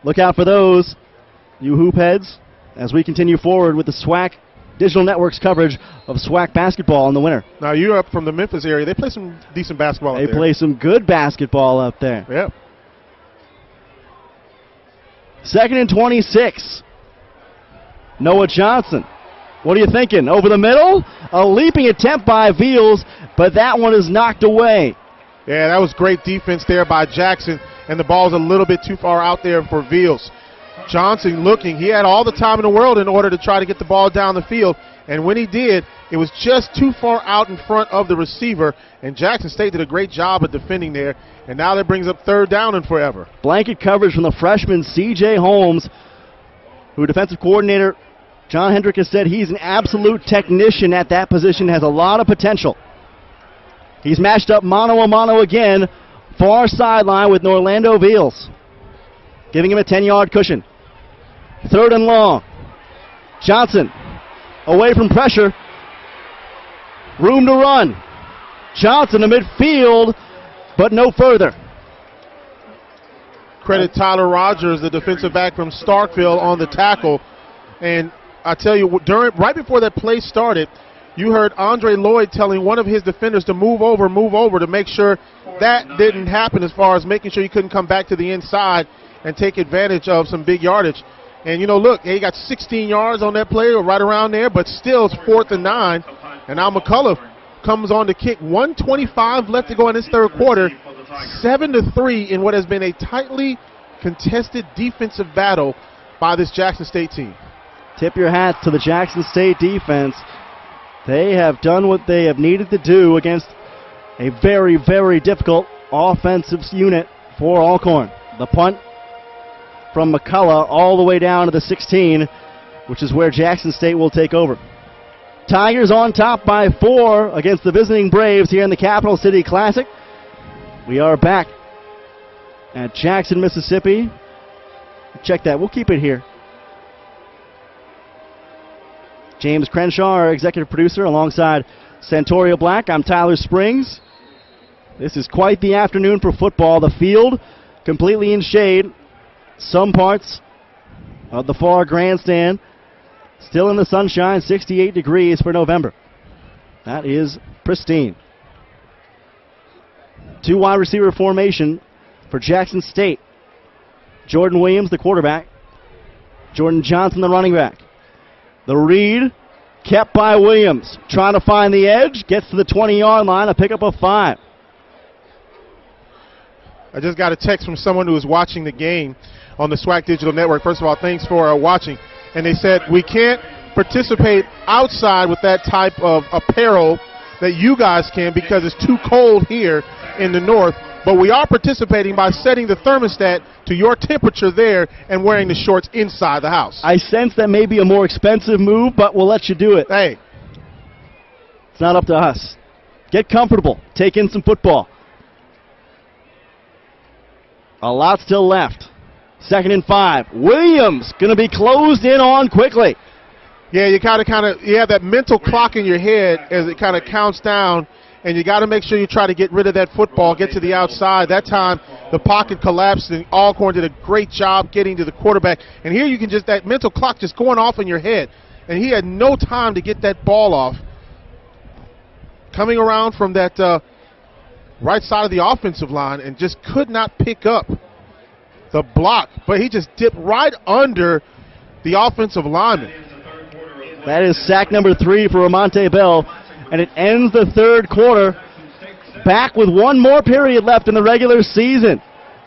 Look out for those, you hoop heads, as we continue forward with the SWAC Digital Network's coverage of SWAC basketball in the winter. Now, you're up from the Memphis area. They play some decent basketball out there. They play some good basketball up there. Yep. 2nd and 26. Noah Johnson. What are you thinking? Over the middle? A leaping attempt by Veals, but that one is knocked away. Yeah, that was great defense there by Jackson, and the ball's a little bit too far out there for Veals. Johnson looking. He had all the time in the world in order to try to get the ball down the field. And when he did, it was just too far out in front of the receiver, and Jackson State did a great job of defending there, and now that brings up 3rd down and forever. Blanket coverage from the freshman C.J. Holmes, who defensive coordinator John Hendrick has said he's an absolute technician at that position, has a lot of potential. He's matched up mano-a-mano again, far sideline with Norlando Veals, giving him a 10-yard cushion. 3rd and long. Johnson away from pressure. Room to run. Johnson to midfield, but no further. Credit Tyler Rogers, the defensive back from Starkville, on the tackle. And I tell you, right before that play started, you heard Andre Lloyd telling one of his defenders to move over to make sure that didn't happen, as far as making sure he couldn't come back to the inside and take advantage of some big yardage. And, you know, look, he got 16 yards on that play, or right around there, but still it's 4th and 9. And now McCullough comes on to kick. 1:25 left to go in this 3rd quarter. 7-3 in what has been a tightly contested defensive battle by this Jackson State team. Tip your hat to the Jackson State defense. They have done what they have needed to do against a very, very difficult offensive unit for Alcorn. The punt from McCullough all the way down to the 16, which is where Jackson State will take over. Tigers on top by 4 against the visiting Braves here in the Capital City Classic. We are back at Jackson, Mississippi. Check that. We'll keep it here. James Crenshaw, our executive producer, alongside Santoria Black. I'm Tyler Springs. This is quite the afternoon for football. The field completely in shade. Some parts of the far grandstand still in the sunshine, 68 degrees for November. That is pristine. 2 wide receiver formation for Jackson State. Jordan Williams, the quarterback. Jordan Johnson, the running back. The read kept by Williams. Trying to find the edge. Gets to the 20-yard line. A pickup of 5. I just got a text from someone who was watching the game on the SWAC Digital Network. First of all, thanks for watching. And they said, we can't participate outside with that type of apparel that you guys can because it's too cold here in the north. But we are participating by setting the thermostat to your temperature there and wearing the shorts inside the house. I sense that may be a more expensive move, but we'll let you do it. Hey. It's not up to us. Get comfortable. Take in some football. A lot still left. 2nd and 5. Williams going to be closed in on quickly. Yeah, you you have that mental clock in your head as it kind of counts down, and you got to make sure you try to get rid of that football, get to the outside. That time the pocket collapsed, and Alcorn did a great job getting to the quarterback. And here you can just, that mental clock just going off in your head, and he had no time to get that ball off. Coming around from that right side of the offensive line and just could not pick up the block, but he just dipped right under the offensive lineman. That is sack number 3 for Ramonte Bell, and it ends the 3rd quarter. Back with 1 more period left in the regular season.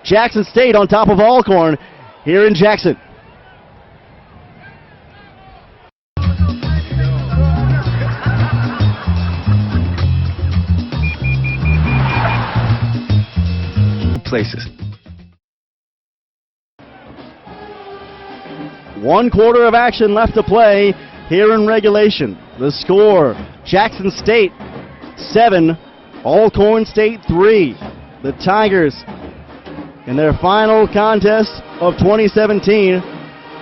Jackson State on top of Alcorn here in Jackson. Places. 1 quarter of action left to play here in regulation. The score, Jackson State 7, Alcorn State 3. The Tigers, in their final contest of 2017,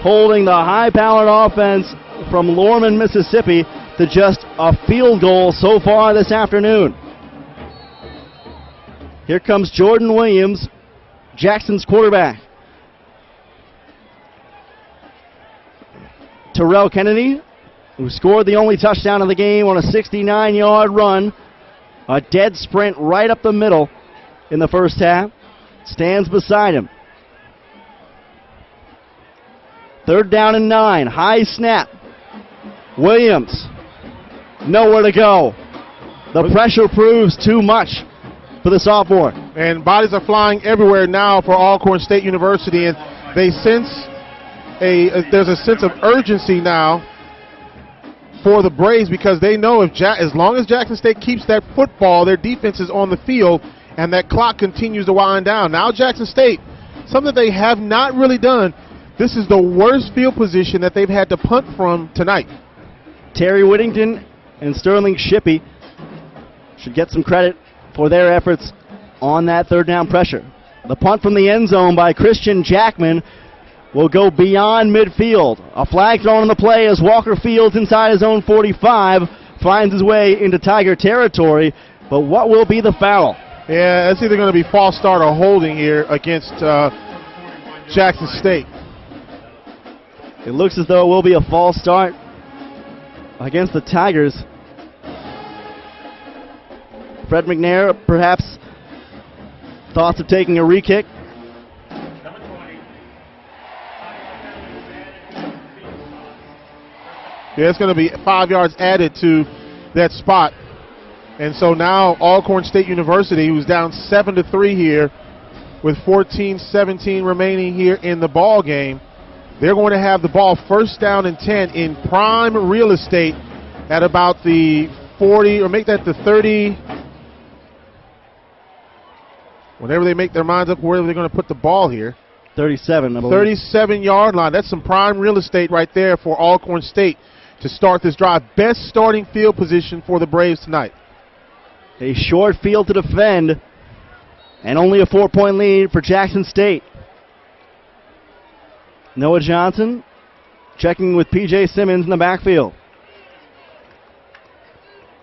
holding the high-powered offense from Lorman, Mississippi, to just a field goal so far this afternoon. Here comes Jordan Williams, Jackson's quarterback. Terrell Kennedy, who scored the only touchdown of the game on a 69-yard run, a dead sprint right up the middle in the first half, stands beside him. 3rd down and 9, high snap. Williams, nowhere to go. The pressure proves too much for the sophomore. And bodies are flying everywhere now for Alcorn State University, and they sense there's a sense of urgency now for the Braves because they know as long as Jackson State keeps that football, their defense is on the field, and that clock continues to wind down. Now Jackson State, something they have not really done, this is the worst field position that they've had to punt from tonight. Terry Whittington and Sterling Shippey should get some credit for their efforts on that third down pressure. The punt from the end zone by Christian Jackman will go beyond midfield. A flag thrown on the play as Walker Fields inside his own 45 finds his way into Tiger territory, but what will be the foul? Yeah, it's either going to be false start or holding here against Jackson State. It looks as though it will be a false start against the Tigers. Fred McNair, perhaps thoughts of taking a re-kick. Yeah, it's going to be 5 yards added to that spot. And so now Alcorn State University, who's down 7-3 here with 14-17 remaining here in the ball game, they're going to have the ball first down and 10 in prime real estate at about the 40, or make that the 30. Whenever they make their minds up where they're going to put the ball here. 37, I believe. 37-yard line. That's some prime real estate right there for Alcorn State to start this drive. Best starting field position for the Braves tonight. A short field to defend, and only a 4-point lead for Jackson State. Noah Johnson checking with P.J. Simmons in the backfield.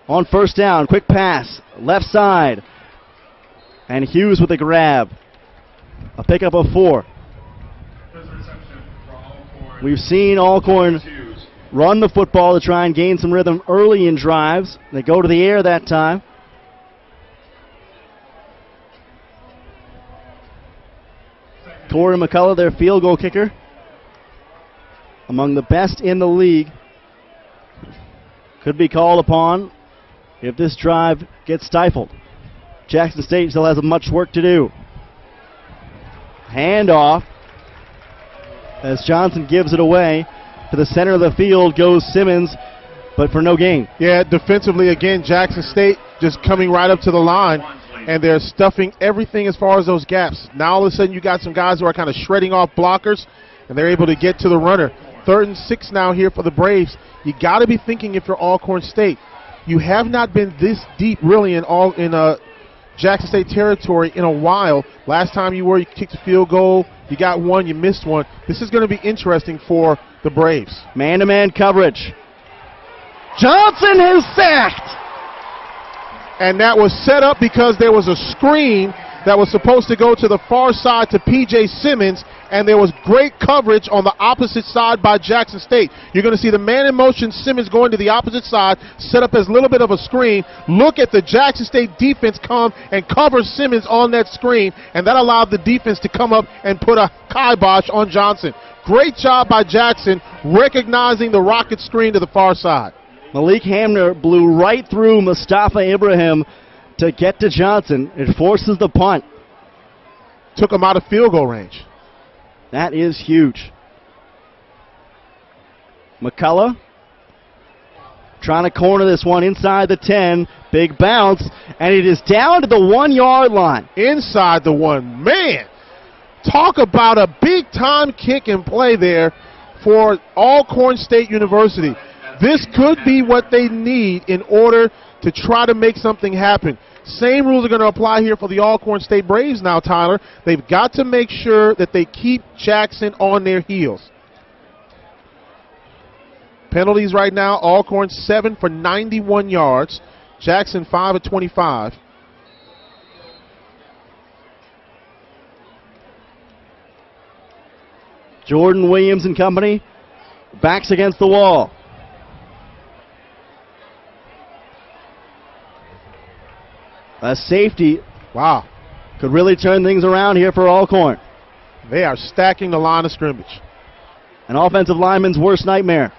On first down, quick pass, left side. And Hughes with a grab. A pickup of 4. We've seen Alcorn run the football to try and gain some rhythm early in drives. They go to the air that time. Corey McCullough, their field goal kicker, among the best in the league, could be called upon if this drive gets stifled. Jackson State still has much work to do. Handoff as Johnson gives it away. To the center of the field goes Simmons, but for no gain. Yeah, defensively again, Jackson State just coming right up to the line, and they're stuffing everything as far as those gaps. Now all of a sudden you got some guys who are kind of shredding off blockers, and they're able to get to the runner. 3rd and 6 now here for the Braves. You got to be thinking, if you're Alcorn State, you have not been this deep really in Jackson State territory in a while. Last time you kicked a field goal, you got one, you missed one. This is going to be interesting for the Braves. Man-to-man coverage. Johnson is sacked. And that was set up because there was a screen that was supposed to go to the far side to P.J. Simmons, and there was great coverage on the opposite side by Jackson State. You're going to see the man in motion, Simmons going to the opposite side, set up as a little bit of a screen. Look at the Jackson State defense come and cover Simmons on that screen, and that allowed the defense to come up and put a kibosh on Johnson. Great job by Jackson recognizing the rocket screen to the far side. Malik Hamner blew right through Mustafa Ibrahim to get to Johnson. It forces the punt. Took him out of field goal range. That is huge. McCullough trying to corner this one inside the 10. Big bounce, and it is down to the 1-yard line. Inside the 1. Man, talk about a big-time kick and play there for Alcorn State University. This could be what they need in order to try to make something happen. Same rules are going to apply here for the Alcorn State Braves now, Tyler. They've got to make sure that they keep Jackson on their heels. Penalties right now, Alcorn 7 for 91 yards. Jackson 5 of 25. Jordan Williams and company, backs against the wall. A safety, wow, could really turn things around here for Alcorn. They are stacking the line of scrimmage. An offensive lineman's worst nightmare.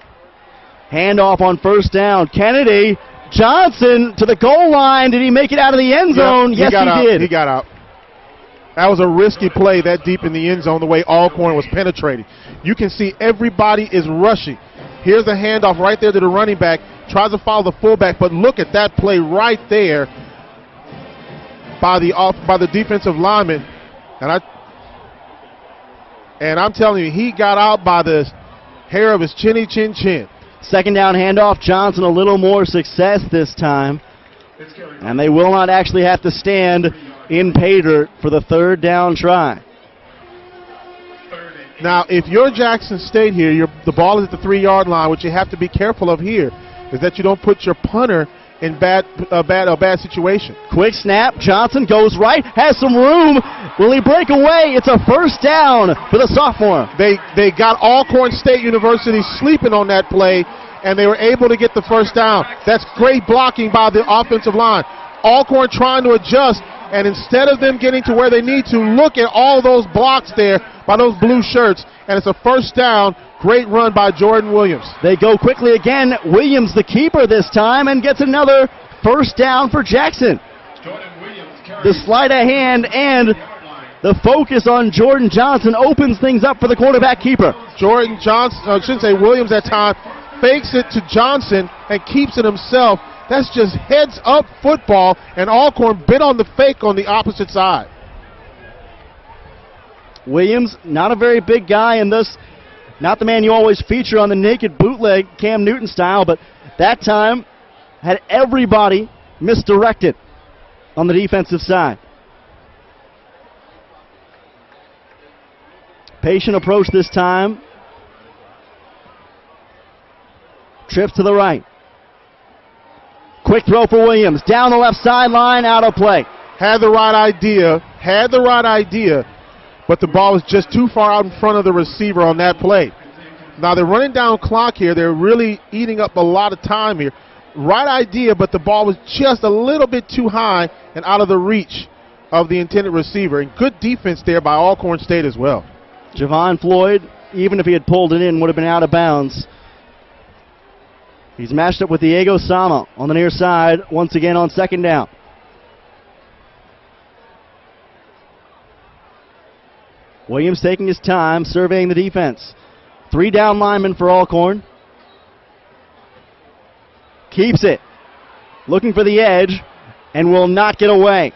Handoff on first down. Kennedy, Johnson to the goal line. Did he make it out of the end zone? Yep, yes, he did. He got out. That was a risky play that deep in the end zone, the way Alcorn was penetrating. You can see everybody is rushing. Here's the handoff right there to the running back. Tries to follow the fullback, but look at that play right there by the defensive lineman. And I'm telling you, he got out by the hair of his chinny chin chin. Second down handoff. Johnson a little more success this time. And they will not actually have to stand in pay dirt for the third down try. Now, if you're Jackson State here, the ball is at the 3-yard line. What you have to be careful of here is that you don't put your punter in a bad situation. Quick snap. Johnson goes right, has some room. Will he break away? It's a first down for the sophomore. They got Alcorn State University sleeping on that play, and they were able to get the first down. That's great blocking by the offensive line. Alcorn trying to adjust, and instead of them getting to where they need to, look at all those blocks there by those blue shirts, and it's a first down. Great run by Jordan Williams. They go quickly again. Williams, the keeper this time, and gets another first down for Jackson. The sleight of hand and the focus on Jordan Johnson opens things up for the quarterback keeper. Jordan Johnson, I shouldn't say Williams that time, fakes it to Johnson and keeps it himself. That's just heads-up football, and Alcorn bit on the fake on the opposite side. Williams, not a very big guy, and thus not the man you always feature on the naked bootleg Cam Newton style, but that time had everybody misdirected on the defensive side. Patient approach this time. Trips to the right. Quick throw for Williams. Down the left sideline, out of play. Had the right idea, but the ball was just too far out in front of the receiver on that play. Now they're running down clock here. They're really eating up a lot of time here. Right idea, but the ball was just a little bit too high and out of the reach of the intended receiver. And good defense there by Alcorn State as well. Javon Floyd, even if he had pulled it in, would have been out of bounds. He's matched up with Diego Sama on the near side once again on second down. Williams taking his time, surveying the defense. 3 down linemen for Alcorn. Keeps it. Looking for the edge and will not get away.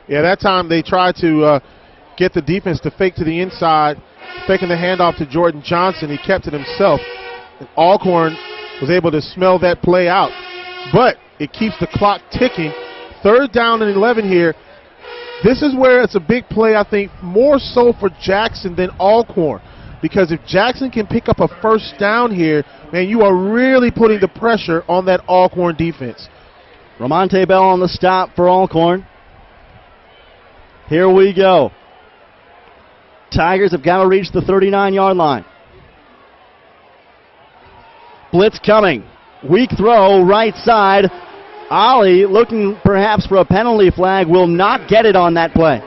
Yeah, that time they tried to get the defense to fake to the inside, faking the handoff to Jordan Johnson. He kept it himself. And Alcorn was able to smell that play out. But it keeps the clock ticking. 3rd down and 11 here. This is where it's a big play, I think, more so for Jackson than Alcorn. Because if Jackson can pick up a first down here, man, you are really putting the pressure on that Alcorn defense. Ramonte Bell on the stop for Alcorn. Here we go. Tigers have got to reach the 39-yard line. Blitz coming. Weak throw, right side. Ollie looking perhaps for a penalty flag, will not get it on that play.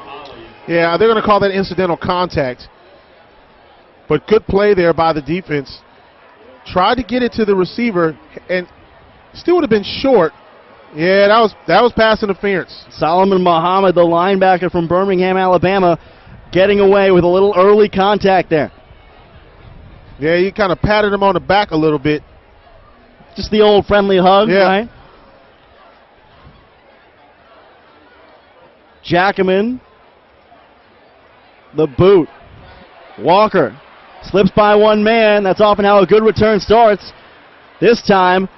Yeah, they're going to call that incidental contact. But good play there by the defense. Tried to get it to the receiver and still would have been short. Yeah, that was pass interference. Solomon Muhammad, the linebacker from Birmingham, Alabama, getting away with a little early contact there. Yeah, he kind of patted him on the back a little bit. Just the old friendly hug, yeah. Right? Jackaman, the boot. Walker slips by one man. That's often how a good return starts. This time,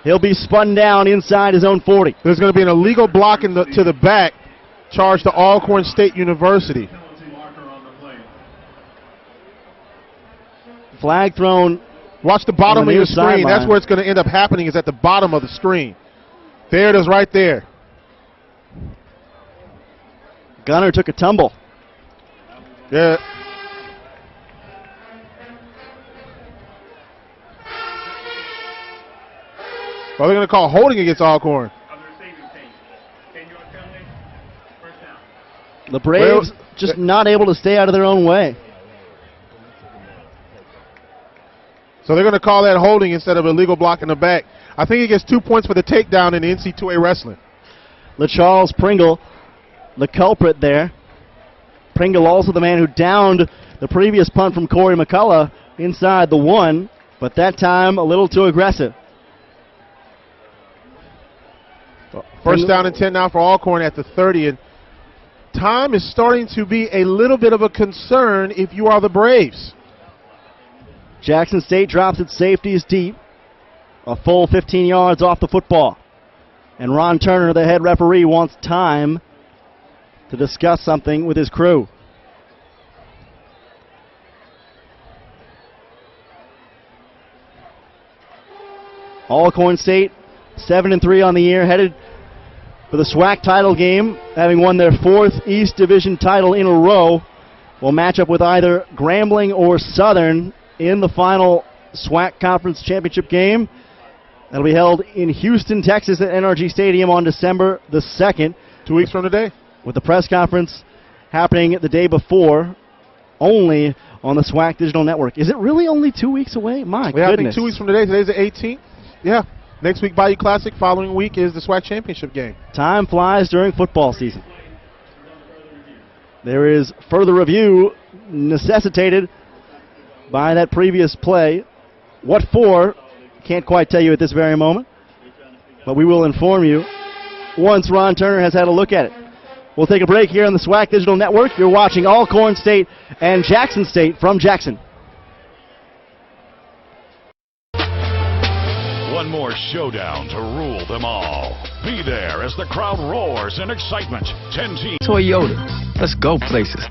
he'll be spun down inside his own 40. There's going to be an illegal block to the back, charged to Alcorn State University. Flag thrown. Watch the bottom of your screen. That's where it's going to end up happening, is at the bottom of the screen. There it is right there. Gunner took a tumble. Yeah. Well, they're going to call holding against Alcorn. The Braves just not able to stay out of their own way. So they're going to call that holding instead of illegal block in the back. I think he gets 2 points for the takedown in the NC2A wrestling. LaCharles Pringle, the culprit there. Pringle also the man who downed the previous punt from Corey McCullough inside the 1, but that time a little too aggressive. First down and 10 now for Alcorn at the 30, and time is starting to be a little bit of a concern if you are the Braves. Jackson State drops its safeties deep, a full 15 yards off the football. And Ron Turner, the head referee, wants time to discuss something with his crew. Alcorn State, 7-3 on the year, headed for the SWAC title game, having won their 4th East Division title in a row. Will match up with either Grambling or Southern in the final SWAC Conference Championship game. That'll be held in Houston, Texas at NRG Stadium on December the 2nd. 2 weeks from today. With the press conference happening the day before, only on the SWAC Digital Network. Is it really only 2 weeks away? My goodness. I think 2 weeks from today. Today's the 18th. Yeah. Next week, Bayou Classic. Following week is the SWAC Championship game. Time flies during football season. There is further review necessitated by that previous play. What for? Can't quite tell you at this very moment, but we will inform you once Ron Turner has had a look at it. We'll take a break here on the SWAC Digital Network. You're watching Alcorn State and Jackson State from Jackson. One more showdown to rule them all. Be there as the crowd roars in excitement. 10 teams. Toyota, let's go places.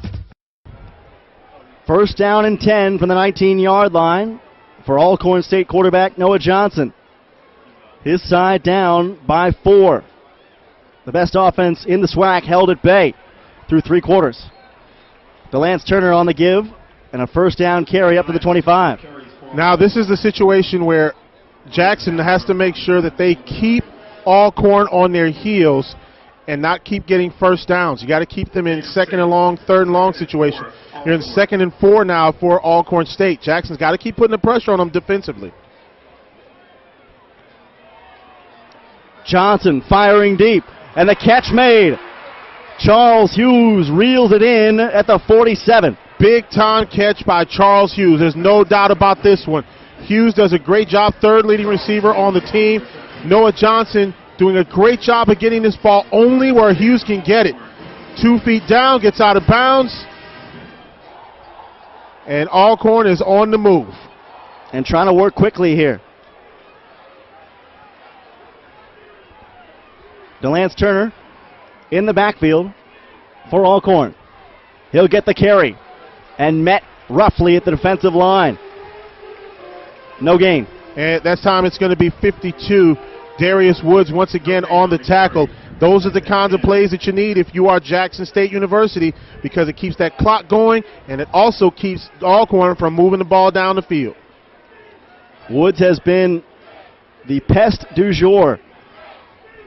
First down and 10 from the 19-yard line for Alcorn State quarterback Noah Johnson. His side down by 4. The best offense in the SWAC held at bay through 3 quarters. DeLance Turner on the give and a first down carry up to the 25. Now this is the situation where Jackson has to make sure that they keep Alcorn on their heels and not keep getting first downs. You got to keep them in 2nd and long, 3rd and long situation. You're in 2nd and 4 now for Alcorn State. Jackson's got to keep putting the pressure on them defensively. Johnson firing deep, and the catch made. Charles Hughes reels it in at the 47. Big time catch by Charles Hughes. There's no doubt about this one. Hughes does a great job, 3rd leading receiver on the team. Noah Johnson doing a great job of getting this ball only where Hughes can get it. 2 feet down, gets out of bounds. And Alcorn is on the move. And trying to work quickly here. DeLance Turner in the backfield for Alcorn. He'll get the carry and met roughly at the defensive line. No gain. And that time it's going to be 52. Darius Woods once again on the tackle. Those are the kinds of plays that you need if you are Jackson State University, because it keeps that clock going and it also keeps Alcorn from moving the ball down the field. Woods has been the pest du jour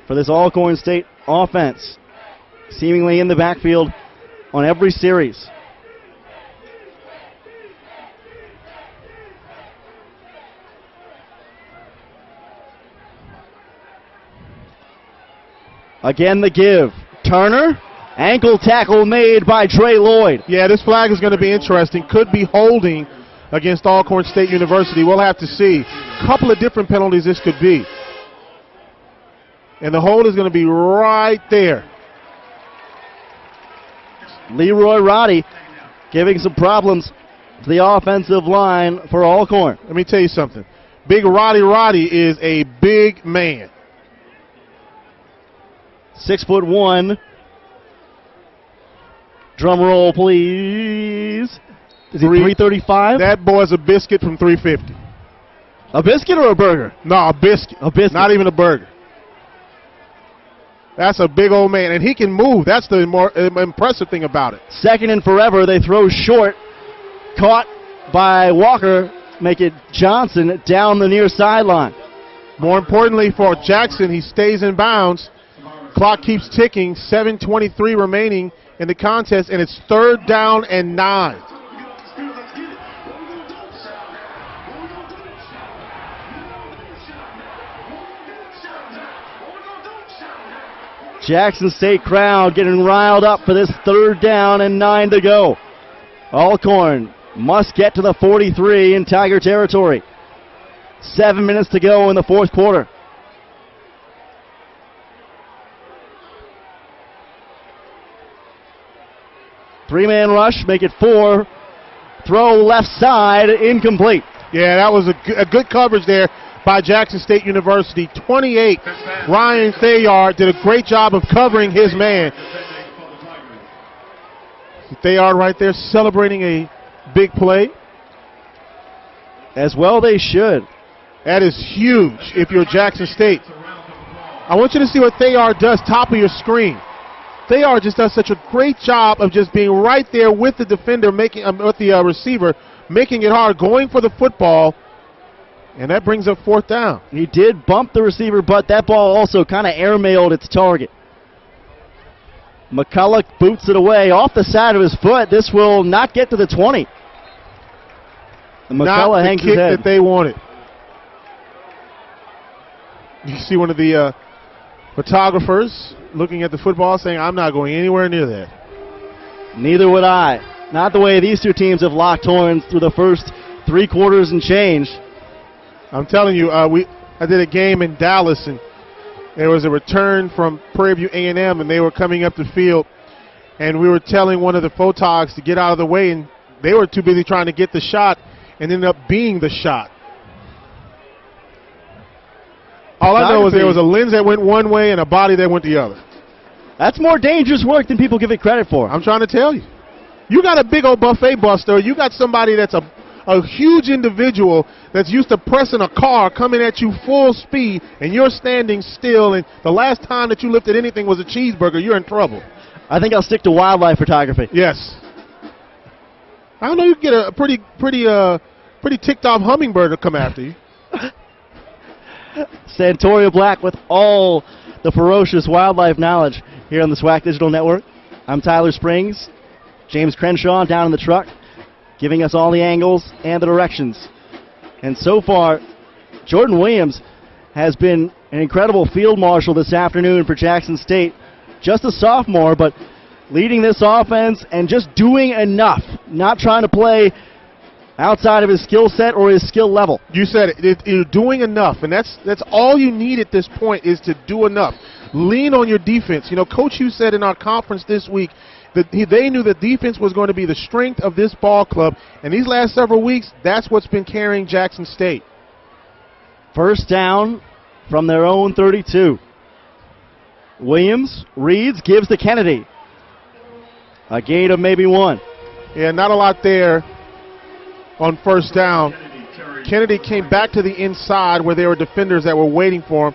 for this Alcorn State offense, seemingly in the backfield on every series. Again, the give. Turner, ankle tackle made by Trey Lloyd. Yeah, this flag is going to be interesting. Could be holding against Alcorn State University. We'll have to see. A couple of different penalties this could be. And the hold is going to be right there. Leroy Roddy giving some problems to the offensive line for Alcorn. Let me tell you something. Big Roddy is a big man. 6'1". Drum roll, please. Is he 335? That boy's a biscuit from 350. A biscuit or a burger? No, a biscuit. A biscuit. Not even a burger. That's a big old man, and he can move. That's the more impressive thing about it. 2nd and forever. They throw short. Caught by Walker. Make it Johnson down the near sideline. More importantly for Jackson, he stays in bounds. Clock keeps ticking. 7:23 remaining in the contest, and it's 3rd down and 9. Jackson State crowd getting riled up for this 3rd down and 9 to go. Alcorn must get to the 43 in Tiger territory. 7 minutes to go in the fourth quarter. Three-man rush, make it 4. Throw left side, incomplete. Yeah, that was a good coverage there by Jackson State University. 28, Ryan Thayard did a great job of covering his man. Thayard right there celebrating a big play. As well they should. That is huge if you're Jackson State. I want you to see what Thayard does top of your screen. Thayard just does such a great job of just being right there with the defender, with the receiver, making it hard, going for the football, and that brings up fourth down. He did bump the receiver, but that ball also kind of airmailed its target. McCulloch boots it away off the side of his foot. This will not get to the 20. And McCulloch hangs his head. Not the kick that they wanted. You see one of the photographers looking at the football saying, I'm not going anywhere near that. Neither would I. Not the way these two teams have locked horns through the first 3 quarters and change. I'm telling you, I did a game in Dallas, and there was a return from Prairie View A&M, and they were coming up the field, and we were telling one of the photogs to get out of the way, and they were too busy trying to get the shot and ended up being the shot. All I know is there was a lens that went one way and a body that went the other. That's more dangerous work than people give it credit for. I'm trying to tell you. You got a big old buffet buster. You got somebody that's a huge individual that's used to pressing a car coming at you full speed, and you're standing still, and the last time that you lifted anything was a cheeseburger, you're in trouble. I think I'll stick to wildlife photography. Yes. I don't know, you can get a pretty ticked off hummingbird to come after you. Santoria Black with all the ferocious wildlife knowledge here on the SWAC Digital Network. I'm Tyler Springs. James Crenshaw down in the truck, giving us all the angles and the directions. And so far, Jordan Williams has been an incredible field marshal this afternoon for Jackson State. Just a sophomore, but leading this offense and just doing enough. Not trying to play outside of his skill set or his skill level. You said it. You're doing enough, and that's all you need at this point is to do enough. Lean on your defense. You know, Coach Hughes said in our conference this week that they knew that defense was going to be the strength of this ball club, and these last several weeks, that's what's been carrying Jackson State. First down from their own 32. Williams reads, gives to Kennedy. A gain of maybe 1. Yeah, not a lot there on first down. Kennedy came back to the inside where there were defenders that were waiting for him.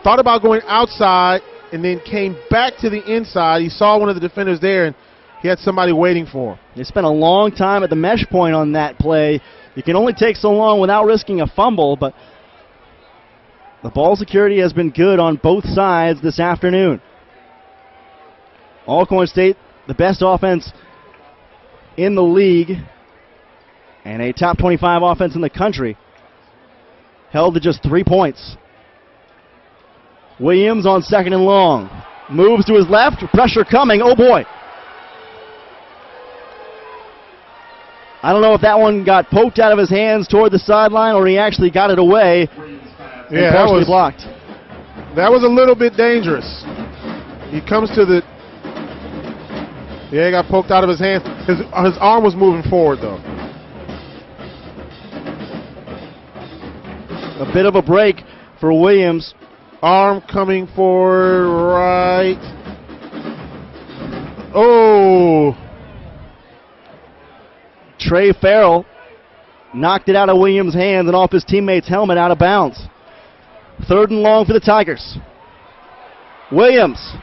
Thought about going outside and then came back to the inside. He saw one of the defenders there, and he had somebody waiting for him. They spent a long time at the mesh point on that play. You can only take so long without risking a fumble, but the ball security has been good on both sides this afternoon. Alcorn State, the best offense in the league and a top 25 offense in the country, held to just 3 points. Williams on second and long. Moves to his left. Pressure coming. Oh, boy. I don't know if that one got poked out of his hands toward the sideline or he actually got it away. Yeah, that was blocked. That was a little bit dangerous. He comes to the... Yeah, he got poked out of his hands. His arm was moving forward, though. A bit of a break for Williams. Arm coming forward, right. Oh. Trey Farrell knocked it out of Williams' hands and off his teammate's helmet out of bounds. Third and long for the Tigers. Williams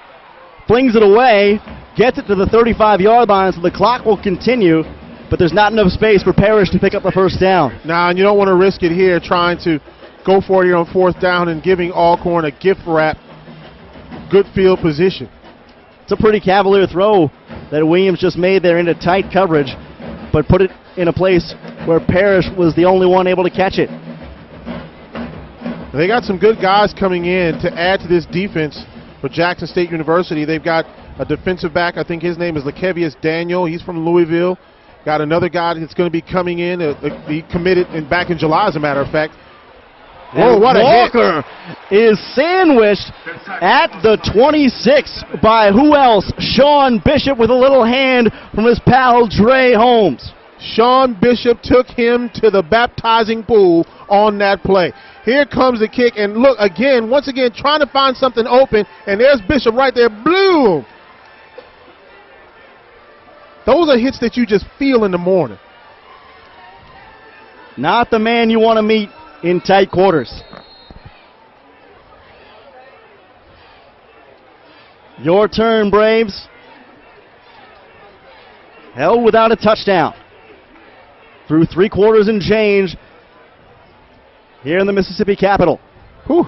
flings it away, gets it to the 35-yard line, so the clock will continue, but there's not enough space for Parrish to pick up the first down. Now, and you don't want to risk it here trying to go for it here on fourth down and giving Alcorn a gift wrap. Good field position. It's a pretty cavalier throw that Williams just made there into tight coverage, but put it in a place where Parrish was the only one able to catch it. They got some good guys coming in to add to this defense for Jackson State University. They've got a defensive back. I think his name is Lakevius Daniel. He's from Louisville. Got another guy that's going to be coming in. He committed back in July, as a matter of fact. Whoa, what a hit. Walker is sandwiched at the 26 by who else? Sean Bishop with a little hand from his pal Dre Holmes. Sean Bishop took him to the baptizing pool on that play. Here comes the kick, and look, once again, trying to find something open, and there's Bishop right there. Boom! Those are hits that you just feel in the morning. Not the man you want to meet in tight quarters. Your turn, Braves. Held without a touchdown through 3 quarters and change here in the Mississippi Capitol. Whew.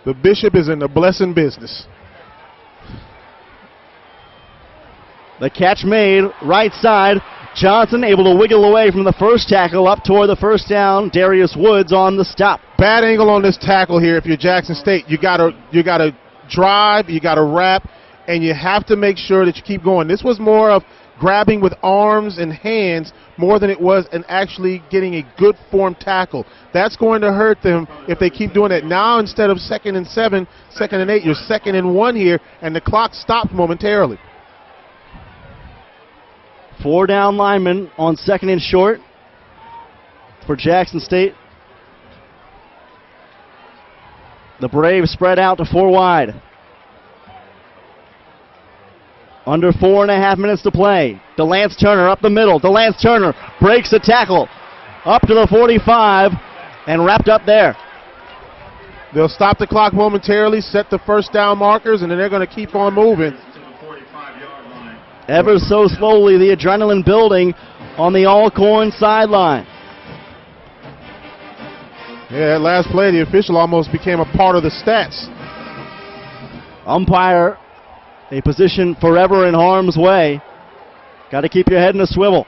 The Bishop is in the blessing business. The catch made, right side. Johnson able to wiggle away from the first tackle up toward the first down. Darius Woods on the stop. Bad angle on this tackle here if you're Jackson State. You gotta drive, you gotta wrap, and you have to make sure that you keep going. This was more of grabbing with arms and hands more than it was and actually getting a good form tackle. That's going to hurt them if they keep doing that. Now instead of 2nd and 7, 2nd and 8, you're 2nd and 1 here, and the clock stopped momentarily. 4 down linemen on 2nd and short for Jackson State. The Braves spread out to 4 wide. Under 4.5 minutes to play. DeLance Turner up the middle. DeLance Turner breaks the tackle up to the 45 and wrapped up there. They'll stop the clock momentarily, set the first down markers, and then they're going to keep on moving. Ever so slowly, the adrenaline building on the Alcorn sideline. Yeah, that last play, the official almost became a part of the stats. Umpire, a position forever in harm's way. Got to keep your head in a swivel.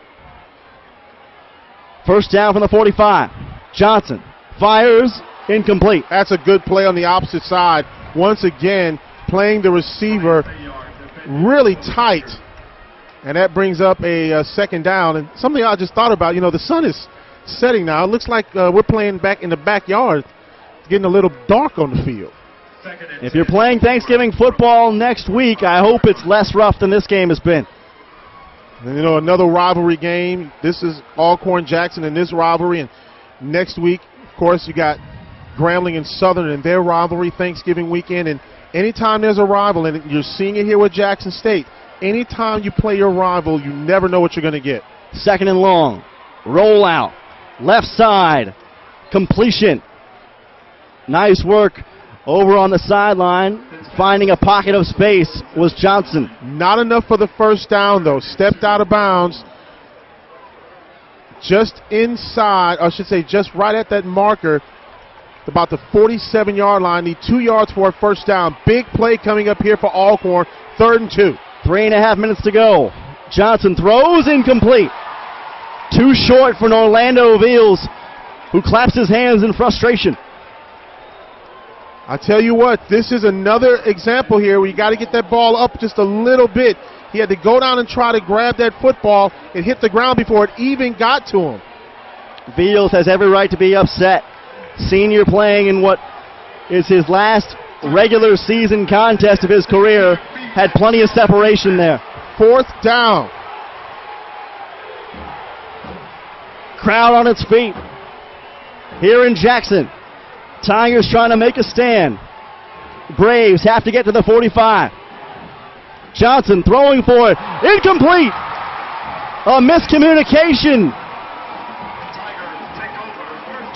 First down from the 45. Johnson fires, incomplete. That's a good play on the opposite side. Once again, playing the receiver really tight. And that brings up a second down. And something I just thought about, the sun is setting now. It looks like we're playing back in the backyard. It's getting a little dark on the field. If you're playing Thanksgiving football next week, I hope it's less rough than this game has been. And, another rivalry game. This is Alcorn-Jackson in this rivalry. And next week, of course, you got Grambling and Southern in their rivalry Thanksgiving weekend. And anytime there's a rival, and you're seeing it here with Jackson State, anytime you play your rival, you never know what you're going to get. 2nd and long. Roll out. Left side. Completion. Nice work over on the sideline. Finding a pocket of space was Johnson. Not enough for the first down, though. Stepped out of bounds. Just inside, or I should say just right at that marker, about the 47-yard line. Need 2 yards for a first down. Big play coming up here for Alcorn. 3rd and 2. 3.5 minutes to go. Johnson throws, incomplete. Too short for Orlando Veals, who claps his hands in frustration. I tell you what, this is another example here where you got to get that ball up just a little bit. He had to go down and try to grab that football. It hit the ground before it even got to him. Veals has every right to be upset. Senior playing in what is his last regular season contest of his career. Had plenty of separation there. 4th down. Crowd on its feet. Here in Jackson. Tigers trying to make a stand. Braves have to get to the 45. Johnson throwing for it. Incomplete. A miscommunication.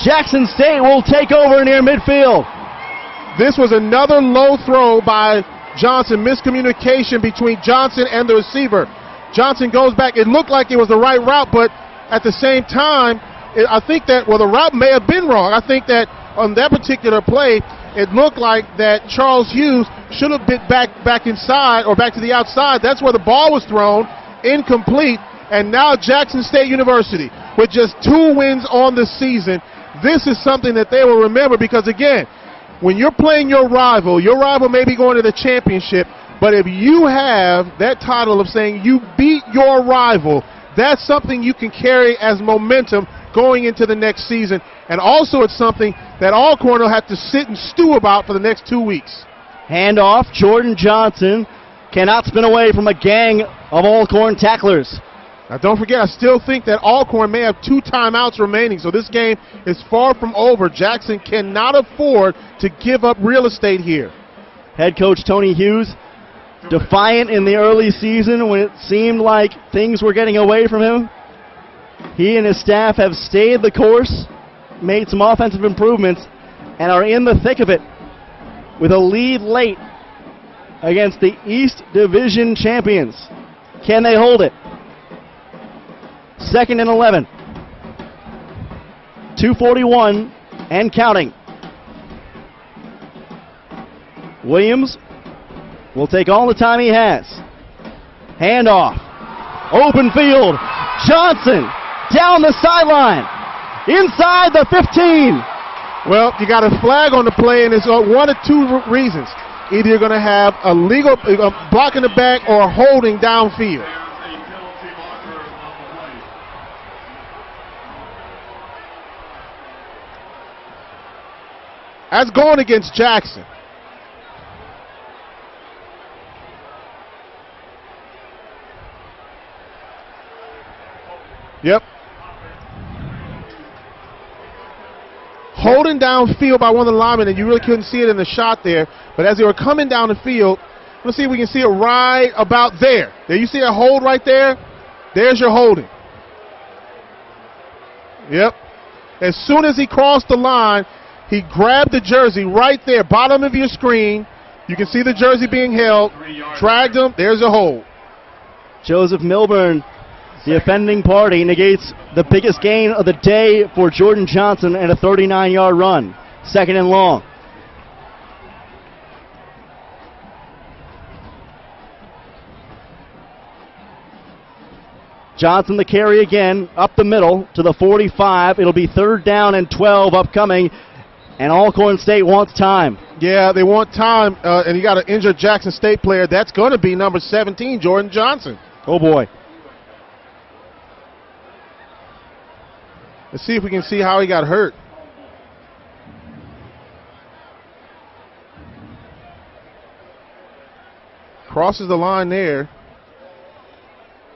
Jackson State will take over near midfield. This was another low throw by Johnson. Miscommunication between Johnson and the receiver. Johnson goes back. It looked like it was the right route, but at the same time, I think that, the route may have been wrong. I think that on that particular play, it looked like that Charles Hughes should have been back inside or back to the outside. That's where the ball was thrown. Incomplete. And now Jackson State University, with just 2 wins on the season, this is something that they will remember because, again, when you're playing your rival may be going to the championship, but if you have that title of saying you beat your rival, That's something you can carry as momentum going into the next season. And also it's something that Alcorn will have to sit and stew about for the next 2 weeks. Handoff, Jordan Johnson cannot spin away from a gang of Alcorn tacklers. Now don't forget, I still think that Alcorn may have 2 timeouts remaining, so this game is far from over. Jackson cannot afford to give up real estate here. Head coach Tony Hughes, defiant in the early season when it seemed like things were getting away from him. He and his staff have stayed the course, made some offensive improvements, and are in the thick of it with a lead late against the East Division champions. Can they hold it? 2nd and 11. 2:41 and counting. Williams will take all the time he has. Handoff. Open field. Johnson down the sideline. Inside the 15. Well, you got a flag on the play, and it's one of 2 reasons. Either you're going to have a legal block in the back or holding downfield. That's going against Jackson. Yep. Holding downfield by one of the linemen, and you really couldn't see it in the shot there, but as they were coming down the field, let's see if we can see it right about there. There, you see that hold right there? There's your holding. Yep. As soon as he crossed the line, he grabbed the jersey right there, bottom of your screen. You can see the jersey being held, dragged him, there's a hold. Joseph Milburn, the offending party, negates the biggest gain of the day for Jordan Johnson and a 39-yard run. 2nd and long. Johnson the carry again, up the middle to the 45. It'll be 3rd down and 12 upcoming, and Alcorn State wants time. Yeah, they want time, and you got an injured Jackson State player. That's going to be number 17, Jordan Johnson. Oh, boy. Let's see if we can see how he got hurt. Crosses the line there.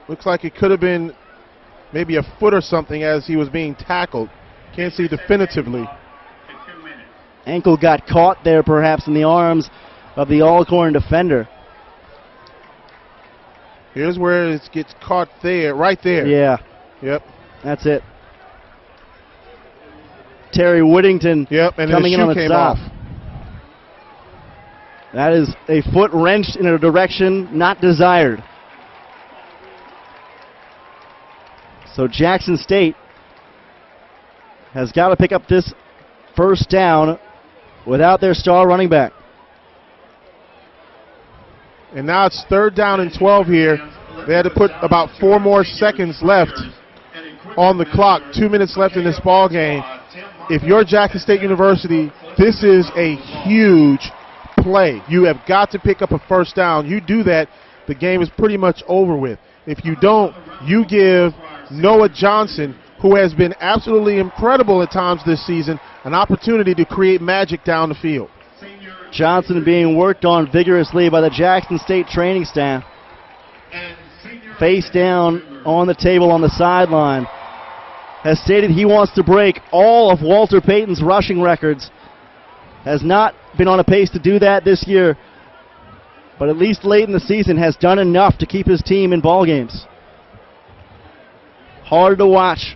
Looks like it could have been maybe a foot or something as he was being tackled. Can't see definitively. Ankle got caught there perhaps in the arms of the Alcorn defender. Here's where it gets caught there, right there. Yeah. Yep. That's it. Terry Whittington and coming in on the stop. Off. That is a foot wrenched in a direction not desired. So Jackson State has got to pick up this 1st down without their star running back. And now it's 3rd down and 12 here. They had to put about 4 more seconds left on the clock. 2 minutes left in this ball game. If you're Jackson State University, this is a huge play. You have got to pick up a 1st down. You do that, the game is pretty much over with. If you don't, you give Noah Johnson, who has been absolutely incredible at times this season, an opportunity to create magic down the field. Johnson being worked on vigorously by the Jackson State training staff. Face down on the table on the sideline. Has stated he wants to break all of Walter Payton's rushing records. Has not been on a pace to do that this year, but at least late in the season has done enough to keep his team in ball games. Hard to watch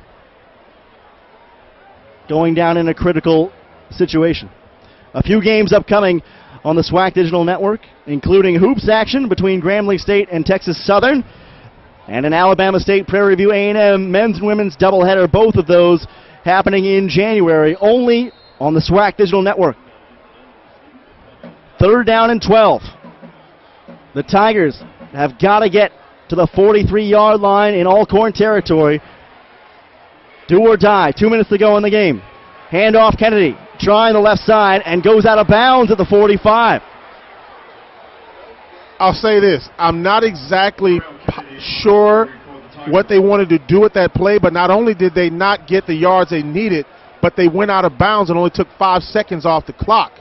going down in a critical situation. A few games upcoming on the SWAC Digital Network, including hoops action between Grambling State and Texas Southern, and an Alabama State Prairie View A&M men's and women's doubleheader, both of those happening in January, only on the SWAC Digital Network. 3rd down and 12. The Tigers have got to get to the 43-yard line in Alcorn territory. Do or die. 2 minutes to go in the game. Handoff Kennedy, trying the left side, and goes out of bounds at the 45. I'll say this. I'm not exactly sure what they wanted to do with that play, but not only did they not get the yards they needed, but they went out of bounds and only took 5 seconds off the clock.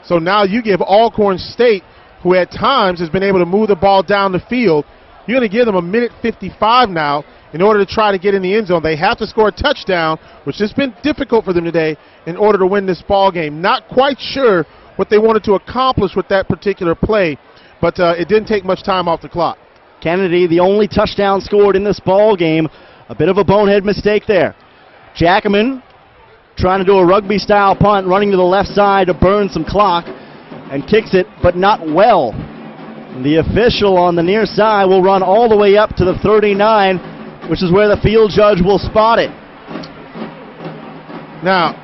So now you give Alcorn State, who at times has been able to move the ball down the field, you're going to give them 1:55 now in order to try to get in the end zone. They have to score a touchdown, which has been difficult for them today, in order to win this ball game. Not quite sure what they wanted to accomplish with that particular play, but it didn't take much time off the clock. Kennedy, the only touchdown scored in this ball game. A bit of a bonehead mistake there. Jackman trying to do a rugby-style punt, running to the left side to burn some clock, and kicks it, but not well. The official on the near side will run all the way up to the 39, which is where the field judge will spot it. Now,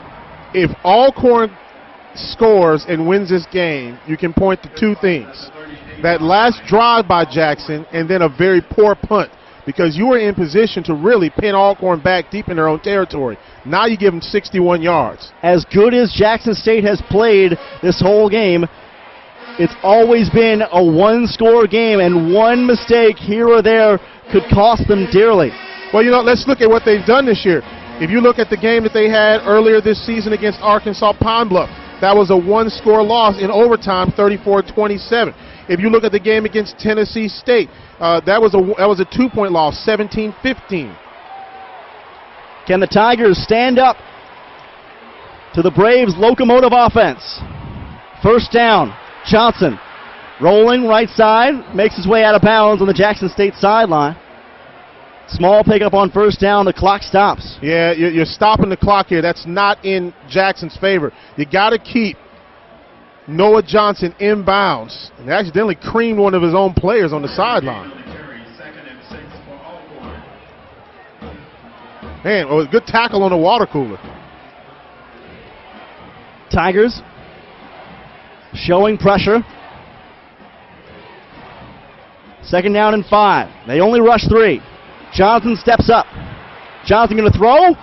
if Alcorn scores and wins this game, you can point to two things. That last drive by Jackson and then a very poor punt, because you were in position to really pin Alcorn back deep in their own territory. Now you give them 61 yards. As good as Jackson State has played this whole game, it's always been a one-score game, and one mistake here or there could cost them dearly. Well, let's look at what they've done this year. If you look at the game that they had earlier this season against Arkansas Pine Bluff, that was a one-score loss in overtime, 34-27. If you look at the game against Tennessee State, that was a 2-point loss, 17-15. Can the Tigers stand up to the Braves' locomotive offense? First down, Johnson rolling right side, makes his way out of bounds on the Jackson State sideline. Small pickup on first down, the clock stops. Yeah, you're stopping the clock here. That's not in Jackson's favor. You got to keep Noah Johnson inbounds, and accidentally creamed one of his own players on the sideline. Man, a good tackle on the water cooler. Tigers showing pressure. Second down and 5. They only rush 3. Johnson steps up. Johnson going to throw.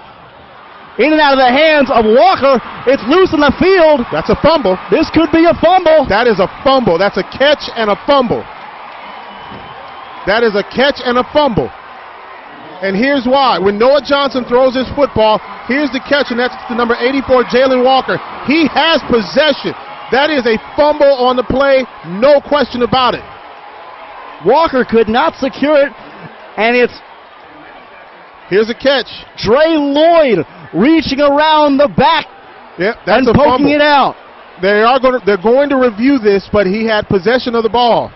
In and out of the hands of Walker. It's loose in the field. That's a fumble. This could be a fumble. That is a fumble. That's a catch and a fumble. That is a catch and a fumble. And here's why. When Noah Johnson throws his football, here's the catch, and that's the number 84, Jalen Walker. He has possession. That is a fumble on the play, no question about it. Walker could not secure it, and it's here's a catch. Dre Lloyd reaching around the back that's and a poking fumble. It out. They're going to review this, but he had possession of the ball.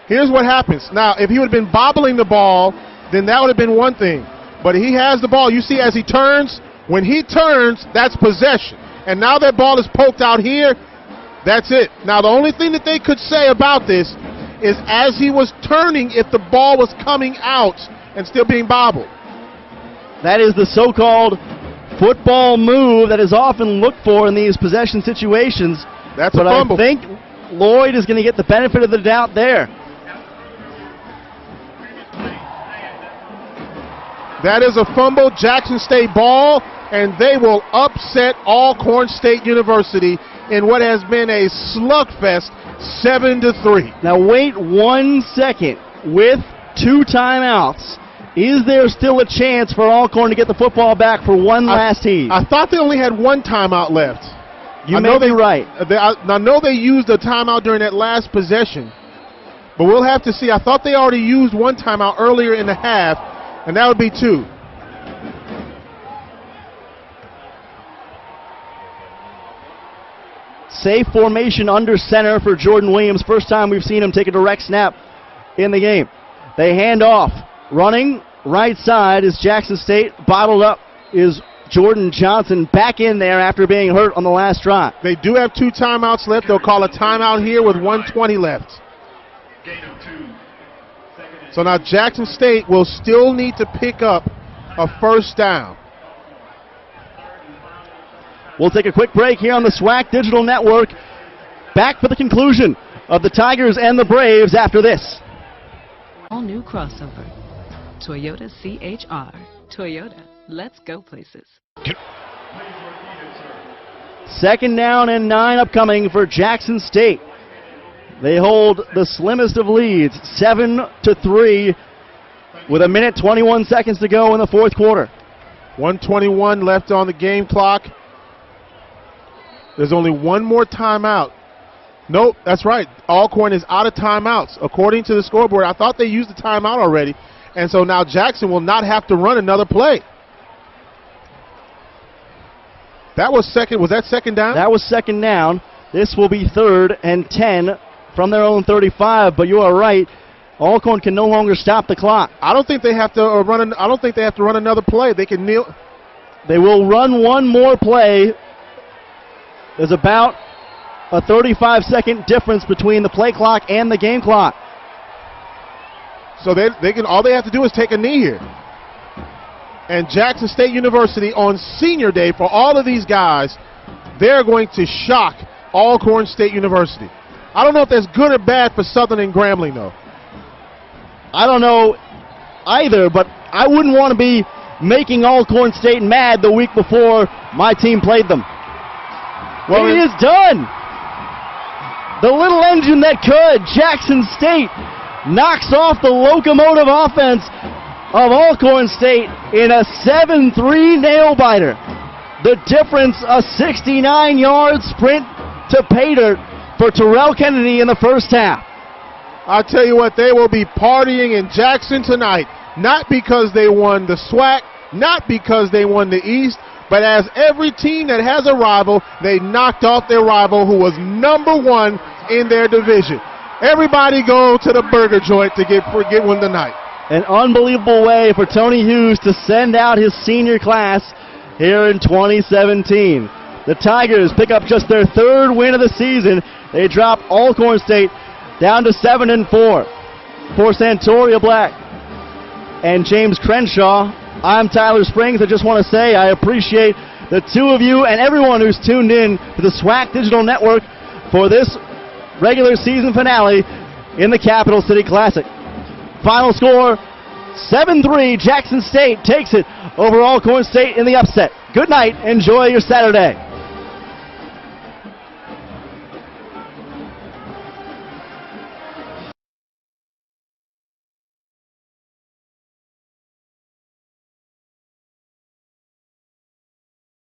Here's what happens. Now, if he would have been bobbling the ball, then that would have been one thing. But he has the ball. You see as he turns, when he turns, that's possession. And now that ball is poked out here, that's it. Now, the only thing that they could say about this is as he was turning, if the ball was coming out and still being bobbled. That is the so-called football move that is often looked for in these possession situations. That's a fumble. But I think Lloyd is going to get the benefit of the doubt there. That is a fumble, Jackson State ball, and they will upset Alcorn State University in what has been a slugfest, 7-3. Now wait 1 second. With 2 timeouts, is there still a chance for Alcorn to get the football back for one last heave? I thought they only had 1 timeout left. You may be right. I know they used a timeout during that last possession, but we'll have to see. I thought they already used 1 timeout earlier in the half, and that would be 2. Safe formation under center for Jordan Williams. First time we've seen him take a direct snap in the game. They hand off. Running right side is Jackson State. Bottled up is Jordan Johnson back in there after being hurt on the last drive. They do have 2 timeouts left. They'll call a timeout here with 1:20 left. So now Jackson State will still need to pick up a first down. We'll take a quick break here on the SWAC Digital Network. Back for the conclusion of the Tigers and the Braves after this. All new crossover. Toyota CHR. Toyota, let's go places. Second down and 9 upcoming for Jackson State. They hold the slimmest of leads, 7-3, with 1:21 seconds to go in the fourth quarter. 1:21 left on the game clock. There's only one more timeout. Nope, that's right. Alcorn is out of timeouts. According to the scoreboard, I thought they used the timeout already, and so now Jackson will not have to run another play. That was second. Was that second down? That was second down. This will be 3rd and 10 from their own 35, but you are right. Alcorn can no longer stop the clock. I don't think they have to run. I don't think they have to run another play. They can kneel. They will run one more play. There's about a 35-second difference between the play clock and the game clock. So they can. All they have to do is take a knee here. And Jackson State University on senior day for all of these guys, they're going to shock Alcorn State University. I don't know if that's good or bad for Southern and Grambling, though. I don't know either, but I wouldn't want to be making Alcorn State mad the week before my team played them. Well, it is done. The little engine that could. Jackson State knocks off the locomotive offense of Alcorn State in a 7-3 nail-biter. The difference, a 69-yard sprint to pay dirt for Terrell Kennedy in the first half. I'll tell you what, they will be partying in Jackson tonight. Not because they won the SWAC, not because they won the East, but as every team that has a rival, they knocked off their rival who was #1 in their division. Everybody go to the burger joint to get one tonight. An unbelievable way for Tony Hughes to send out his senior class here in 2017. The Tigers pick up just their 3rd win of the season. They drop Alcorn State down to 7-4. For Santoria Black and James Crenshaw, I'm Tyler Springs. I just want to say I appreciate the two of you and everyone who's tuned in to the SWAC Digital Network for this regular season finale in the Capital City Classic. Final score, 7-3. Jackson State takes it over Alcorn State in the upset. Good night. Enjoy your Saturday.